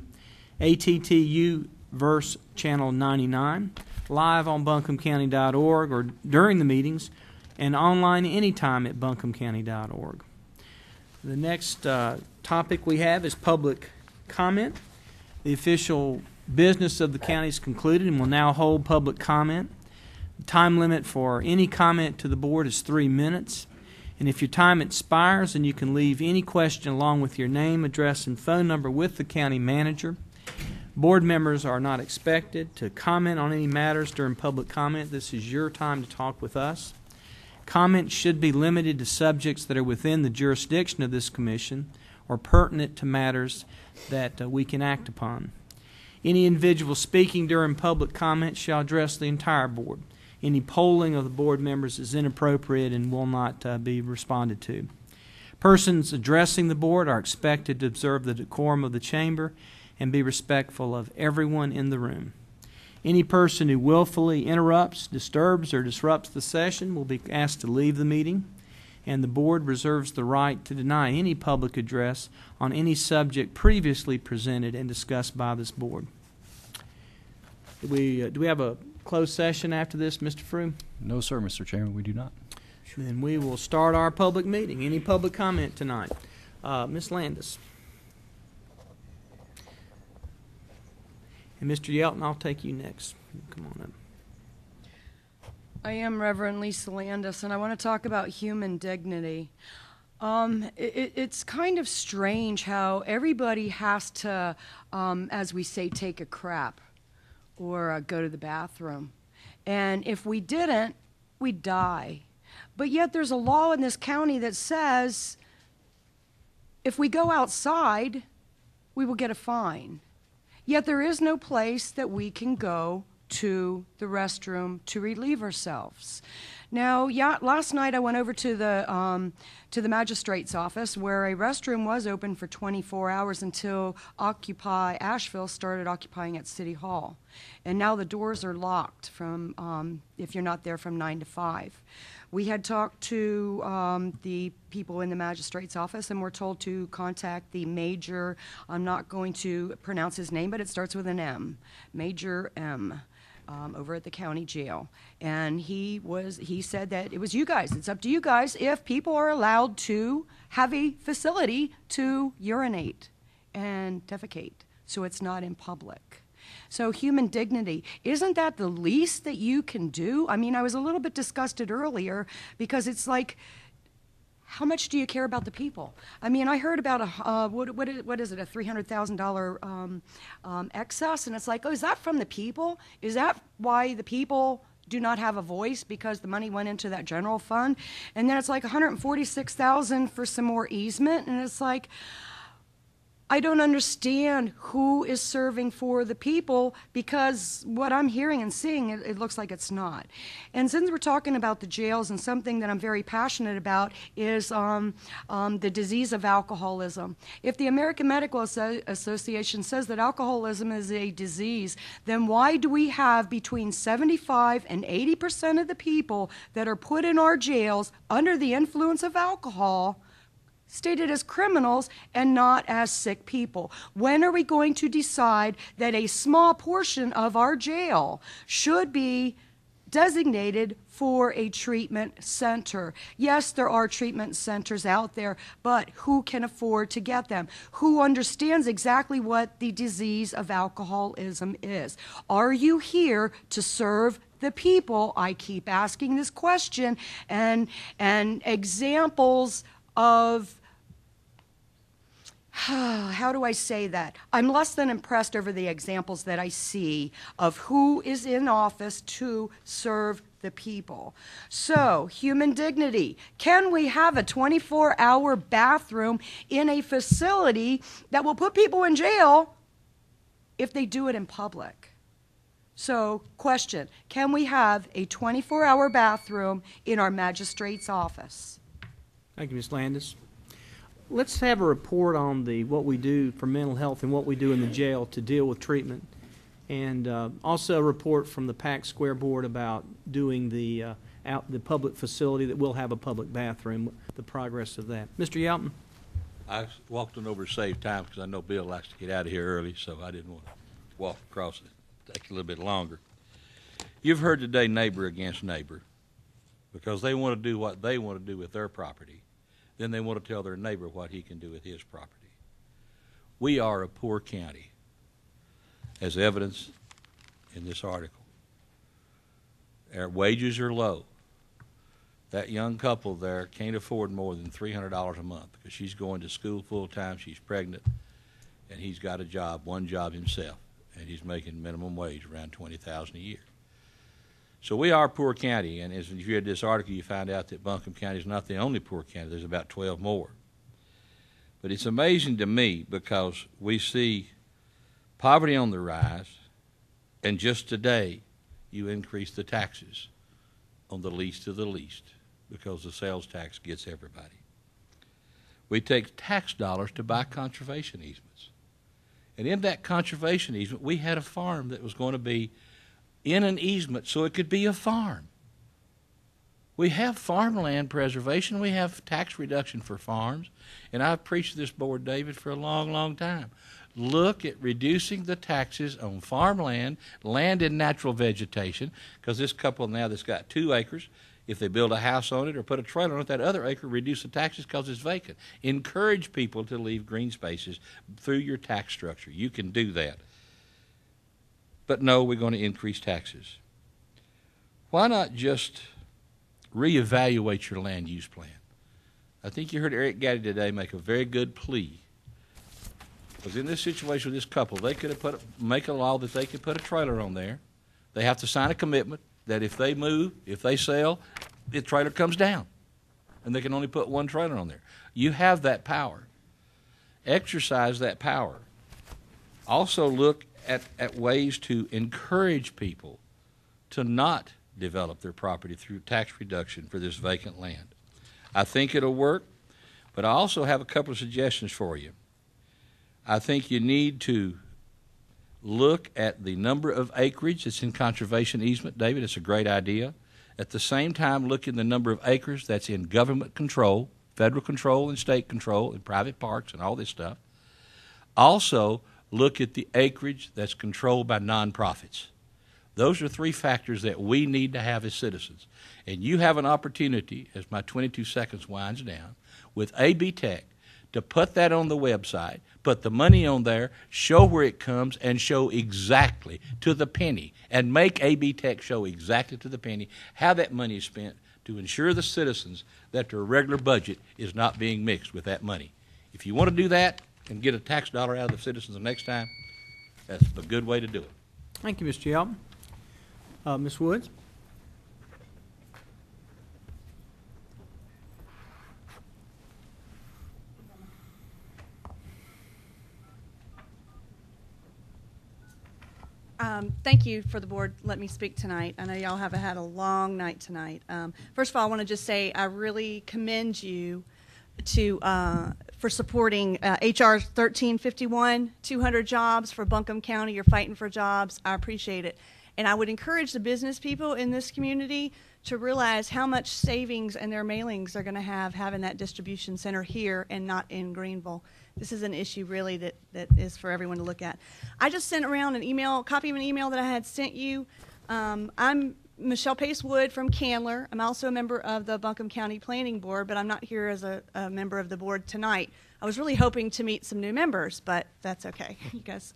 ATTU Verse Channel 99, live on buncombecounty.org or during the meetings, and online anytime at buncombecounty.org. The next topic we have is public comment. The official business of the county is concluded and will now hold public comment. The time limit for any comment to the board is 3 minutes. And if your time expires, then you can leave any question along with your name, address, and phone number with the county manager. Board members are not expected to comment on any matters during public comment. This is your time to talk with us. Comments should be limited to subjects that are within the jurisdiction of this commission or pertinent to matters that we can act upon. Any individual speaking during public comment shall address the entire board. Any polling of the board members is inappropriate and will not be responded to. Persons addressing the board are expected to observe the decorum of the chamber and be respectful of everyone in the room. Any person who willfully interrupts, disturbs, or disrupts the session will be asked to leave the meeting, and the board reserves the right to deny any public address on any subject previously presented and discussed by this board. Do we have a closed session after this, Mr. Froome? No, sir, Mr. Chairman, we do not. Then we will start our public meeting. Any public comment tonight? Ms. Landis. And Mr. Yelton, I'll take you next. Come on up. I am Reverend Lisa Landis, and I want to talk about human dignity. It's kind of strange how everybody has to, as we say, take a crap or go to the bathroom. And if we didn't, we'd die. But yet there's a law in this county that says if we go outside, we will get a fine. Yet there is no place that we can go to the restroom to relieve ourselves. Now, last night I went over to the magistrate's office where a restroom was open for 24 hours until Occupy Asheville started occupying at City Hall. And now the doors are locked from if you're not there from 9 to 5. We had talked to the people in the magistrate's office and we're told to contact the Major, I'm not going to pronounce his name, but it starts with an M, Major M. Over at the county jail, and he said that it was you guys. It's up to you guys if people are allowed to have a facility to urinate and defecate. so it's not in public. So human dignity, isn't that the least that you can do? I mean, I was a little bit disgusted earlier because it's like, how much do you care about the people? I mean, I heard about what is it, a $300,000 excess, and it's like, oh, is that from the people? Is that why the people do not have a voice, because the money went into that general fund? And then it's like $146,000 for some more easement, and it's like, I don't understand who is serving for the people, because what I'm hearing and seeing, it looks like it's not. And since we're talking about the jails, and something that I'm very passionate about is the disease of alcoholism. If the American Medical Association says that alcoholism is a disease, then why do we have between 75 and 80% of the people that are put in our jails under the influence of alcohol stated as criminals and not as sick people? When are we going to decide that a small portion of our jail should be designated for a treatment center? Yes, there are treatment centers out there, but who can afford to get them? Who understands exactly what the disease of alcoholism is? Are you here to serve the people? I keep asking this question, and examples of how do I say that? I'm less than impressed over the examples that I see of who is in office to serve the people. So, human dignity. Can we have a 24-hour bathroom in a facility that will put people in jail if they do it in public? So, question, can we have a 24-hour bathroom in our magistrate's office? Thank you, Ms. Landis. Let's have a report on what we do for mental health and what we do in the jail to deal with treatment, and also a report from the Pack Square Board about doing the public facility that will have a public bathroom, the progress of that. Mr. Yelton? I walked on over to save time because I know Bill likes to get out of here early, so I didn't want to walk across it. Take a little bit longer. You've heard today neighbor against neighbor because they want to do what they want to do with their property. Then they want to tell their neighbor what he can do with his property. We are a poor county, as evidenced in this article. Our wages are low. That young couple there can't afford more than $300 a month because she's going to school full time, she's pregnant, and he's got a job, one job himself, and he's making minimum wage around $20,000 a year. So we are a poor county, and as you read this article, you find out that Buncombe County is not the only poor county. There's about 12 more. But it's amazing to me because we see poverty on the rise, and just today you increase the taxes on the least of the least because the sales tax gets everybody. We take tax dollars to buy conservation easements. And in that conservation easement, we had a farm that was going to be in an easement so it could be a farm. We have farmland preservation. We have tax reduction for farms. And I've preached to this board, David, for a long, long time. Look at reducing the taxes on farmland, land and natural vegetation, because this couple now that's got 2 acres, if they build a house on it or put a trailer on it, that other acre, reduce the taxes because it's vacant. Encourage people to leave green spaces through your tax structure. You can do that. But no, we're going to increase taxes. Why not just reevaluate your land use plan? I think you heard Eric Gaddy today make a very good plea. Because in this situation with this couple, they could have make a law that they could put a trailer on there. They have to sign a commitment that if they move, if they sell, the trailer comes down. And they can only put 1 trailer on there. You have that power. Exercise that power. Also look at ways to encourage people to not develop their property through tax reduction for this vacant land. I think it'll work, but I also have a couple of suggestions for you. I think you need to look at the number of acreage that's in conservation easement. David, it's a great idea. At the same time, look at the number of acres that's in government control, federal control and state control, and private parks and all this stuff. Also, look at the acreage that's controlled by nonprofits. Those are 3 factors that we need to have as citizens. And you have an opportunity, as my 22 seconds winds down, with AB Tech to put that on the website, put the money on there, show where it comes, and show exactly to the penny, and make AB Tech show exactly to the penny how that money is spent to ensure the citizens that their regular budget is not being mixed with that money. If you want to do that and get a tax dollar out of the citizens the next time, that's a good way to do it. Thank you, Mr. Yelton. Ms. Woods? Thank you for the board letting me speak tonight. I know y'all have had a long night tonight. First of all, I want to just say I really commend you for supporting HR 1351, 200 jobs for Buncombe County. You're fighting for jobs. I appreciate it. And I would encourage the business people in this community to realize how much savings in their mailings they're going to have having that distribution center here and not in Greenville. This is an issue really that is for everyone to look at. I just sent around an email, copy of an email that I had sent you. I'm Michelle Pace Wood from Candler. I'm also a member of the Buncombe County Planning Board, but I'm not here as a member of the board tonight. I was really hoping to meet some new members, but that's okay. You guys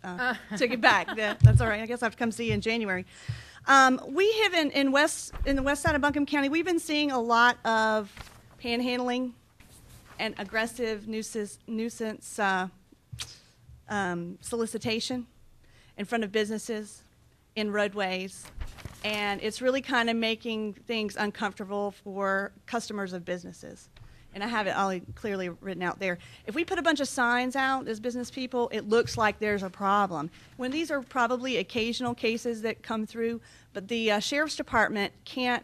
took it back. Yeah, that's all right. I guess I have to come see you in January. We have in the west side of Buncombe County, we've been seeing a lot of panhandling and aggressive nuisance solicitation in front of businesses, in roadways, and it's really kind of making things uncomfortable for customers of businesses. And I have it all clearly written out there. If we put a bunch of signs out as business people, it looks like there's a problem. When these are probably occasional cases that come through, but the Sheriff's Department can't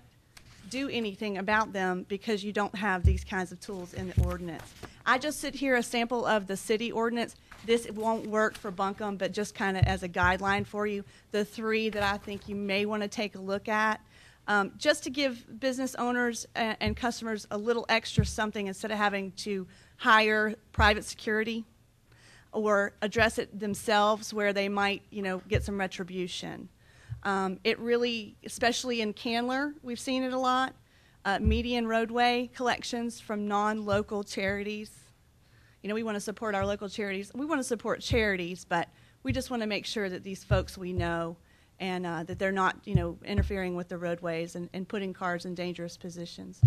do anything about them because you don't have these kinds of tools in the ordinance. I just sit here a sample of the city ordinance. This won't work for Buncombe, but just kind of as a guideline for you, the three that I think you may want to take a look at. Just to give business owners and customers a little extra something instead of having to hire private security or address it themselves where they might, get some retribution. It really, especially in Candler, we've seen it a lot. Median roadway collections from non-local charities. We want to support our local charities. We want to support charities, but we just want to make sure that these folks we know and that they're not, interfering with the roadways and putting cars in dangerous positions.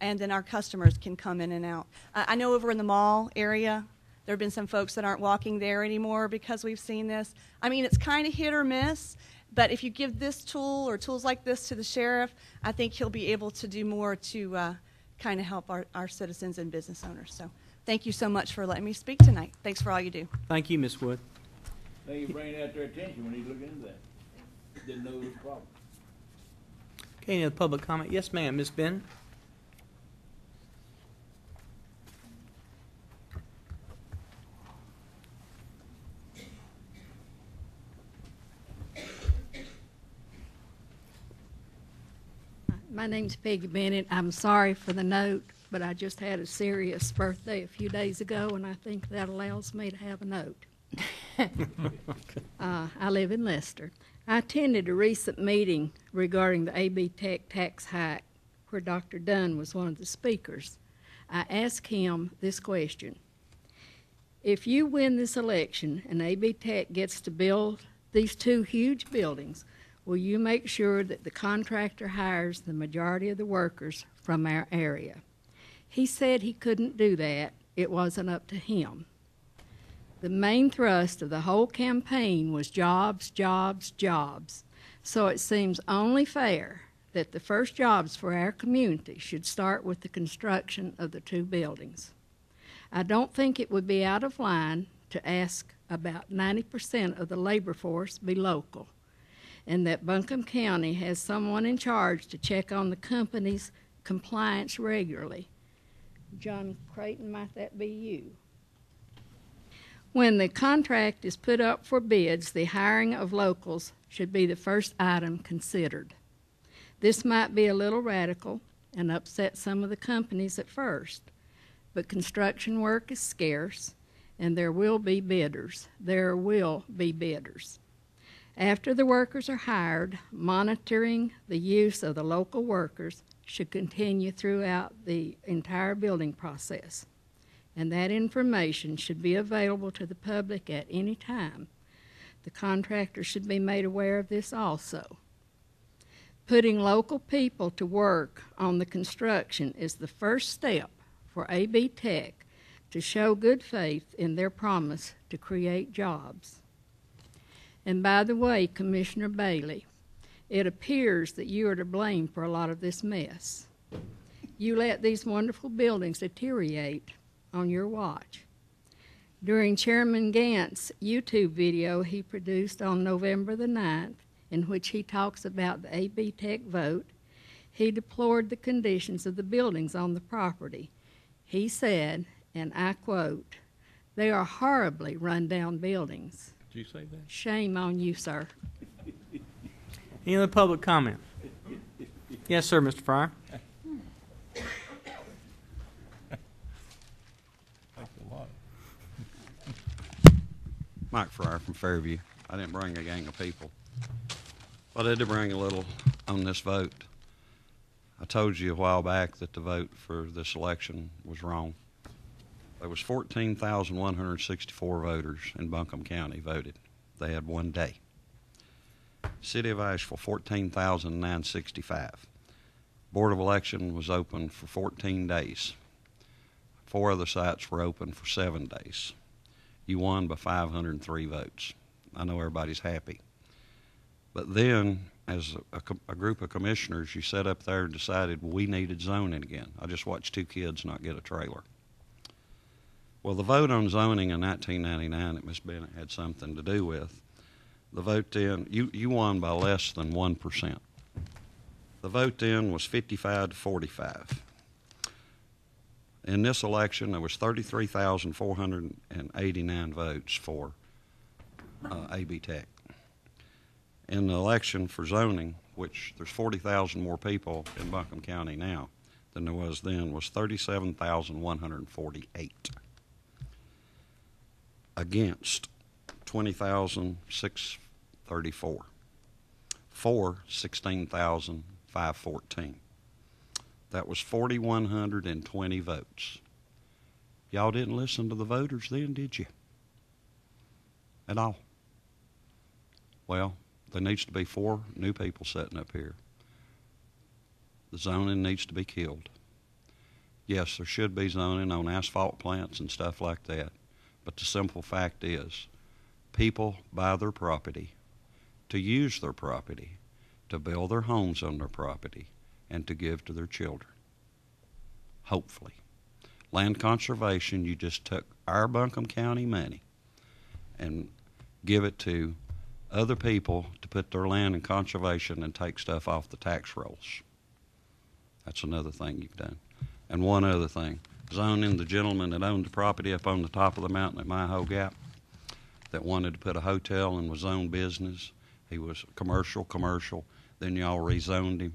And then our customers can come in and out. I know over in the mall area, there have been some folks that aren't walking there anymore because we've seen this. I mean, it's kind of hit or miss, but if you give this tool or tools like this to the sheriff, I think he'll be able to do more to kind of help our citizens and business owners. So thank you so much for letting me speak tonight. Thanks for all you do. Thank you, Ms. Wood. Thank you for bringing that to their attention when he's looking into that. Didn't know there was a problem. Okay, any other public comment? Yes, ma'am. Ms. Bennett? My name's Peggy Bennett. I'm sorry for the note, but I just had a serious birthday a few days ago, and I think that allows me to have a note. I live in Leicester. I attended a recent meeting regarding the AB Tech tax hike where Dr. Dunn was one of the speakers. I asked him this question. If you win this election and AB Tech gets to build these two huge buildings, will you make sure that the contractor hires the majority of the workers from our area? He said he couldn't do that. It wasn't up to him. The main thrust of the whole campaign was jobs, jobs, jobs. So it seems only fair that the first jobs for our community should start with the construction of the two buildings. I don't think it would be out of line to ask about 90% of the labor force be local, and that Buncombe County has someone in charge to check on the company's compliance regularly. John Creighton, might that be you? When the contract is put up for bids, the hiring of locals should be the first item considered. This might be a little radical and upset some of the companies at first, but construction work is scarce and there will be bidders. There will be bidders. After the workers are hired, monitoring the use of the local workers should continue throughout the entire building process. and that information should be available to the public at any time. The contractor should be made aware of this also. Putting local people to work on the construction is the first step for AB Tech to show good faith in their promise to create jobs. And by the way, Commissioner Bailey, it appears that you are to blame for a lot of this mess. You let these wonderful buildings deteriorate on your watch. During Chairman Gant's YouTube video he produced on November the 9th, in which he talks about the AB Tech vote, he deplored the conditions of the buildings on the property. He said, and I quote, "They are horribly run-down buildings." Did you say that? Shame on you, sir. Any other public comment? Yes, sir, Mr. Fryer. Mike Fryer from Fairview. I didn't bring a gang of people, but I did bring a little on this vote. I told you a while back that the vote for this election was wrong. There was 14,164 voters in Buncombe County voted. They had one day. City of Asheville, 14,965. Board of Election was open for 14 days. 4 other sites were open for 7 days. You won by 503 votes. I know everybody's happy. But then, as a group of commissioners, you sat up there and decided we needed zoning again. I just watched 2 kids not get a trailer. Well, the vote on zoning in 1999 that Ms. Bennett had something to do with, the vote then, you won by less than 1%. The vote then was 55 to 45. In this election, there was 33,489 votes for AB Tech. In the election for zoning, which there's 40,000 more people in Buncombe County now than there was then, was 37,148 against 20,634 for 16,514. That was 4,120 votes. Y'all didn't listen to the voters then, did you? At all? Well, there needs to be 4 new people sitting up here. The zoning needs to be killed. Yes, there should be zoning on asphalt plants and stuff like that, but the simple fact is people buy their property to use their property, to build their homes on their property, and to give to their children. Hopefully. Land conservation, you just took our Buncombe County money and give it to other people to put their land in conservation and take stuff off the tax rolls. That's another thing you've done. And one other thing, zoning, the gentleman that owned the property up on the top of the mountain at Myho Gap that wanted to put a hotel and was own business, he was commercial, then y'all rezoned him,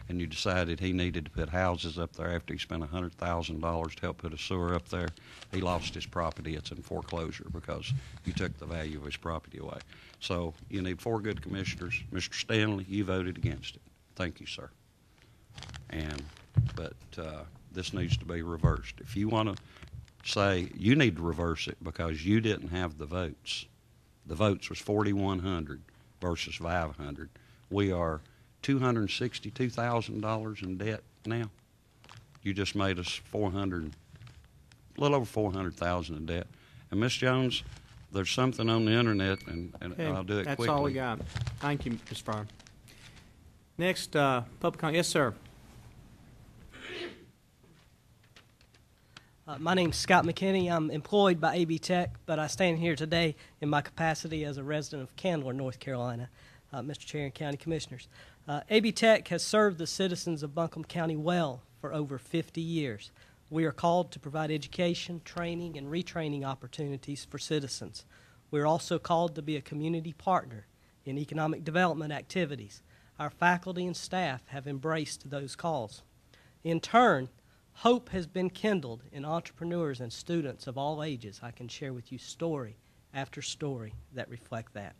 and you decided he needed to put houses up there after he spent $100,000 to help put a sewer up there. He lost his property. It's in foreclosure because you took the value of his property away. So you need 4 good commissioners. Mr. Stanley, you voted against it. Thank you, sir. But this needs to be reversed. If you want to say you need to reverse it because you didn't have the votes was 4,100 versus 500. We are $262,000 in debt now. You just made us a little over $400,000 in debt. And Ms. Jones, there's something on the internet, and Okay, I'll do it quickly. That's all we got. Thank you, Mr. Fryer. Next, public comment. Yes, sir. My name's Scott McKinney. I'm employed by AB Tech, but I stand here today in my capacity as a resident of Candler, North Carolina. Mr. Chair and County Commissioners. AB Tech has served the citizens of Buncombe County well for over 50 years. We are called to provide education, training, and retraining opportunities for citizens. We are also called to be a community partner in economic development activities. Our faculty and staff have embraced those calls. In turn, hope has been kindled in entrepreneurs and students of all ages. I can share with you story after story that reflect that.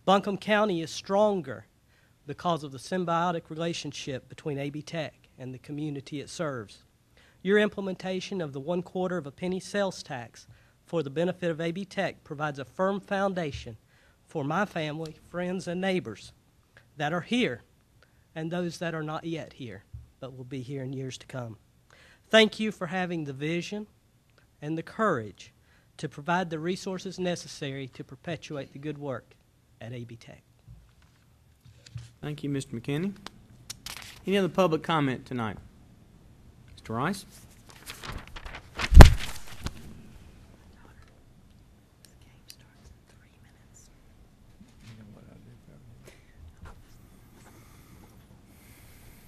Buncombe County is stronger because of the symbiotic relationship between AB Tech and the community it serves. Your implementation of the 1/4 of a penny sales tax for the benefit of AB Tech provides a firm foundation for my family, friends, and neighbors that are here and those that are not yet here, but will be here in years to come. Thank you for having the vision and the courage to provide the resources necessary to perpetuate the good work at AB Tech. Thank you, Mr. McKinney. Any other public comment tonight? Mr. Rice?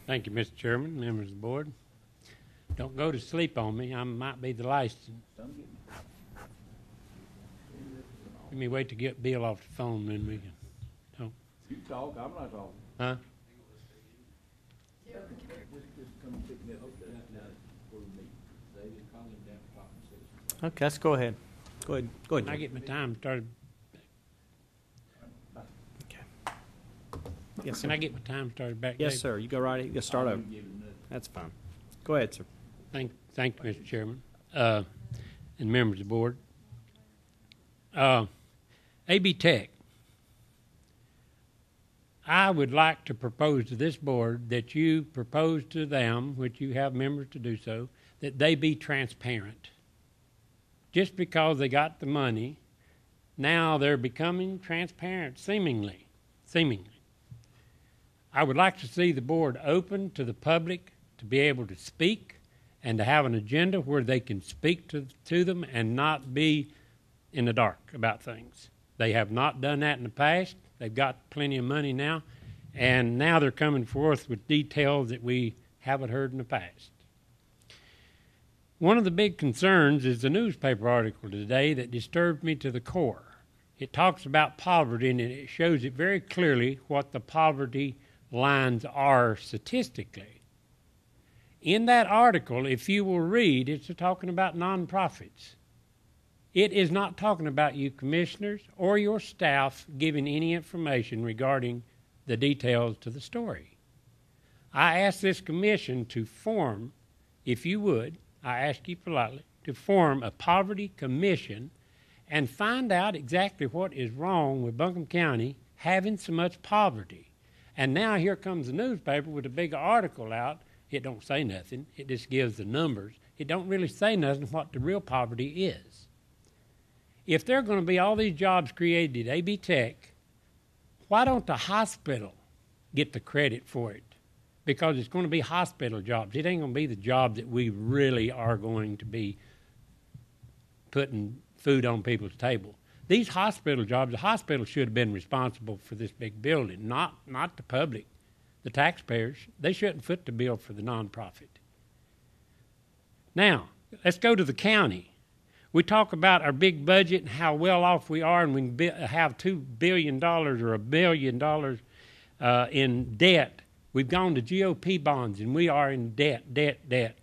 Thank you, Mr. Chairman, members of the board. Don't go to sleep on me. I might be the license. Let me wait to get Bill off the phone, then we can talk. You talk, I'm not talking. Huh? Okay, let's go ahead. Go ahead. Go ahead. When I get my time started. Okay. Yes, sir. Can I get my time started back? Yes, Dave? sir. You go right. You start over. That's fine. Go ahead, sir. Thank you, Mr. Chairman, and members of the board. AB Tech, I would like to propose to this board that you propose to them, which you have members to do so, that they be transparent. Just because they got the money, now they're becoming transparent, seemingly. I would like to see the board open to the public to be able to speak and to have an agenda where they can speak to them and not be in the dark about things. They have not done that in the past. They've got plenty of money now, and now they're coming forth with details that we haven't heard in the past. One of the big concerns is the newspaper article today that disturbed me to the core. It talks about poverty, and it shows it very clearly what the poverty lines are statistically. In that article, if you will read, it's talking about nonprofits. It is not talking about you commissioners or your staff giving any information regarding the details to the story. I ask this commission to form, if you would, I ask you politely, to form a poverty commission and find out exactly what is wrong with Buncombe County having so much poverty. And now here comes the newspaper with a big article out. It don't say nothing. It just gives the numbers. It don't really say nothing what the real poverty is. If there are going to be all these jobs created at AB Tech, why don't the hospital get the credit for it? Because it's going to be hospital jobs. It ain't going to be the jobs that we really are going to be putting food on people's table. These hospital jobs, the hospital should have been responsible for this big building, not the public. The taxpayers, they shouldn't foot the bill for the nonprofit. Now, let's go to the county. We talk about our big budget and how well off we are, and we can have $2 billion or $1 billion in debt. We've gone to GOP bonds, and we are in debt.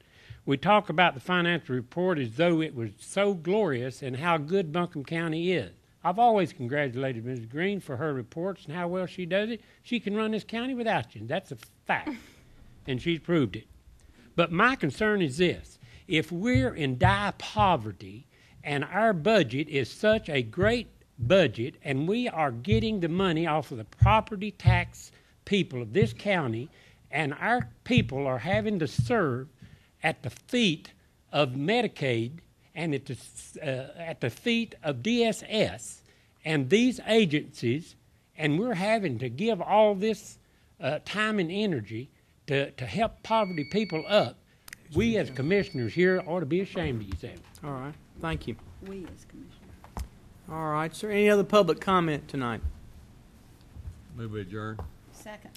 We talk about the financial report as though it was so glorious and how good Buncombe County is. I've always congratulated Ms. Green for her reports and how well she does it. She can run this county without you. That's a fact, and she's proved it. But my concern is this. If we're in dire poverty and our budget is such a great budget and we are getting the money off of the property tax people of this county and our people are having to serve at the feet of Medicaid and at the feet of DSS and these agencies, and we're having to give all this time and energy to help poverty people up, we as commissioners here ought to be ashamed of yourselves. All right. Thank you. We as commissioners. All right, sir. Any other public comment tonight? Move adjourn. Second.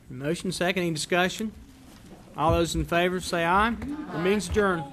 Motion second. Any discussion? All those in favor say aye. The meeting's adjourned.